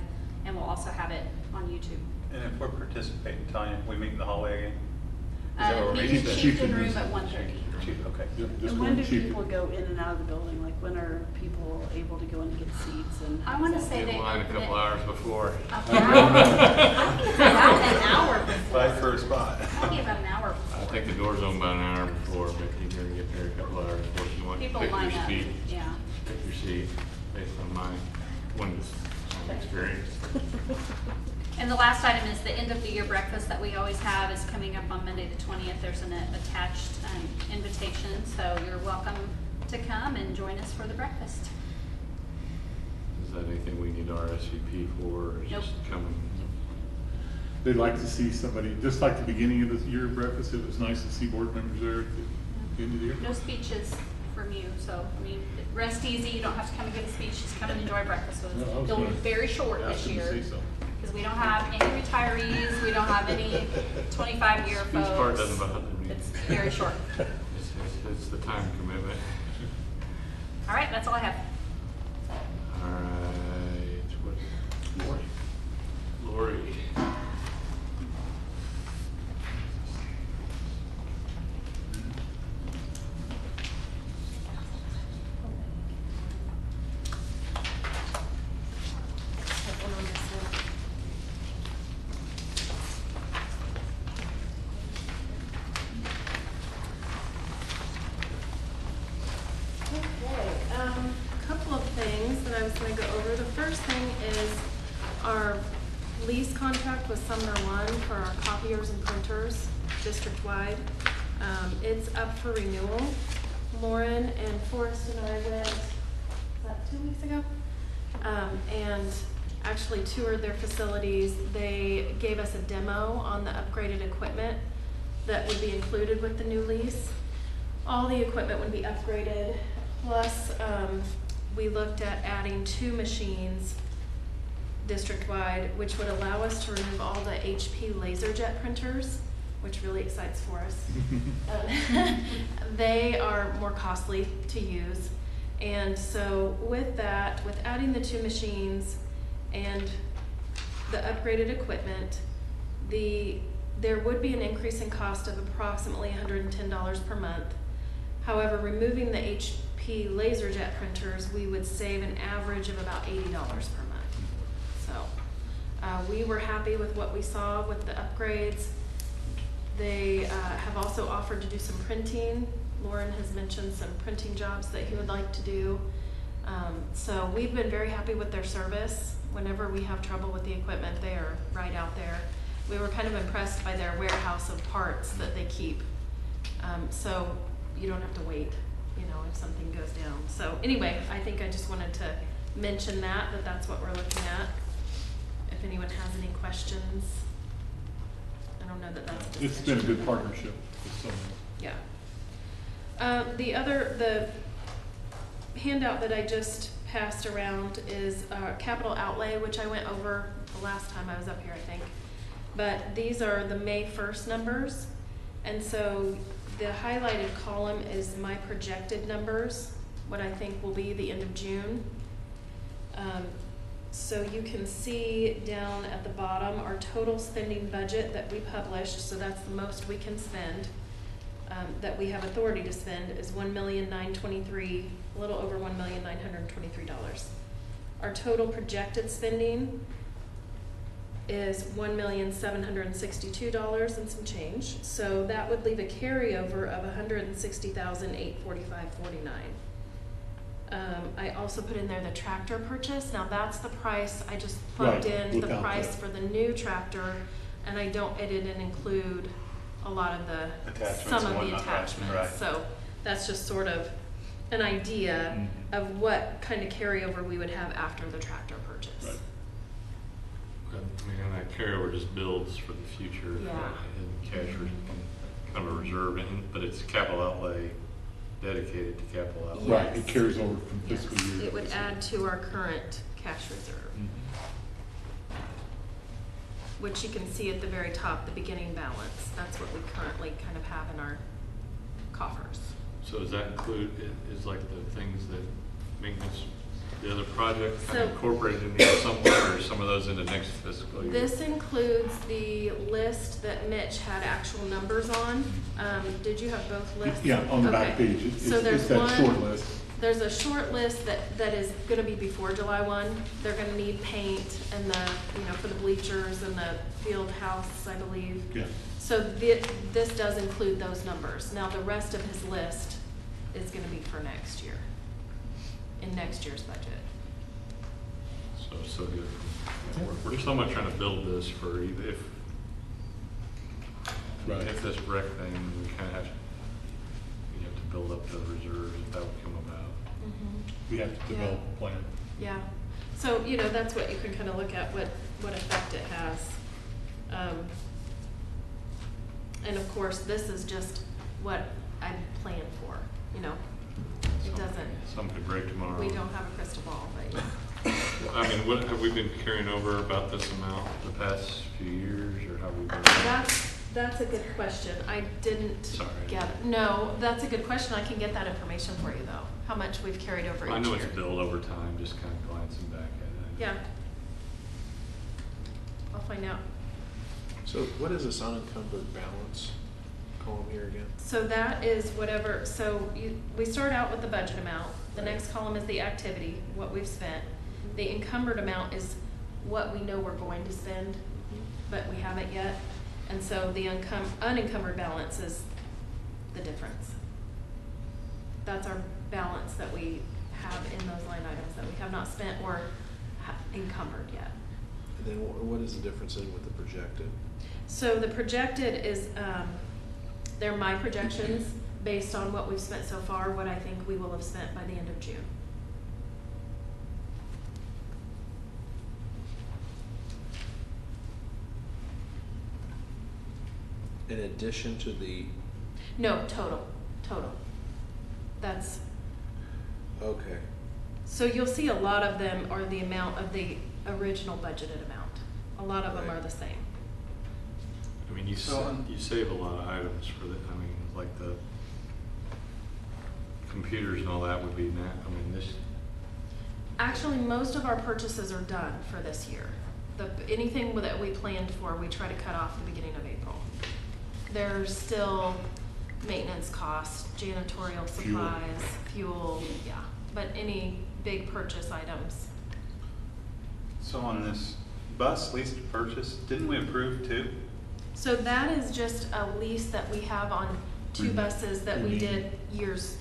and we'll also have it on YouTube. And if we're participating, Tanya, we meet in the hallway again? Is that where we're Meet meeting? in Chieftain Room at 1:30. Chief, okay. And when do people go in and out of the building? Like, when are people able to go in and get seats? And I want to say Get they in line a open couple it hours before. about an hour before. Fight for a spot. Maybe about an hour before. I think the door's open about an hour before, but you're gonna get there a couple hours before you want to People pick your line up, seat. yeah. Pick your seat based on my experience. And the last item is the end of the year breakfast that we always have is coming up on Monday the 20th. There's an attached invitation, so you're welcome to come and join us for the breakfast. Is that anything we need RSVP for, or is Nope. just coming? They'd like to see somebody, just like the beginning of the year breakfast, it was nice to see board members there at the end of the year. No speeches from you, so, I mean, rest easy. You don't have to come and give a speech. Just come and enjoy breakfast with us. No, I was It'll be gonna very short ask this them to year. say so. Because we don't have any retirees, we don't have any 25-year Speech part folks. doesn't bother me. It's very short. It's the time commitment. All right, that's all I have. All right, what? Lori. Okay, a couple of things that I was gonna go over. The first thing is our lease contract with Sumner One for our copiers and printers district-wide. It's up for renewal. Lauren and Forrest and I went, was that 2 weeks ago? And actually toured their facilities. They gave us a demo on the upgraded equipment that would be included with the new lease. All the equipment would be upgraded, plus we looked at adding 2 machines district-wide, which would allow us to remove all the HP LaserJet printers, which really excites for us. They are more costly to use. And so with that, with adding the 2 machines and the upgraded equipment, there would be an increase in cost of approximately $110 per month. However, removing the HP LaserJet printers, we would save an average of about $80 per month. So we were happy with what we saw with the upgrades. They have also offered to do some printing. Lauren has mentioned some printing jobs that he would like to do. So we've been very happy with their service. Whenever we have trouble with the equipment, they are right out there. We were kind of impressed by their warehouse of parts that they keep. So you don't have to wait, you know, if something goes down. So anyway, I think I just wanted to mention that's what we're looking at. If anyone has any questions, I don't know that that's. It's been a good partnership with Sumner. Yeah. The handout that I just passed around is capital outlay, which I went over the last time I was up here, I think. But these are the May 1st numbers. And so the highlighted column is my projected numbers, what I think will be the end of June. So you can see down at the bottom our total spending budget that we published, so that's the most we can spend, that we have authority to spend, is $1,923,000, a little over $1,923,000. Our total projected spending is $1,762,000 and some change. So that would leave a carryover of $160,845.49. I also put in there the tractor purchase. Now that's the price. I just plugged in the price for the new tractor, and it didn't include a lot of the some of the attachments. Right. So that's just sort of an idea of what kind of carryover we would have after the tractor purchase. Right. I mean, and that carryover just builds for the future. Yeah. And cash kind of a reserve, but it's capital outlay dedicated to capital outlay. Right, it carries over from fiscal year. It would add to our current cash reserve, which you can see at the very top, the beginning balance. That's what we currently kind of have in our coffers. So does that include, is like the things that maintenance the other project kind So- of incorporated in here somewhere, or some of those into next fiscal year? This includes the list that Mitch had actual numbers on. Did you have both lists? Yeah, on the back Okay. page. So there's It's that one- short list. There's a short list that is gonna be before July 1. They're gonna need paint and for the bleachers and the field house, I believe. Yeah. So this does include those numbers. Now, the rest of his list is gonna be for next year, in next year's budget. So good. We're somewhat trying to build this for if this rec thing, we kind of have to build up the reserves if that would come about. We have to develop a plan. Yeah, so, that's what you can kind of look at, what effect it has. And of course, this is just what I planned for, it doesn't, Some could break tomorrow. we don't have a crystal ball, but I mean, what have we been carrying over about this amount the past few years, or have we been? that's a good question. I didn't Sorry. get it. No, that's a good question. I can get that information for you, though, how much we've carried over each year. I know it's built over time, just kind of glancing back at it. Yeah. I'll find out. So what is this unencumbered balance column here again? So that is whatever, we start out with the budget amount. The next column is the activity, what we've spent. The encumbered amount is what we know we're going to spend, but we haven't yet. And so the unencumbered balance is the difference. That's our balance that we have in those line items that we have not spent or encumbered yet. And then what is the difference in with the projected? So the projected is, they're my projections based on what we've spent so far, what I think we will have spent by the end of June. In addition to the, No, total. That's, okay, so you'll see a lot of them are the amount of the original budgeted amount. A lot of them are the same. I mean, you save a lot of items for like the computers and all that would be this. Actually, most of our purchases are done for this year. Anything that we planned for, we try to cut off the beginning of April. There's still maintenance costs, janitorial supplies, fuel, yeah. But any big purchase items. So on this bus lease to purchase, didn't we approve two? So that is just a lease that we have on two buses that we did years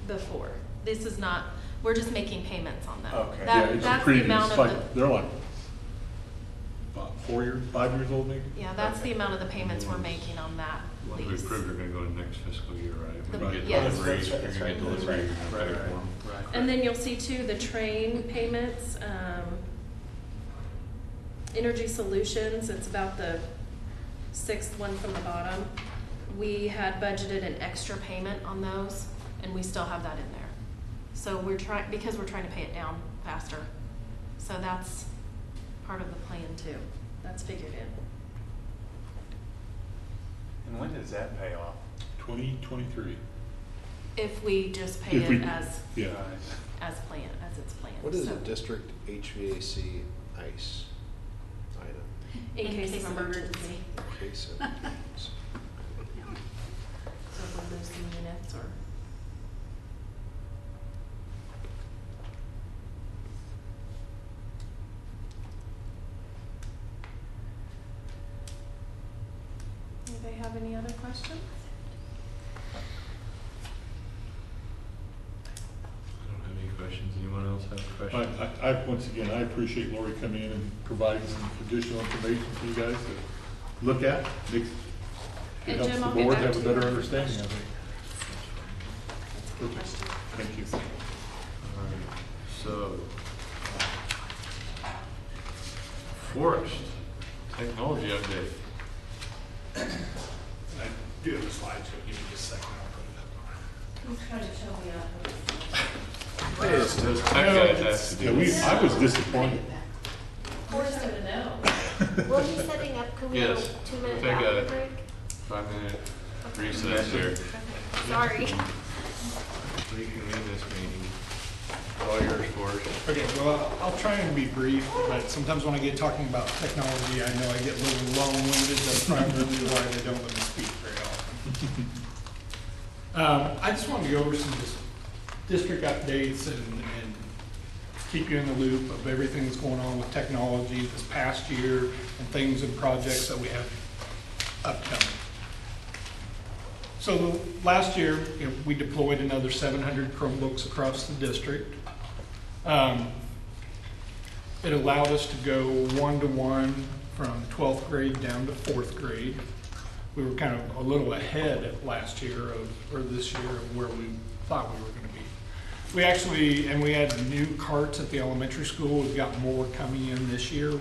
before. This is not, we're just making payments on them. Okay. That- Yeah, it's that's a the previous, amount of like, they're like, about 5 years old maybe? Yeah, that's the amount of the payments we're making on that What we lease. approved are gonna go to next fiscal year, right? When you get Yes. deliveries, you're gonna get deliveries, you're gonna pay for them. And then you'll see too, the train payments, Energy Solutions, it's about the 6th one from the bottom. We had budgeted an extra payment on those, and we still have that in there. So because we're trying to pay it down faster. So that's part of the plan too. That's figured in. And when does that pay off? 2023. If we just pay If we- it as Yeah. planned, as it's planned. what is So, a district HVAC ICE item? In case of emergency. In case of emergency. So if we lose some units or. Anybody have any other questions? I don't have any questions. Anyone else have questions? Once again, I appreciate Lori coming in and providing some additional information for you guys to look at. It And helps Jim, the I'll get board back have to a you better on the understanding, I question. think. That's a good question. Thank you. All right, so, Forest, technology update. I do have a slide, so give me just a second, I'll put it up. Who's trying to show me up? Those tech guys have to Yeah, do this. I was disappointed. Forrest to know. Will be setting up, can we have Yes, a 2-minute take bathroom a break? 5-minute recess here. Sorry. Reconvene this meeting. All yours, Forrest. Okay, well, I'll try and be brief, but sometimes when I get talking about technology, I know I get a little long-winded. That's primarily why they don't let me speak very often. I just wanted to go over some just district updates and keep you in the loop of everything that's going on with technology this past year and things and projects that we have upcoming. So last year, we deployed another 700 Chromebooks across the district. It allowed us to go one-to-one from 12th grade down to 4th grade. We were kind of a little ahead of last year or this year of where we thought we were going to be. We actually, and we had new carts at the elementary school. We've got more coming in this year.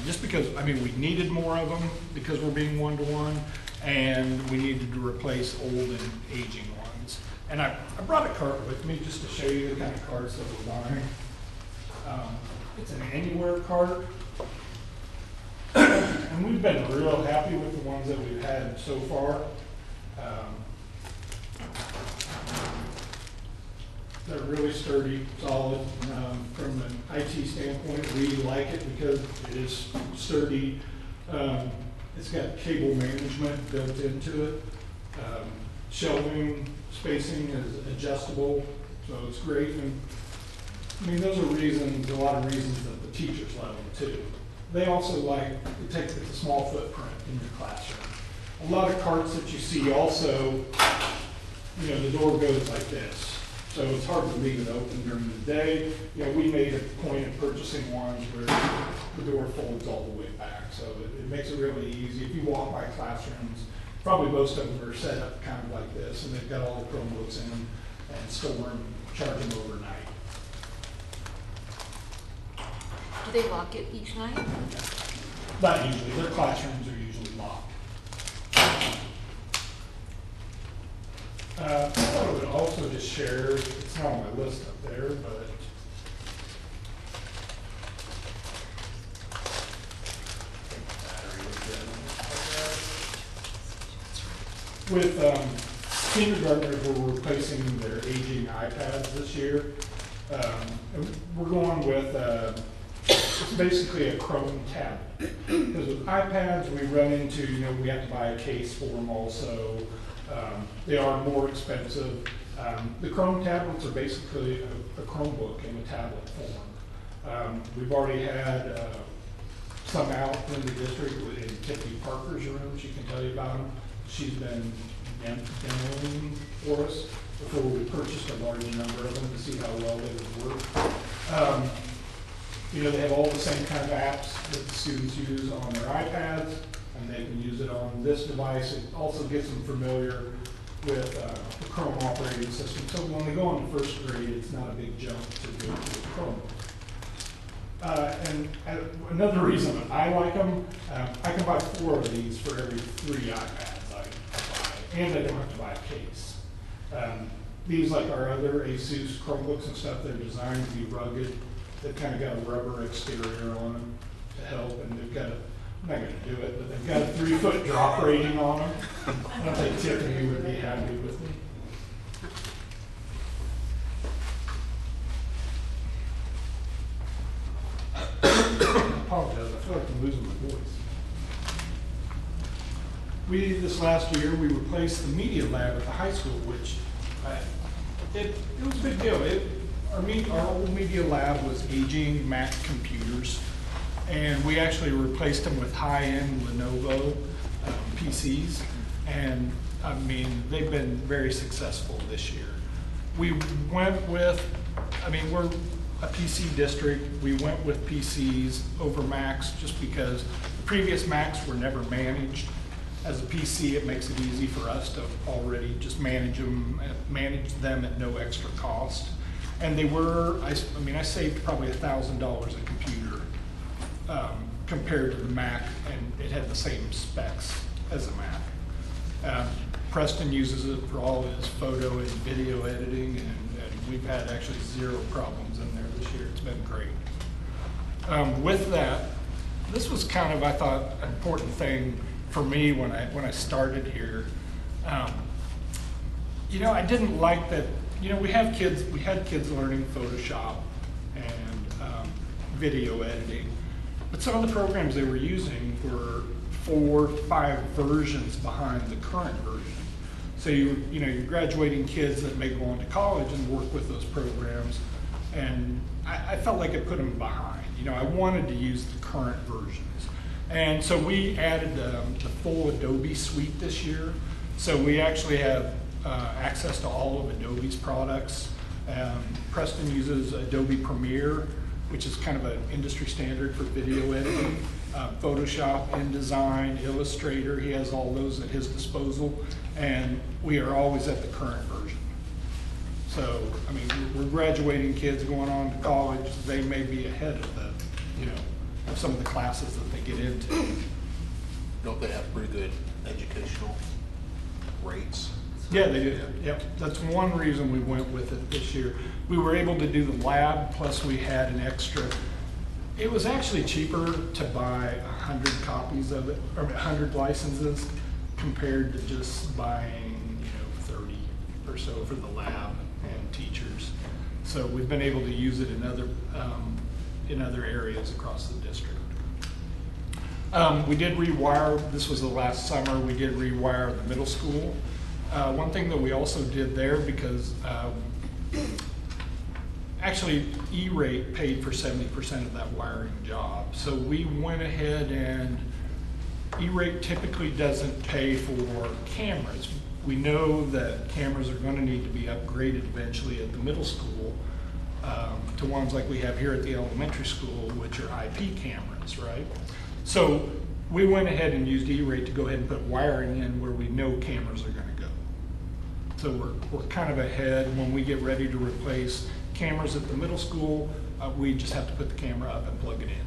Just because, I mean, we needed more of them because we're being one-to-one, and we needed to replace old and aging ones. And I brought a cart with me just to show you the kind of carts that we're buying. It's an anywhere cart. And we've been real happy with the ones that we've had so far. They're really sturdy, solid. From an IT standpoint, we like it because it is sturdy. It's got cable management built into it. Shelving spacing is adjustable, so it's great. And I mean, those are reasons, a lot of reasons that the teachers love them too. They also like, it's a small footprint in your classroom. A lot of carts that you see also, you know, the door goes like this. So it's hard to leave it open during the day. You know, we made a point of purchasing ones where the door folds all the way back. So it makes it really easy. If you walk by classrooms, probably most of them are set up kind of like this, and they've got all the Chromebooks in them and store them, charge them overnight. Do they lock it each night? Not usually. Their classrooms are usually locked. I thought I would also just share, it's not on my list up there, but with kindergartners, we're replacing their aging iPads this year. And we're going with it's basically a Chrome tablet. Because with iPads, we run into, you know, we have to buy a case for them also. They are more expensive. The Chrome tablets are basically a Chromebook in a tablet form. We've already had some out in the district in Tiffany Parker's room. She can tell you about them. She's been demoing for us before we purchased a large number of them to see how well they would work. You know, they have all the same kind of apps that the students use on their iPads, and they can use it on this device. It also gets them familiar with the Chrome operating system. So when they go into first grade, it's not a big jump to go to Chrome. And another reason that I like them, I can buy 4 of these for every 3 iPads I buy, and I don't have to buy a case. These, like our other Asus Chromebooks and stuff, they're designed to be rugged. They've kind of got a rubber exterior on them to help, and they've got I'm not going to do it, but they've got a 3-foot drop rating on them. I don't think Tiffany would be happy with me. I apologize, I feel like I'm losing my voice. This last year, we replaced the media lab at the high school, which it was a big deal. Our old media lab was aging Mac computers, and we actually replaced them with high-end Lenovo PCs, and I mean, they've been very successful this year. We went with, I mean, we're a PC district. We went with PCs over Macs just because the previous Macs were never managed. As a PC, it makes it easy for us to already just manage them at no extra cost. And they were, I mean, I saved probably $1,000 a computer compared to the Mac, and it had the same specs as a Mac. Preston uses it for all his photo and video editing, and we've had actually 0 problems in there this year. It's been great. With that, this was kind of, I thought, an important thing for me when I started here. You know, I didn't like that, you know, we had kids learning Photoshop and video editing, but some of the programs they were using were 4 or 5 versions behind the current version. So you're graduating kids that may go on to college and work with those programs, and I felt like it put them behind. You know, I wanted to use the current versions. And so we added the full Adobe suite this year. So we actually have access to all of Adobe's products. Preston uses Adobe Premiere, which is kind of an industry standard for video editing. Photoshop, InDesign, Illustrator, he has all those at his disposal. And we are always at the current version. So, I mean, we're graduating kids going on to college. They may be ahead of the, of some of the classes that they get into. Don't they have pretty good educational rates? Yeah, they do. Yep. That's one reason we went with it this year. We were able to do the lab, plus we had an extra. It was actually cheaper to buy 100 copies of it, or 100 licenses, compared to just buying, 30 or so for the lab and teachers. So we've been able to use it in other areas across the district. We did rewire, this was the last summer, we did rewire the middle school. One thing that we also did there, because actually E-rate paid for 70% of that wiring job. So we went ahead and E-rate typically doesn't pay for cameras. We know that cameras are going to need to be upgraded eventually at the middle school to ones like we have here at the elementary school, which are IP cameras, right? So we went ahead and used E-rate to go ahead and put wiring in where we know cameras are going to go. So we're kind of ahead. When we get ready to replace cameras at the middle school, we just have to put the camera up and plug it in.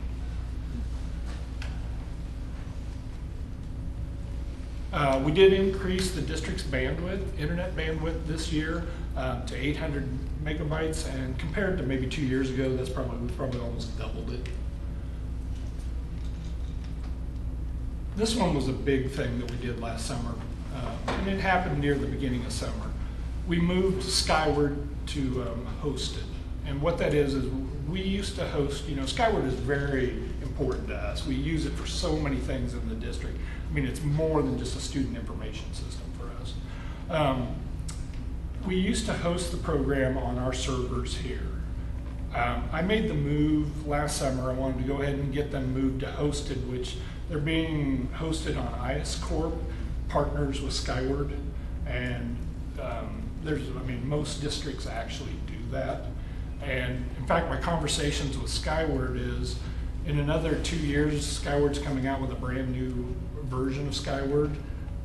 We did increase the district's bandwidth, internet bandwidth this year to 800 megabytes, and compared to maybe 2 years ago, we've probably almost doubled it. This one was a big thing that we did last summer, and it happened near the beginning of summer. We moved Skyward to hosted, and what that is we used to host, Skyward is very important to us. We use it for so many things in the district. I mean, it's more than just a student information system for us. We used to host the program on our servers here. I made the move last summer. I wanted to go ahead and get them moved to hosted, which they're being hosted on IS Corp, partners with Skyward, and most districts actually do that. And in fact, my conversations with Skyward is, in another 2 years, Skyward's coming out with a brand new version of Skyward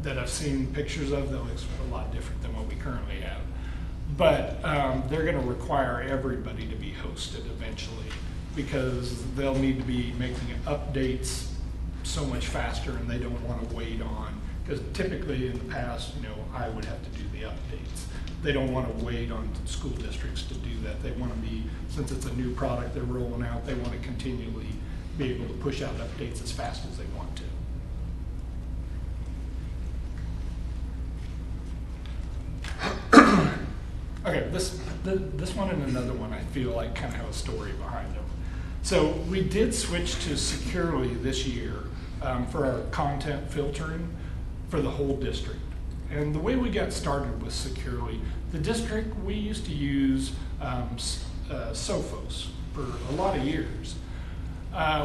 that I've seen pictures of that looks a lot different than what we currently have. But they're going to require everybody to be hosted eventually, because they'll need to be making updates so much faster, and they don't want to wait on, because typically in the past, I would have to do the updates. They don't want to wait on school districts to do that. They want to be, since it's a new product they're rolling out, they want to continually be able to push out updates as fast as they want to. Okay, this one and another one I feel like kind of have a story behind them. So we did switch to Securely this year for our content filtering for the whole district. And the way we got started with Securely, the district, we used to use Sophos for a lot of years.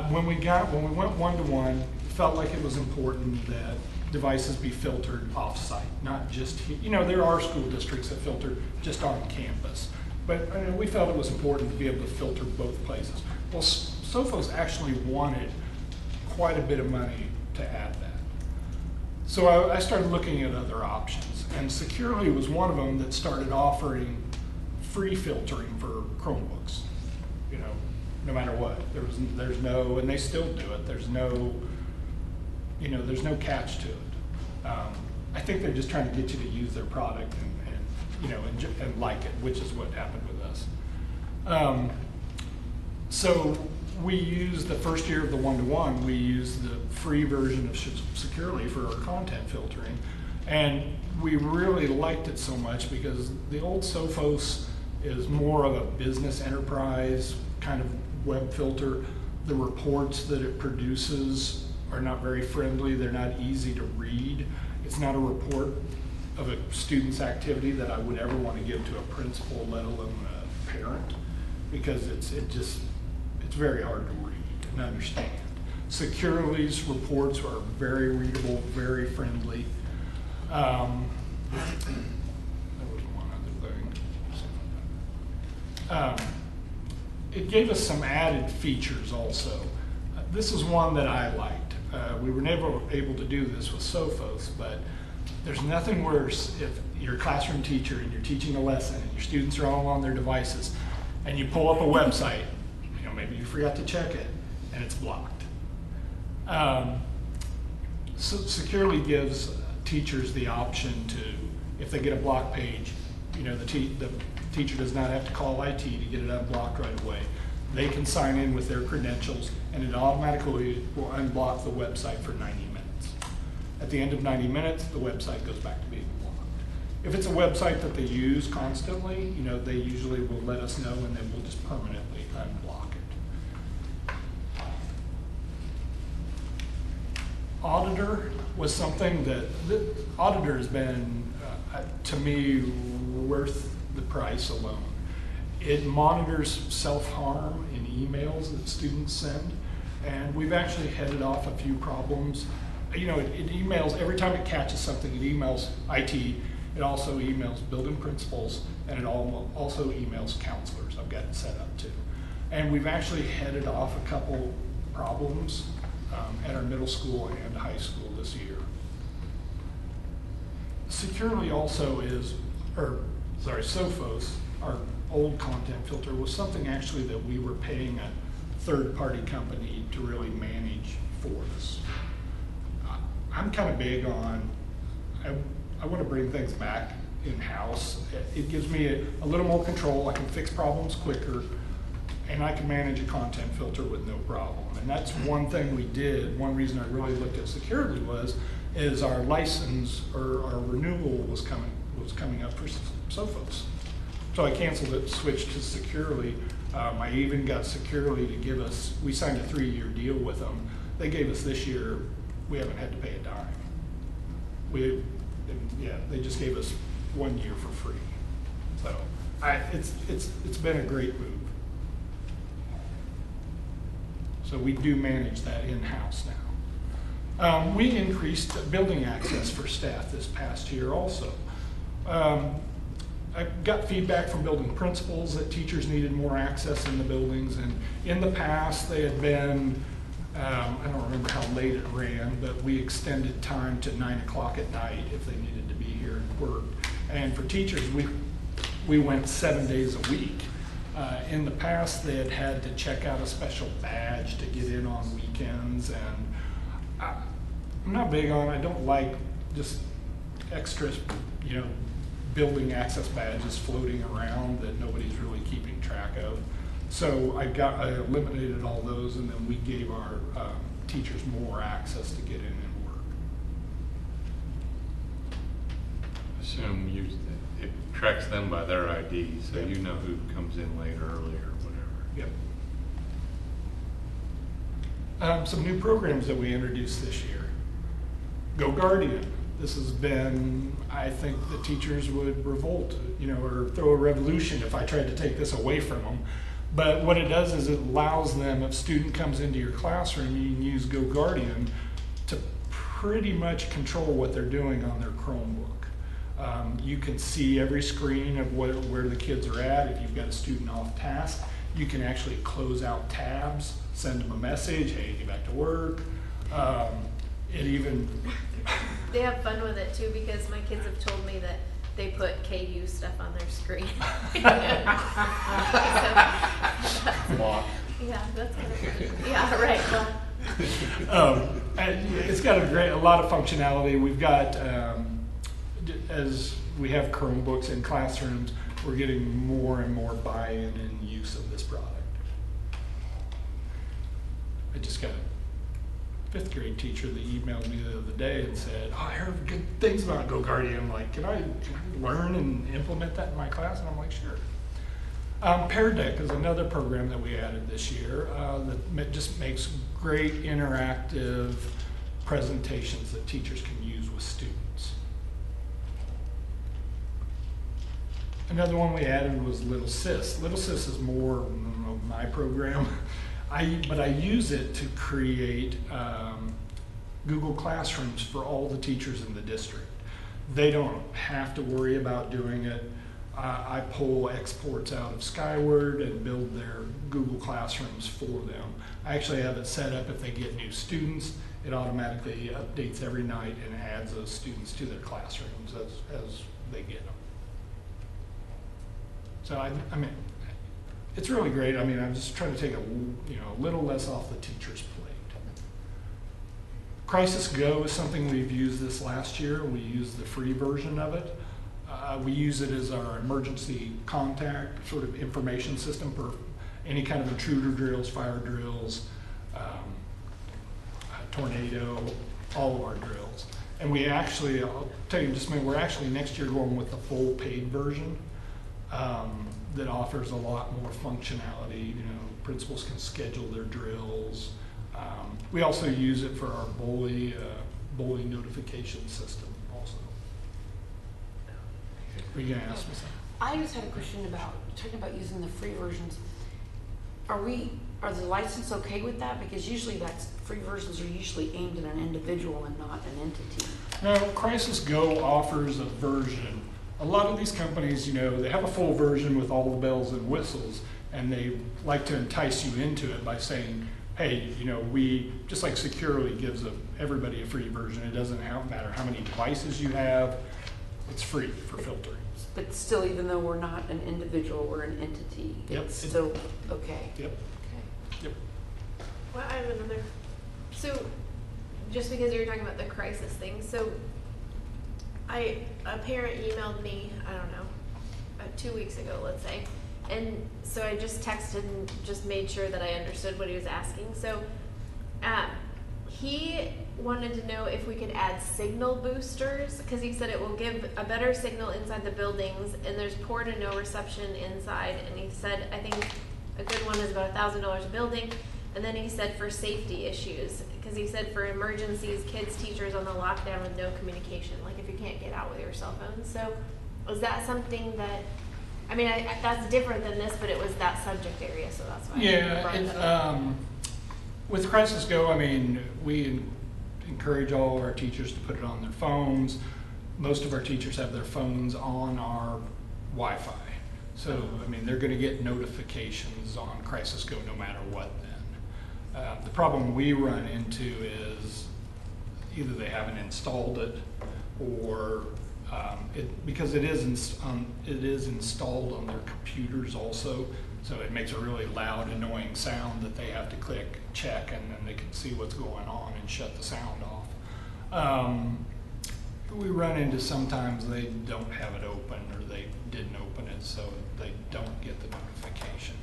When we went one-to-one, felt like it was important that devices be filtered off-site, not just here. There are school districts that filter just on campus, but we felt it was important to be able to filter both places. Well, Sophos actually wanted quite a bit of money to add that. So I started looking at other options, and Securely was one of them that started offering free filtering for Chromebooks. No matter what, there's no, and they still do it. There's no, there's no catch to it. I think they're just trying to get you to use their product and like it, which is what happened with us. So we used the first year of the one-to-one, we used the free version of Securely for our content filtering. And we really liked it so much because the old Sophos is more of a business enterprise kind of web filter. The reports that it produces are not very friendly. They're not easy to read. It's not a report of a student's activity that I would ever want to give to a principal, let alone a parent, because it's very hard to read and understand. Securely's reports are very readable, very friendly. There was one other thing. It gave us some added features also. This is one that I liked. We were never able to do this with Sophos, but there's nothing worse if you're a classroom teacher and you're teaching a lesson and your students are all on their devices and you pull up a website, maybe you forgot to check it and it's blocked. So Securely gives teachers the option to, if they get a block page, the teacher does not have to call IT to get it unblocked right away. They can sign in with their credentials and it automatically will unblock the website for 90 minutes. At the end of 90 minutes, the website goes back to being blocked. If it's a website that they use constantly, they usually will let us know and then we'll just permanently unblock it. Auditor was something that Auditor has been, to me, worth the price alone. It monitors self-harm in emails that students send, and we've actually headed off a few problems. It emails, every time it catches something, it emails IT, it also emails building principals, and it also emails counselors. I've got it set up too. And we've actually headed off a couple problems at our middle school and high school this year. Securely also Sophos, our old content filter, was something actually that we were paying a third-party company to really manage for us. I'm kind of big on, I want to bring things back in-house. It gives me a little more control. I can fix problems quicker, and I can manage a content filter with no problem. And that's one thing we did. One reason I really looked at Securely is our license or our renewal was coming up for Sophos. So I canceled it, switched to Securely. I even got Securely to give us, we signed a 3-year deal with them. They gave us this year, we haven't had to pay a dime. They just gave us 1 year for free. So it's been a great move. So we do manage that in-house now. We increased building access for staff this past year also. I got feedback from building principals that teachers needed more access in the buildings, and in the past they had been, I don't remember how late it ran, but we extended time to 9 o'clock at night if they needed to be here and work. And for teachers, we went 7 days a week. In the past, they had had to check out a special badge to get in on weekends, and I'm not big on, I don't like just extra, building access badges floating around that nobody's really keeping track of. So I eliminated all those, and then we gave our teachers more access to get in and work. Assume it tracks them by their ID, so Yep. you know who comes in late or early or whatever. Yep. Some new programs that we introduced this year. Go Guardian. This has been, I think the teachers would revolt, or throw a revolution if I tried to take this away from them. But what it does is it allows them, if a student comes into your classroom, you can use Go Guardian to pretty much control what they're doing on their Chromebook. You can see every screen of where the kids are at. If you've got a student off task, you can actually close out tabs, send them a message, hey, get back to work. They have fun with it too, because my kids have told me that they put KU stuff on their screen. Yeah, that's kind of funny. Yeah, right. It's got a lot of functionality. We've got, as we have Chromebooks in classrooms, we're getting more and more buy-in and use of this product. I just got fifth grade teacher that emailed me the other day and said, "Oh, I heard good things about GoGuardian." I'm like, can I learn and implement that in my class? And I'm like, sure. Pear Deck is another program that we added this year that just makes great interactive presentations that teachers can use with students. Another one we added was Little Sis. Little Sis is more my program, but I use it to create Google Classrooms for all the teachers in the district. They don't have to worry about doing it. I pull exports out of Skyward and build their Google Classrooms for them. I actually have it set up if they get new students, it automatically updates every night and adds those students to their classrooms as they get them. So I mean, it's really great. I mean, I'm just trying to take a little less off the teacher's plate. Crisis Go is something we've used this last year. We used the free version of it. We use it as our emergency contact sort of information system for any kind of intruder drills, fire drills, tornado, all of our drills. And we actually, I'll tell you in just a minute, we're actually next year going with the full paid version that offers a lot more functionality. You know, principals can schedule their drills. We also use it for our bully notification system also. Were you gonna ask me something? I just had a question about, talking about using the free versions. Are the license okay with that? Because usually free versions are usually aimed at an individual and not an entity. No, Crisis Go offers a version. A lot of these companies, you know, they have a full version with all the bells and whistles, and they like to entice you into it by saying, hey, you know, we, just like Securely gives everybody a free version. It doesn't matter how many devices you have, it's free for filtering. But still, even though we're not an individual, we're an entity, it's still okay. Yep. Okay. Yep. Well, I have another. So, just because you were talking about the crisis thing, so a parent emailed me, I don't know, 2 weeks ago, let's say, and so I just texted and just made sure that I understood what he was asking. So, he wanted to know if we could add signal boosters, because he said it will give a better signal inside the buildings, and there's poor to no reception inside. And he said, I think a good one is about $1,000 a building. And then he said for safety issues, because he said for emergencies, kids, teachers on the lockdown with no communication, like if you can't get out with your cell phone. So was that something that, I mean, that's different than this, but it was that subject area, so that's why. Yeah, with Crisis Go, I mean, we encourage all of our teachers to put it on their phones. Most of our teachers have their phones on our Wi-Fi. So, I mean, they're going to get notifications on Crisis Go no matter what then. The problem we run into is either they haven't installed it, or because it is installed on their computers also, so it makes a really loud, annoying sound that they have to click check, and then they can see what's going on and shut the sound off. We run into sometimes they don't have it open, or they didn't open it, so they don't get the notification.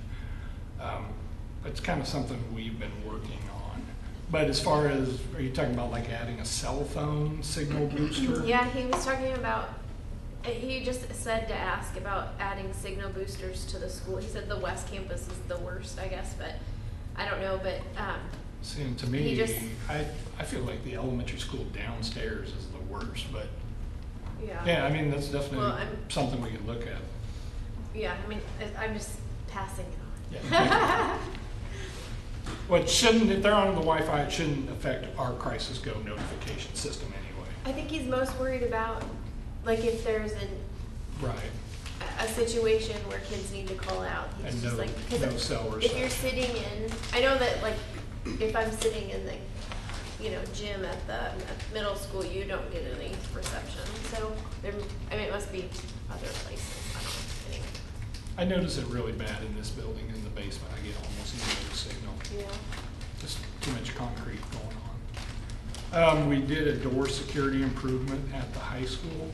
It's kind of something we've been working on. But as far as, are you talking about like adding a cell phone signal booster? Yeah, he was talking about, he just said to ask about adding signal boosters to the school. He said the West Campus is the worst, I guess, but I don't know, but See, and to me, I feel like the elementary school downstairs is the worst, but yeah, I mean, that's definitely something we could look at. Yeah, I mean, I'm just passing it on. Yeah. Well, it shouldn't, if they're on the Wi-Fi, it shouldn't affect our Crisis Go notification system anyway. I think he's most worried about, like, if there's a situation where kids need to call out. He's and just no, like, because no cell if reception. you're sitting in, I know that, like, if I'm sitting in the, gym at the middle school, you don't get any reception. So I mean, it must be other places. I don't know. Anyway. I notice it really bad in this building in the basement. I get almost no signal. Yeah. Just too much concrete going on. We did a door security improvement at the high school.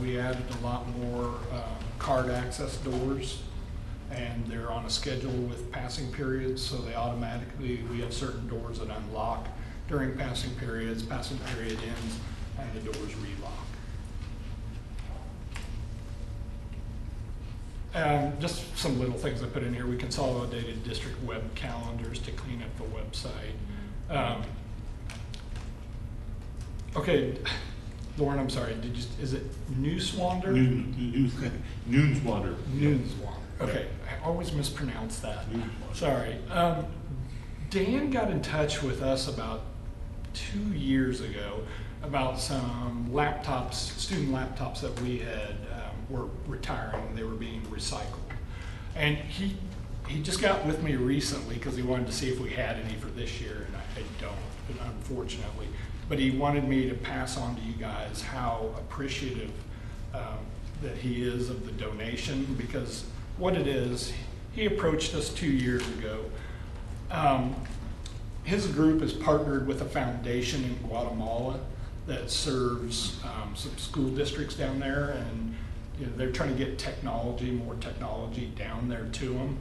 We added a lot more card access doors, and they're on a schedule with passing periods, so they automatically, we have certain doors that unlock during passing period ends, and the doors relock. Just some little things I put in here. We consolidated district web calendars to clean up the website. Okay, Lauren, I'm sorry. Is it Newswander? Noonswander. Noonswander. Okay, I always mispronounce that. Sorry. Dan got in touch with us about 2 years ago about some laptops, student laptops that we had were retiring. They were being recycled, and he just got with me recently because he wanted to see if we had any for this year, and I don't, unfortunately. But he wanted me to pass on to you guys how appreciative that he is of the donation, because what it is, he approached us 2 years ago. His group is partnered with a foundation in Guatemala that serves some school districts down there, and they're trying to get more technology down there to them.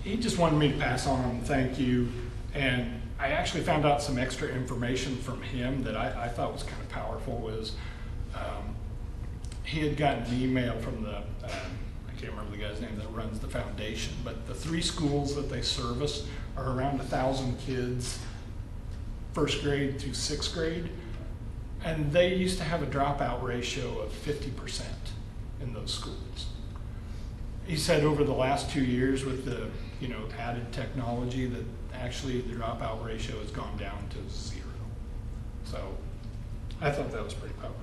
He just wanted me to pass on thank you, and I actually found out some extra information from him that I thought was kind of powerful. Was he had gotten an email from the I can't remember the guy's name that runs the foundation, but the 3 schools that they service are around 1,000 kids, 1st grade through 6th grade, and they used to have a dropout ratio of 50% in those schools. He said over the last 2 years with the added technology that actually the dropout ratio has gone down to 0. So I thought that was pretty powerful.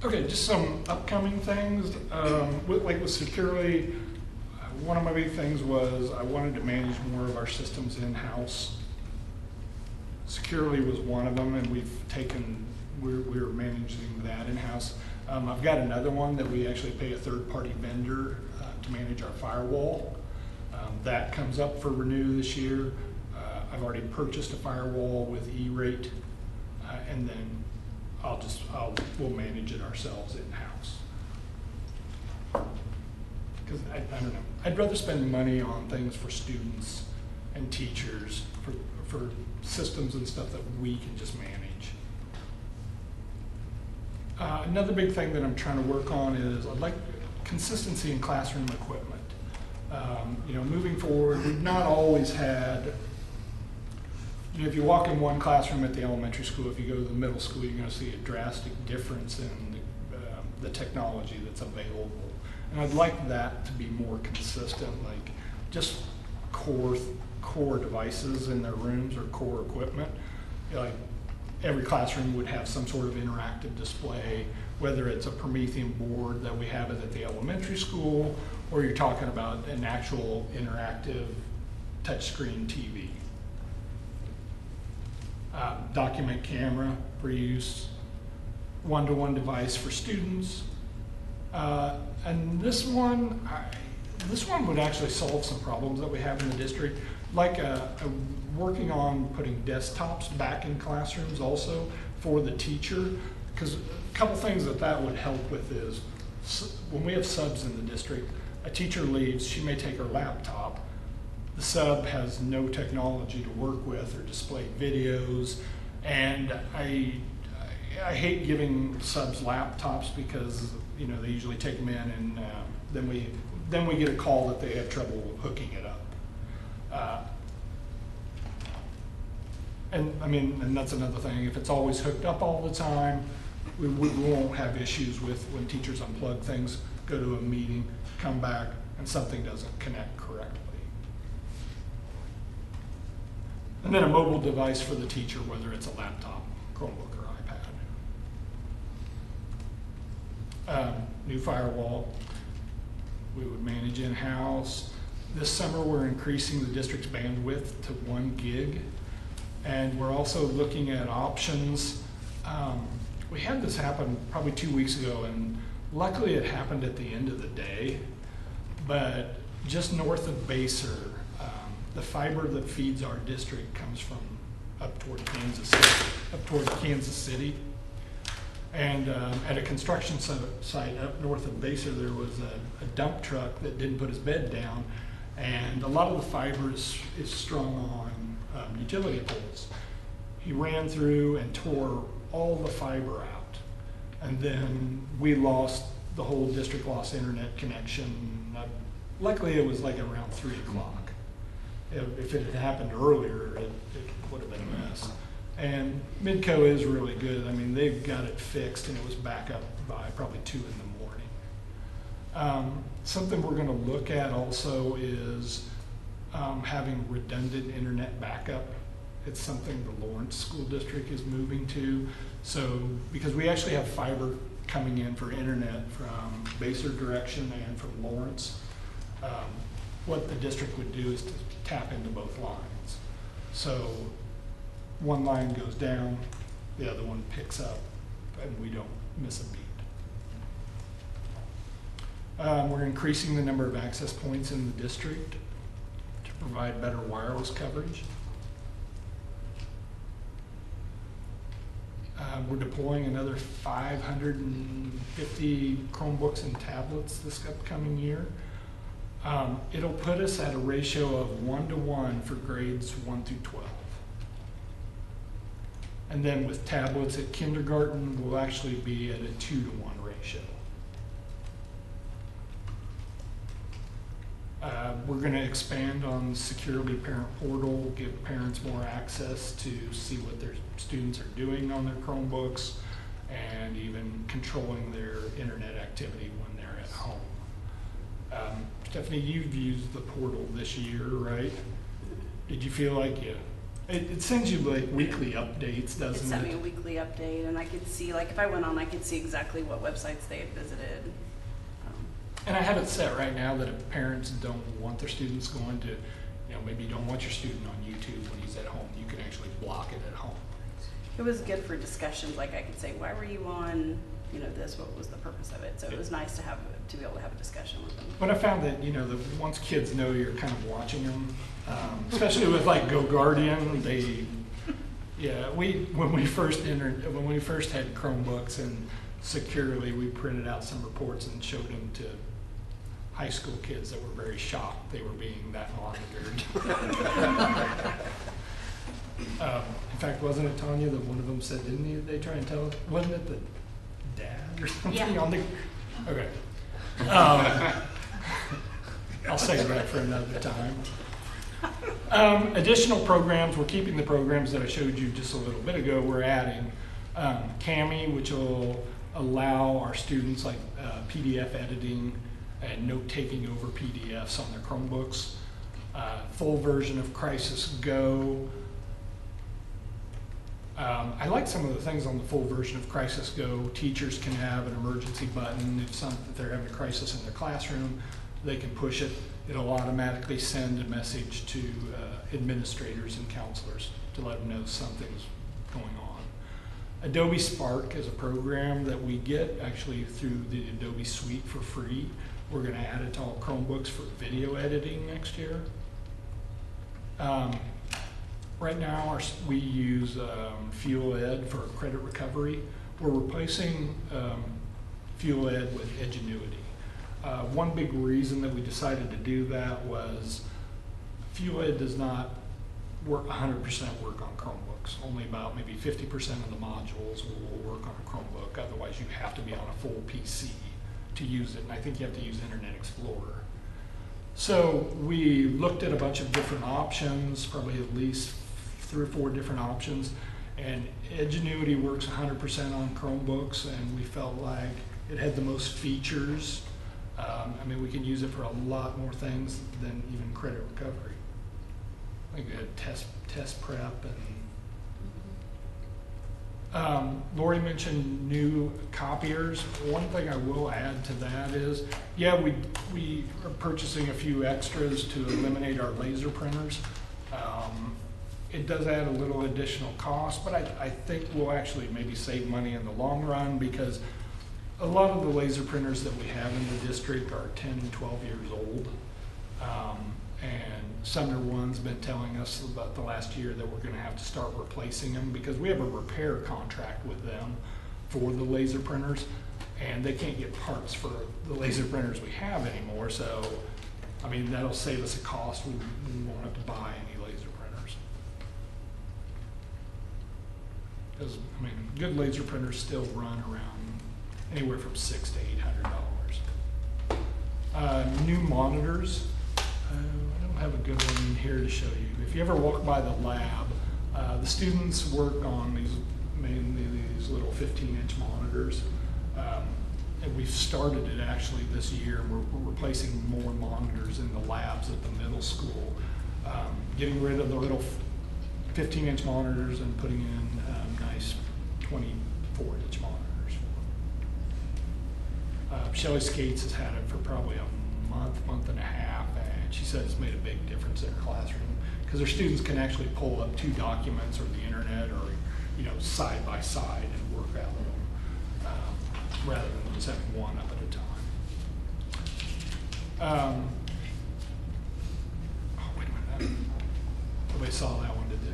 Okay, just some upcoming things. With Securely, one of my big things was I wanted to manage more of our systems in-house. Securely was one of them, and we're managing that in-house. I've got another one that we actually pay a third-party vendor to manage our firewall. That comes up for renew this year. I've already purchased a firewall with E-Rate, and then we'll manage it ourselves in-house. Because I don't know, I'd rather spend money on things for students and teachers, for systems and stuff that we can just manage. Another big thing that I'm trying to work on is I'd like consistency in classroom equipment. Moving forward, we've not always had, if you walk in one classroom at the elementary school, if you go to the middle school, you're going to see a drastic difference in the technology that's available. And I'd like that to be more consistent, like just core devices in their rooms or core equipment. Like every classroom would have some sort of interactive display, whether it's a Promethean board that we have at the elementary school, or you're talking about an actual interactive touchscreen TV. Document camera for use, one-to-one device for students. And this one would actually solve some problems that we have in the district, like working on putting desktops back in classrooms also for the teacher, because a couple things that would help with is when we have subs in the district, a teacher leaves, she may take her laptop, the sub has no technology to work with or display videos, and I hate giving subs laptops because they usually take them in, and then we get a call that they have trouble hooking it up. And that's another thing. If it's always hooked up all the time, we won't have issues with when teachers unplug things, go to a meeting, come back, and something doesn't connect correctly. And then a mobile device for the teacher, whether it's a laptop, Chromebook, or iPad. New firewall, we would manage in-house. This summer, we're increasing the district's bandwidth to 1 gig. And we're also looking at options. We had this happen probably 2 weeks ago, and luckily it happened at the end of the day. But just north of Baser, the fiber that feeds our district comes from up toward Kansas City. And at a construction site up north of Baser, there was a dump truck that didn't put his bed down, and a lot of the fiber is strung on utility poles. He ran through and tore all the fiber out, and then the whole district lost internet connection. Luckily, it was like around 3 o'clock. If it had happened earlier, it would have been a mess. And Midco is really good. I mean, they've got it fixed, and it was back up by probably 2 in the morning. Something we're going to look at also is having redundant internet backup. It's something the Lawrence School District is moving to. So, because we actually have fiber coming in for internet from Baser direction and from Lawrence, what the district would do is to tap into both lines. So one line goes down, the other one picks up, and we don't miss a beat. We're increasing the number of access points in the district to provide better wireless coverage. We're deploying another 550 Chromebooks and tablets this upcoming year. It'll put us at a ratio of 1-to-1 for grades 1 through 12. And then with tablets at kindergarten, we'll actually be at a 2-to-1 ratio. We're going to expand on Securely Parent Portal, give parents more access to see what their students are doing on their Chromebooks, and even controlling their internet activity when they're at home. Stephanie, you've used the portal this year, right? Did you feel like it sends you like weekly updates, doesn't it? It sent me a weekly update, and I could see, like, if I went on, I could see exactly what websites they had visited. And I have it set right now that if parents don't want their students going to, maybe you don't want your student on YouTube when he's at home, you can actually block it at home. It was good for discussions, like I could say, why were you on, this, what was the purpose of it? So it was nice to be able to have a discussion with them. But I found that, that once kids know you're kind of watching them, especially with like Go Guardian, when we first had Chromebooks and Securely, we printed out some reports and showed them to high school kids that were very shocked they were being that monitored. In fact, wasn't it Tanya that one of them said, didn't they try and tell, wasn't it the dad or something on the, okay. I'll save that for another time. Additional programs, we're keeping the programs that I showed you just a little bit ago. We're adding CAMI, which will allow our students like PDF editing and note-taking over PDFs on their Chromebooks. Full version of Crisis Go. I like some of the things on the full version of Crisis Go. Teachers can have an emergency button. If they're having a crisis in their classroom, they can push it. It'll automatically send a message to administrators and counselors to let them know something's going on. Adobe Spark is a program that we get actually through the Adobe Suite for free. We're going to add it to all Chromebooks for video editing next year. Right now, we use Fuel Ed for credit recovery. We're replacing Fuel Ed with Edgenuity. One big reason that we decided to do that was Fuel Ed does not work 100% work on Chromebooks. Only about maybe 50% of the modules will work on a Chromebook. Otherwise, you have to be on a full PC to use it, and I think you have to use Internet Explorer. So we looked at a bunch of different options, probably at least 3 or 4 different options, and Edgenuity works 100% on Chromebooks, and we felt like it had the most features. We can use it for a lot more things than even credit recovery. Like test prep and Lori mentioned new copiers. One thing I will add to that is, we are purchasing a few extras to eliminate our laser printers. It does add a little additional cost, but I think we'll actually maybe save money in the long run, because a lot of the laser printers that we have in the district are 10, 12 years old. And Sumner One's been telling us about the last year that we're gonna have to start replacing them because we have a repair contract with them for the laser printers, and they can't get parts for the laser printers we have anymore, so, I mean, that'll save us a cost. We won't have to buy any laser printers. Because, I mean, good laser printers still run around anywhere from $600 to $800. New monitors. I don't have a good one in here to show you. If you ever walk by the lab, the students work on mainly these little 15-inch monitors. And we've started it actually this year. We're replacing more monitors in the labs at the middle school, getting rid of the little 15-inch monitors and putting in nice 24-inch monitors. Shelley Skates has had it for probably a month and a half, and she said it's made a big difference in her classroom because her students can actually pull up 2 documents or the internet or, you know, side by side and work out of them rather than just having one up at a time. Oh, wait a minute. Nobody saw that one, did they?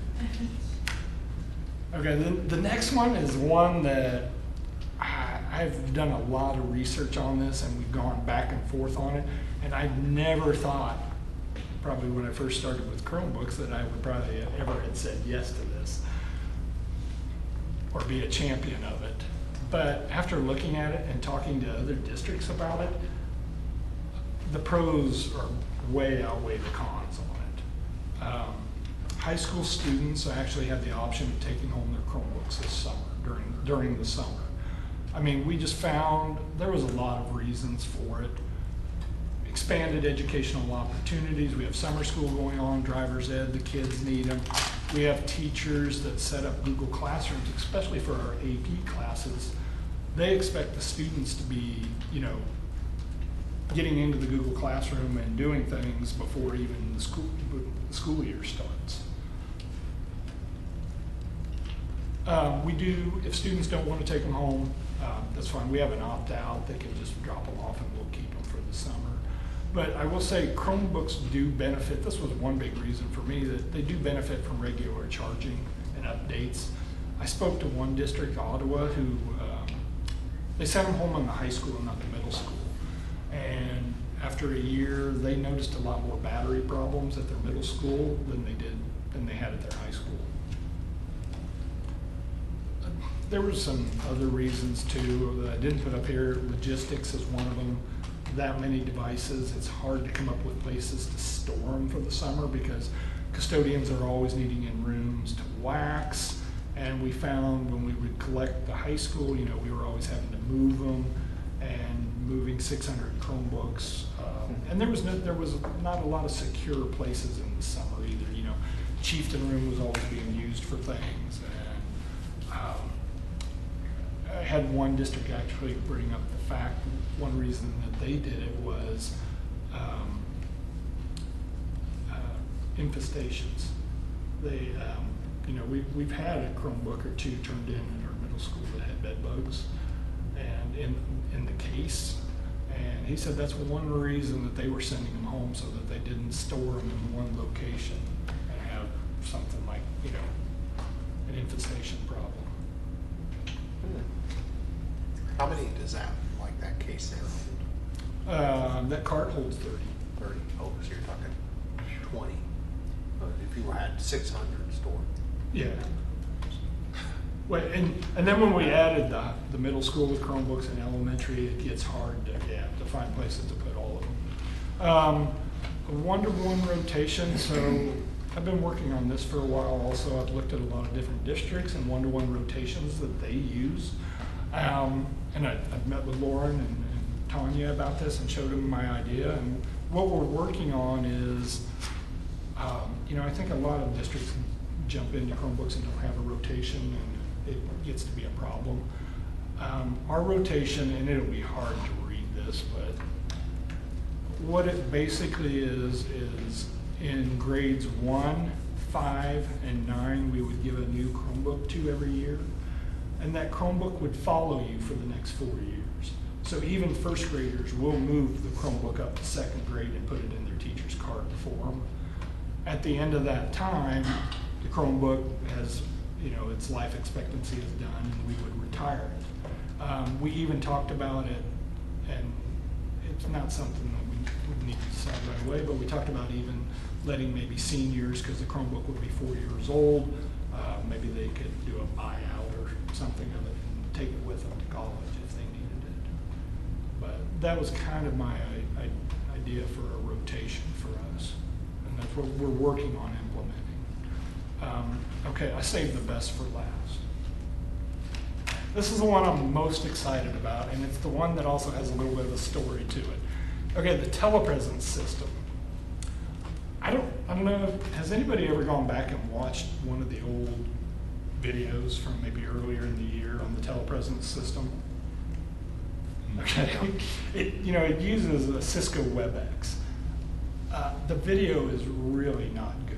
Okay, then the next one is one that I've done a lot of research on this, and we've gone back and forth on it, and I never thought, probably when I first started with Chromebooks, that I would probably ever had said yes to this or be a champion of it. But after looking at it and talking to other districts about it, the pros are way outweigh the cons on it. High school students actually had the option of taking home their Chromebooks this summer, during the summer. I mean, we just found there was a lot of reasons for it. Expanded educational opportunities. We have summer school going on, driver's ed, the kids need them. We have teachers that set up Google Classrooms, especially for our AP classes. They expect the students to be, you know, getting into the Google Classroom and doing things before even the school year starts. We do, if students don't want to take them home, that's fine. We have an opt-out. They can just drop them off and we'll keep them for the summer. But I will say Chromebooks do benefit. This was one big reason for me, that they do benefit from regular charging and updates. I spoke to one district, Ottawa, who they sent them home in the high school and not the middle school. And after a year, they noticed a lot more battery problems at their middle school than they had at their high school. There were some other reasons too that I didn't put up here. Logistics is one of them. That many devices, it's hard to come up with places to store them for the summer because custodians are always needing in rooms to wax. And we found when we would collect the high school, you know, we were always having to move them and moving 600 Chromebooks. And there was not a lot of secure places in the summer either. You know, Chieftain Room was always being used for things. And I had one district actually bring up the fact, one reason that they did it was infestations. They, you know, we've had a Chromebook or 2 turned in our middle school that had bed bugs, and in the case. And he said that's one reason that they were sending them home, so that they didn't store them in one location and have something like, you know, an infestation problem. How many does that case there hold? That cart holds 30. 30. Oh, so you're talking 20. But if you had 600 stored. Yeah. Well, and then when we added the middle school with Chromebooks and elementary, it gets hard to find places to put all of them. A 1-to-1 rotation. So I've been working on this for a while. Also, I've looked at a lot of different districts and 1-to-1 rotations that they use. And I've met with Lauren and Tanya about this and showed them my idea. And what we're working on is, you know, I think a lot of districts jump into Chromebooks and don't have a rotation, and it gets to be a problem. Our rotation, and it'll be hard to read this, but what it basically is in grades 1, 5, and 9, we would give a new Chromebook to every year. And that Chromebook would follow you for the next 4 years. So even first graders will move the Chromebook up to 2nd grade and put it in their teacher's cart for them. At the end of that time, the Chromebook has, its life expectancy is done, and we would retire it. We even talked about it, and it's not something that we would need to decide right away, but we talked about even letting maybe seniors, because the Chromebook would be 4 years old, maybe they could do a buyout or something of it and take it with them to college if they needed it. But that was kind of my idea for a rotation for us, and that's what we're working on implementing. Okay, I saved the best for last. This is the one I'm most excited about, and it's the one that also has a little bit of a story to it. Okay, the telepresence system. I don't know, has anybody ever gone back and watched one of the old videos from maybe earlier in the year on the telepresence system? Okay, it uses a Cisco WebEx. The video is really not good.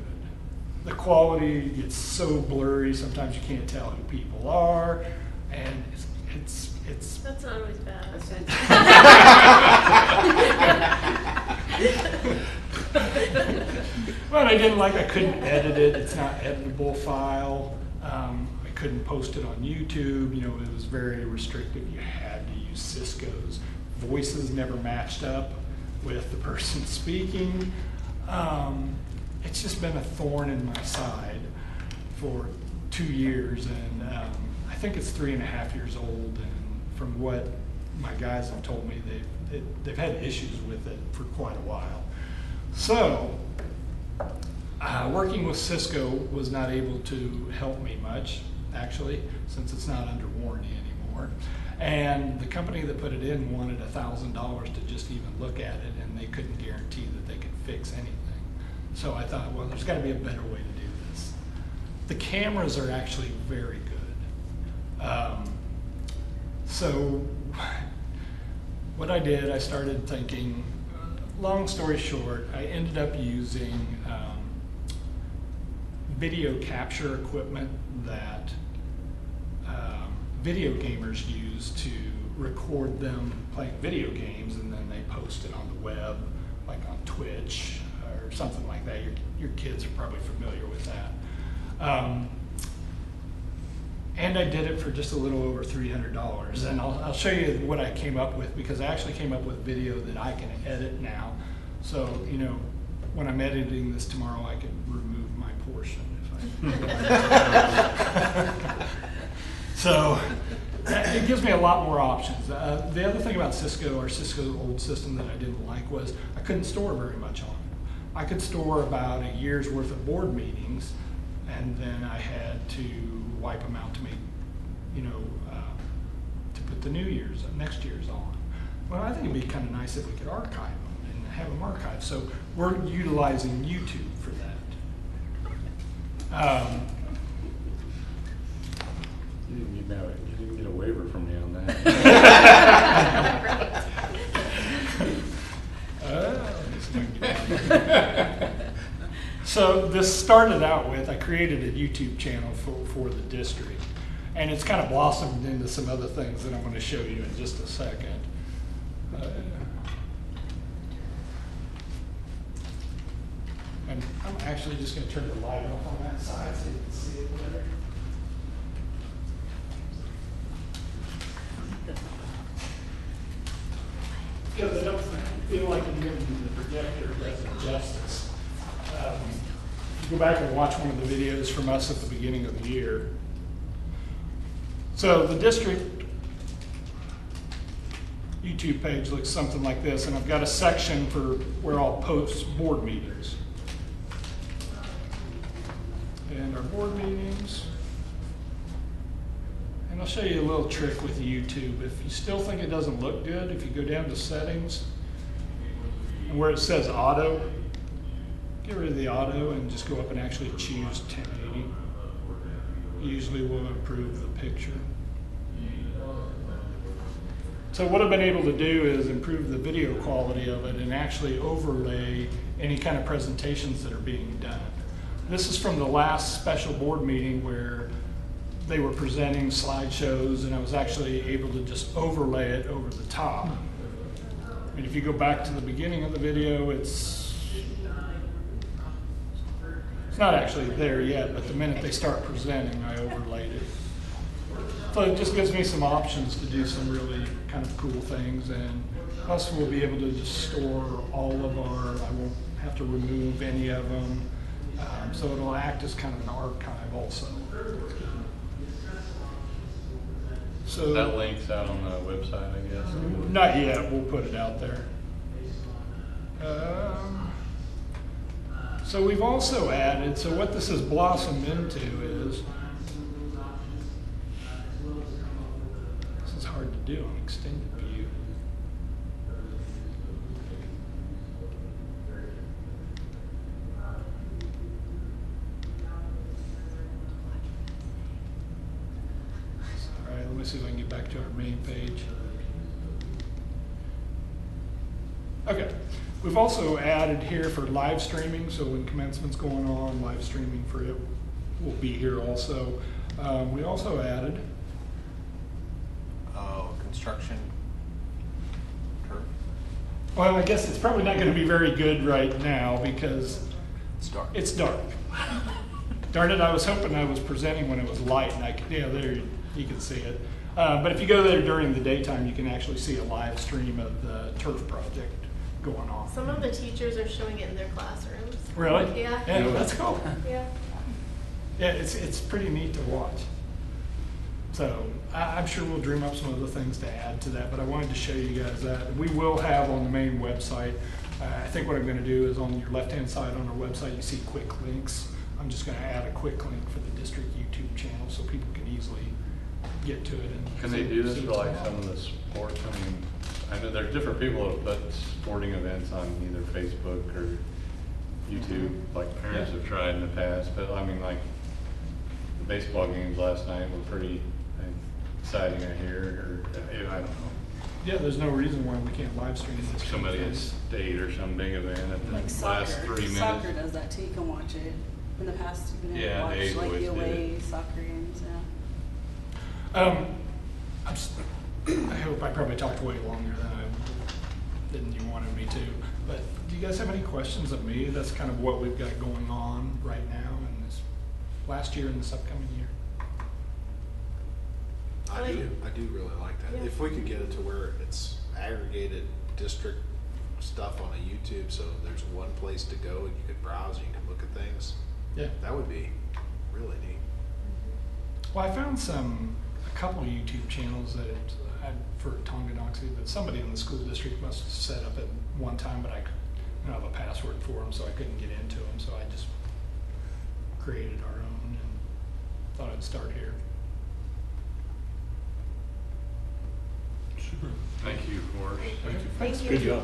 The quality gets so blurry, sometimes you can't tell who people are, and it's That's not always bad. What I didn't like, I couldn't edit it. It's not editable file. I couldn't post it on YouTube. It was very restrictive. You had to use Cisco's. Voices never matched up with the person speaking. It's just been a thorn in my side for 2 years, and I think it's 3.5 years old. And from what my guys have told me, they've had issues with it for quite a while. So, working with Cisco was not able to help me much, actually, since it's not under warranty anymore. And the company that put it in wanted $1,000 to just even look at it, and they couldn't guarantee that they could fix anything. So I thought, well, there's got to be a better way to do this. The cameras are actually very good. So what I did, I started thinking, long story short, I ended up using video capture equipment that video gamers use to record them playing video games, and then they post it on the web, like on Twitch or something like that. Your kids are probably familiar with that. And I did it for just a little over $300. And I'll show you what I came up with, because I actually came up with video that I can edit now. So, when I'm editing this tomorrow, I can remove my portion if I. So, it gives me a lot more options. The other thing about Cisco, or Cisco's old system, that I didn't like was I couldn't store very much on it. I could store about a year's worth of board meetings, and then I had to wipe them out to make, to put the next year's on. Well, I think it'd be kind of nice if we could archive them and have them archived. So we're utilizing YouTube for that. You didn't get a waiver from me on that. So this started out with, I created a YouTube channel for the district, and it's kind of blossomed into some other things that I'm going to show you in just a second. And I'm actually just going to turn the light off on that side so you can see it better. Because I don't feel like I'm giving the projector does it justice. You go back and watch one of the videos from us at the beginning of the year. So the district YouTube page looks something like this, and I've got a section for where I'll post board meetings. And our board meetings. And I'll show you a little trick with YouTube. If you still think it doesn't look good, if you go down to settings, and where it says auto, get rid of the auto and just go up and actually choose 1080. Usually will improve the picture. So what I've been able to do is improve the video quality of it and actually overlay any kind of presentations that are being done. This is from the last special board meeting where they were presenting slideshows, and I was actually able to just overlay it over the top. And if you go back to the beginning of the video, it's It's not actually there yet, but the minute they start presenting, I overlaid it. So it just gives me some options to do some really kind of cool things, and plus we'll be able to just store all of our, I won't have to remove any of them. So it'll act as kind of an archive also. So That link's out on the website, I guess. not yet, we'll put it out there. So we've also added, so what this has blossomed into is, this is hard to do on extended view. All right, let me see if I can get back to our main page. Okay, we've also added here for live streaming, so when commencement's going on, live streaming for it will be here also. We also added, Construction turf? well, I guess it's probably not gonna be very good right now because It's dark. it's dark. Darn it, I was hoping I was presenting when it was light and I could, yeah, there, you can see it. But if you go there during the daytime, you can actually see a live stream of the turf project going on. Some of the teachers are showing it in their classrooms. Really? Yeah. Yeah, that's cool. Yeah. Yeah, it's pretty neat to watch. So I'm sure we'll dream up some other things to add to that, but I wanted to show you guys that. We will have on the main website, I think what I'm gonna do is on your left-hand side on our website, you see quick links. I'm just gonna add a quick link for the district YouTube channel so people can easily get to it. And Can they do this see for what's like going some on. of the sports? I mean, I know there are different people that put sporting events on either Facebook or YouTube, like parents have tried in the past, but I mean, like, the baseball games last night were pretty exciting, I hear, or, I don't know. Yeah, there's no reason why we can't live stream this. Somebody at state or some big event at the Like last soccer. 3 minutes. Soccer does that too. You can watch it. In the past, you've been able Yeah, to watch Dave like always the did away it. soccer games. Yeah. I hope I probably talked way longer than you wanted me to. But do you guys have any questions of me? That's kind of what we've got going on right now in this last year and this upcoming year. I do really like that. Yeah. If we could get it to where it's aggregated district stuff on a YouTube, so there's one place to go and you could browse and you can look at things. Yeah. That would be really neat. Well, I found a couple of YouTube channels that had for Tonganoxie that somebody in the school district must have set up at one time, but I don't have a password for them, so I couldn't get into them. So I just created our own and thought I'd start here. Super. Thank you, Forrest. Thanks. Good job.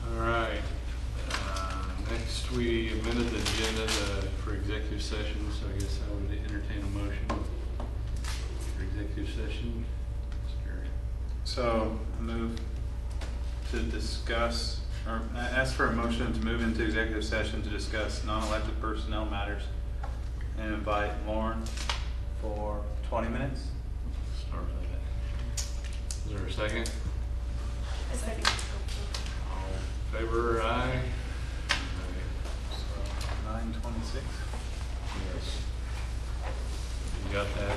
All right. Next, we amended the agenda for executive session, so I guess I would entertain a motion for executive session. Scary. So move to discuss, or ask for a motion to move into executive session to discuss non-elected personnel matters and invite Lauren for 20 minutes. Start with that. Is there a second? A second. All in favor, aye? So 9:26. Yes. You got that?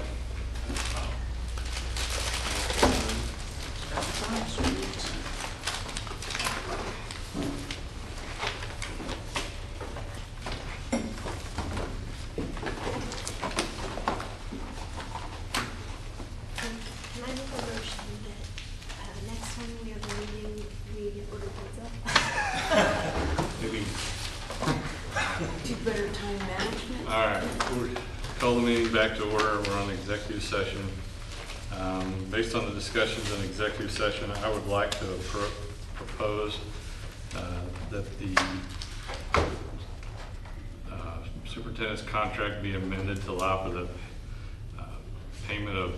Can I make a motion that next time we have a meeting, we order pizza? Maybe. Do better time management. All right, we'll call the meeting back to order. We're on executive session. Based on the discussions in executive session, I would like to propose that the superintendent's contract be amended to allow for the payment of,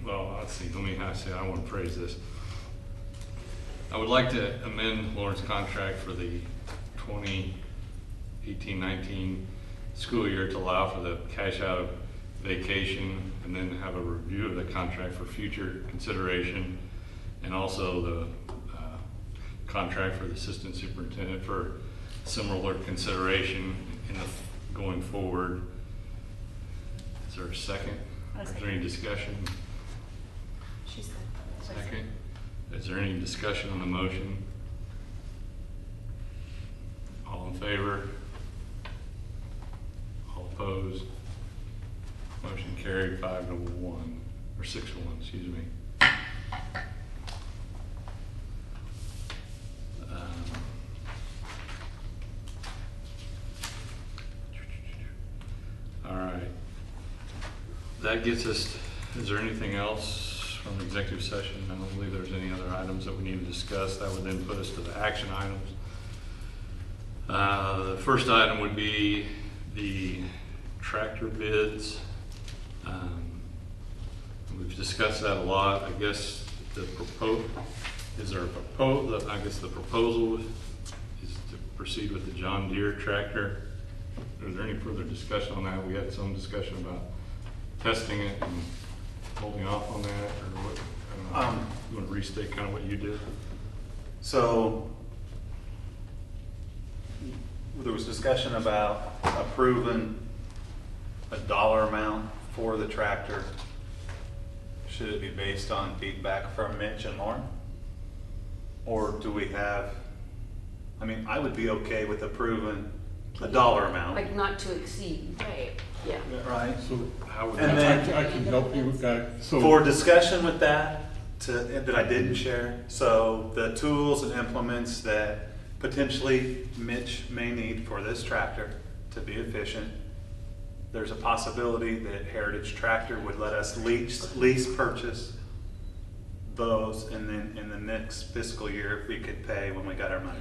well, let's see, I want to phrase this. I would like to amend Lauren's contract for the 2018-19 school year to allow for the cash out of vacation and then have a review of the contract for future consideration, and also the contract for the assistant superintendent for similar consideration in the, going forward. Is there a second? Is there any discussion? She said. Second. Is there any discussion on the motion? All in favor? All opposed? Motion carried 5-1, or 6-1, excuse me. All right. That gets us, is there anything else from executive session? I don't believe there's any other items that we need to discuss. That would then put us to the action items. The first item would be the tractor bids. We've discussed that a lot. I guess the proposal is to proceed with the John Deere tractor. Is there any further discussion on that? We had some discussion about testing it and holding off on that, or what? I don't know. You want to restate kind of what you did? So there was discussion about approving a dollar amount for the tractor. Should it be based on feedback from Mitch and Lauren? Or do we have, I mean, I would be okay with approving a dollar amount. Like not to exceed. Right. Yeah. Right. So How would And that? then- I can help you with that. So For discussion with that, that I didn't share, so the tools and implements that potentially Mitch may need for this tractor to be efficient, there's a possibility that Heritage Tractor would let us lease purchase those, and then in the next fiscal year, we could pay when we got our money.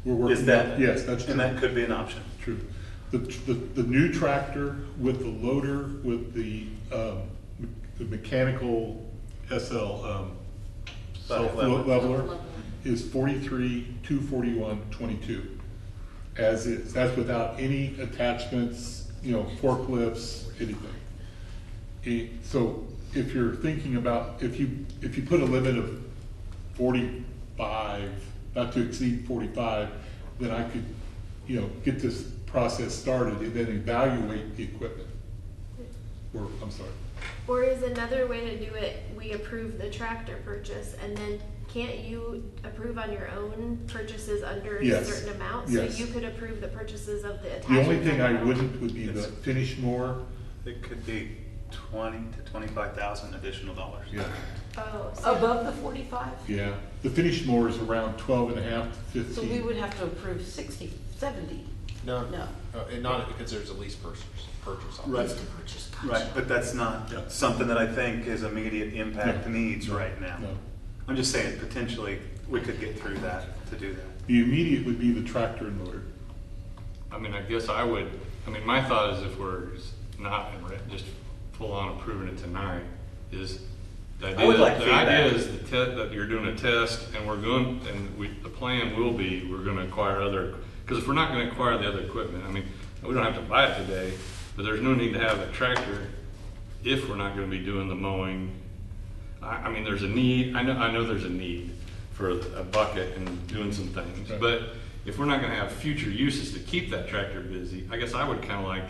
we're working. Is that, Yes, that's true. and that could be an option. True. The new tractor with the loader, with the mechanical SL self leveler is $43,241.22. As is, that's without any attachments, forklifts, anything. So if you're thinking about, if you put a limit of 45, not to exceed 45, then I could, get this process started and then evaluate the equipment. Or, I'm sorry. Or is another way to do it, we approve the tractor purchase, and then can't you approve on your own purchases under a Yes. certain amount? Yes. So you could approve the purchases of the The attachments. only thing on I your own? wouldn't would be the finish more. It could be 20 to 25,000 additional dollars. Yeah. Oh, so Above the 45? Yeah. The finish more is around 12.5 to 15. So we would have to approve 60, 70. No, No. not because there's a lease purchase on Right. it. Right, but that's not Yeah. something that I think is immediate impact No. needs right now. No. I'm just saying, potentially, we could get through that to do that. The immediate would be the tractor and loader. I mean, I guess my thought is if we're not just full on approving it tonight, is the I would like idea feedback. is that you're doing a test, and the plan will be, we're gonna acquire because if we're not gonna acquire the other equipment, I mean, we don't have to buy it today, but there's no need to have a tractor if we're not gonna be doing the mowing. I mean, there's a need, I know there's a need for a bucket and doing some things, Right. but if we're not gonna have future uses to keep that tractor busy, I guess I would kinda like,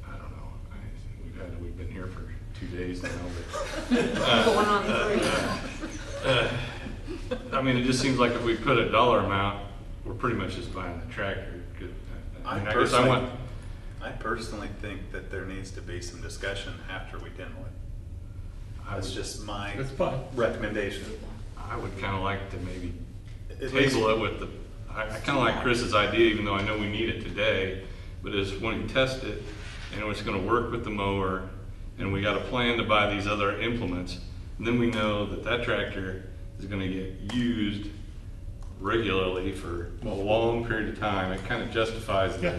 I don't know, we've been here for 2 days now, but. Going on 3. I mean, it just seems like if we put a dollar amount, we're pretty much just buying the tractor. I mean, I guess I personally think that there needs to be some discussion after we demo it. That's just my That's fine. recommendation. I would kinda like to maybe At least- table it with I kinda like Chris's idea, even though I know we need it today, but is when you test it, and it's gonna work with the mower, and we got a plan to buy these other implements, and then we know that tractor is gonna get used regularly for a long period of time, it kinda justifies the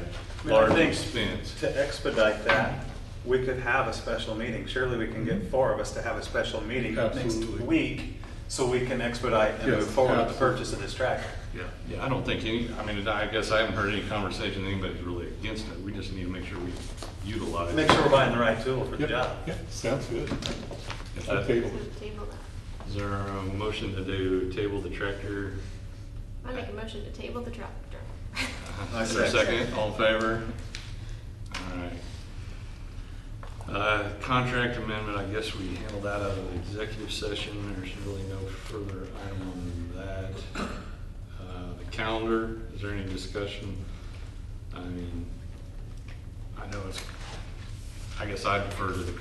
I large think expense. to expedite that, we could have a special meeting. Surely we can get 4 of us to have a special meeting next Absolutely. week, so we can expedite and Yes, move forward with the absolutely. purchase of this tractor. Yeah, I don't think I guess I haven't heard any conversation, anybody's really against it, we just need to make sure we utilize it. Make sure we're buying the right tool for the Yep. job. Yeah, sounds good. If I'll that- table So it. table that. Is there a motion to table the tractor I make a motion to table the chapter. Is there a second? All in favor? All right. Contract amendment, I guess we handled that out of the executive session. There's really no further item on that. The calendar, is there any discussion? I mean, I know it's, I guess I defer to the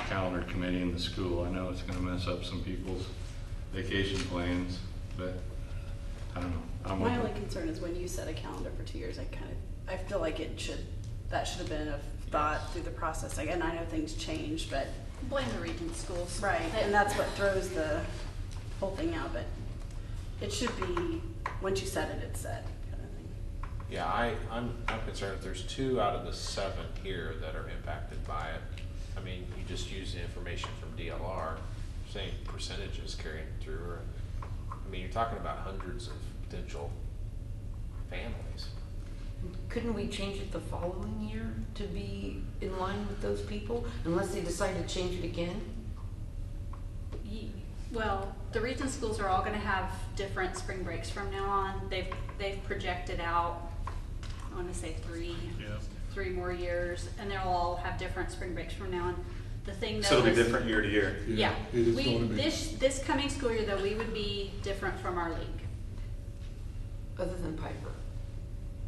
calendar committee in the school. I know it's gonna mess up some people's vacation plans, but I don't know. My only concern is when you set a calendar for 2 years, I feel like that should have been a thought through the process. And I know things change, but. Blame the region schools. Right, and that's what throws the whole thing out, but it should be, once you set it, it's set, kind of thing. Yeah, I'm concerned if there's 2 out of the 7 here that are impacted by it. I mean, you just use the information from DLR, same percentages carrying through. I mean, you're talking about hundreds of potential families. Couldn't we change it the following year to be in line with those people, unless they decide to change it again? Well, the region schools are all gonna have different spring breaks from now on. They've projected out, I wanna say three more years, and they'll all have different spring breaks from now on. The thing though So it'll be is- different year to year? Yeah, It is going to be. this coming school year though, we would be different from our league. Other than Piper?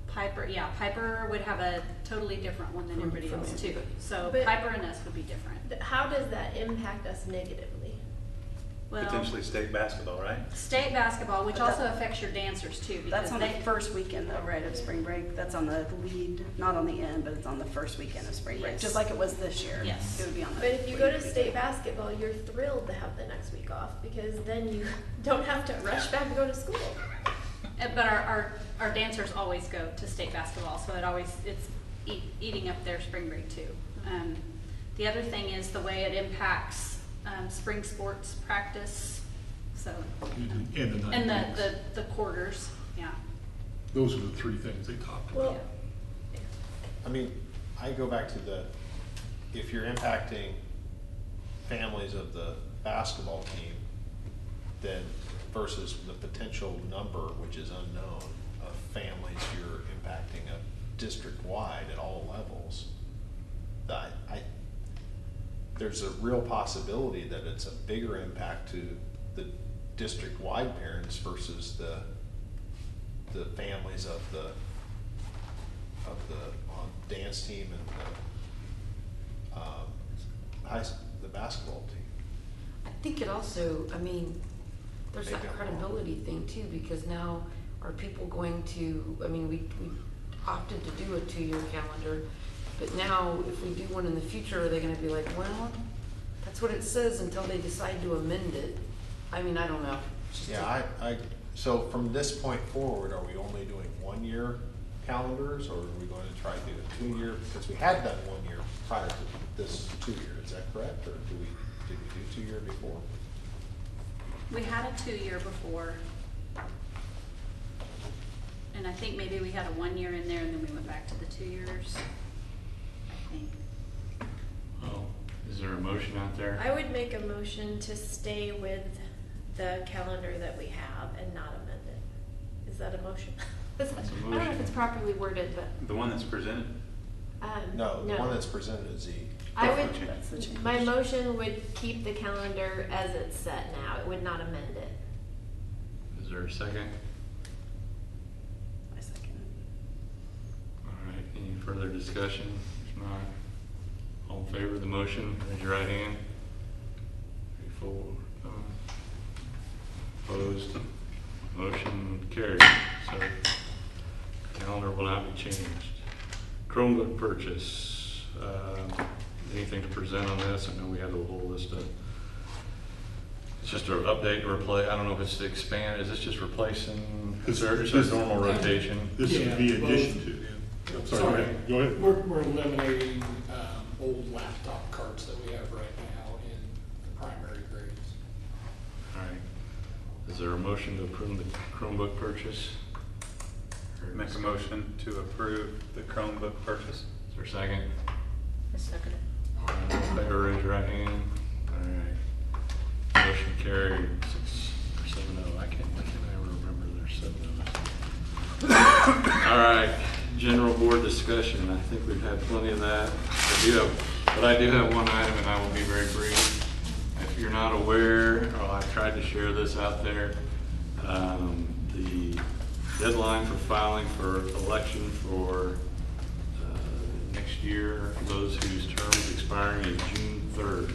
Piper would have a totally different one than everybody From else too. everybody. So But- Piper and us would be different. How does that impact us negatively? Well, Potentially state basketball, right? state basketball, which But also that- affects your dancers too. That's because on they- the first weekend though, right, of spring break? That's on the lead, not on the end, but it's on the first weekend of spring break, Yes. just like it was this year. Yes. It would be on the. But if you go lead to weekend. state basketball, you're thrilled to have the next week off because then you don't have to rush back and go to school. But our dancers always go to state basketball, so it's eating up their spring break too. The other thing is the way it impacts spring sports practice, so. And the 9 And weeks. the quarters, yeah. Those are the 3 things they talked about. Well, I mean, I go back to if you're impacting families of the basketball team, then versus the potential number, which is unknown, of families you're impacting district-wide at all levels, there's a real possibility that it's a bigger impact to the district-wide parents versus the families of the dance team and the basketball team. I think it also, I mean, there's that Maybe I'm wrong. credibility thing too, because now are people going to, I mean, we opted to do a 2-year calendar, but now if we do one in the future, are they gonna be like, well, that's what it says until they decide to amend it? I mean, I don't know. It's just Yeah, so from this point forward, are we only doing 1-year calendars, or are we going to try to do a 2-year? Because we had done 1 year prior to this 2-year, is that correct, or did we do 2-year before? We had a 2-year before. And I think maybe we had a 1 year in there and then we went back to the 2 years, I think. Well, is there a motion out there? I would make a motion to stay with the calendar that we have and not amend it. Is that a motion? I don't know if it's properly worded, but. The one that's presented? No, the one that's presented is I That's the change. would, my motion would keep the calendar as it's set now. It would not amend it. Is there a second? I second All right, any further discussion? If not, all in favor of the motion, raise your right hand. 3, 4, 5. Opposed? Motion carried. So calendar will not be changed. Chromebook purchase. Anything to present on this? I know we had a whole list of, it's just an update or replay. I don't know if it's to expand. Is this just replacing, is there a normal rotation? This would be addition to, yeah. I'm sorry, go ahead. We're eliminating old laptop carts that we have right now in the primary grades. All right. Is there a motion to approve the Chromebook purchase? Make a motion to approve the Chromebook purchase. Is there a second? I second it. All right, all in favor, raise your right hand. All right. Motion carried, 6 or 7-0. I can't ever remember their 7 of us. All right, general board discussion. I think we've had plenty of that. But I do have one item, and I will be very brief. If you're not aware, or I've tried to share this out there, the deadline for filing for election for next year, for those whose term is expiring, is June 3rd.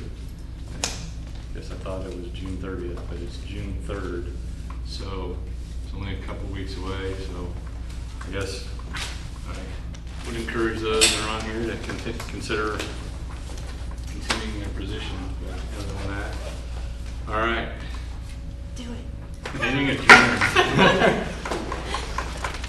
I guess I thought it was June 30th, but it's June 3rd. So it's only a couple weeks away, so I guess I would encourage those that are on here to consider continuing their position. But other than that, all right. Do it. Meeting adjourned.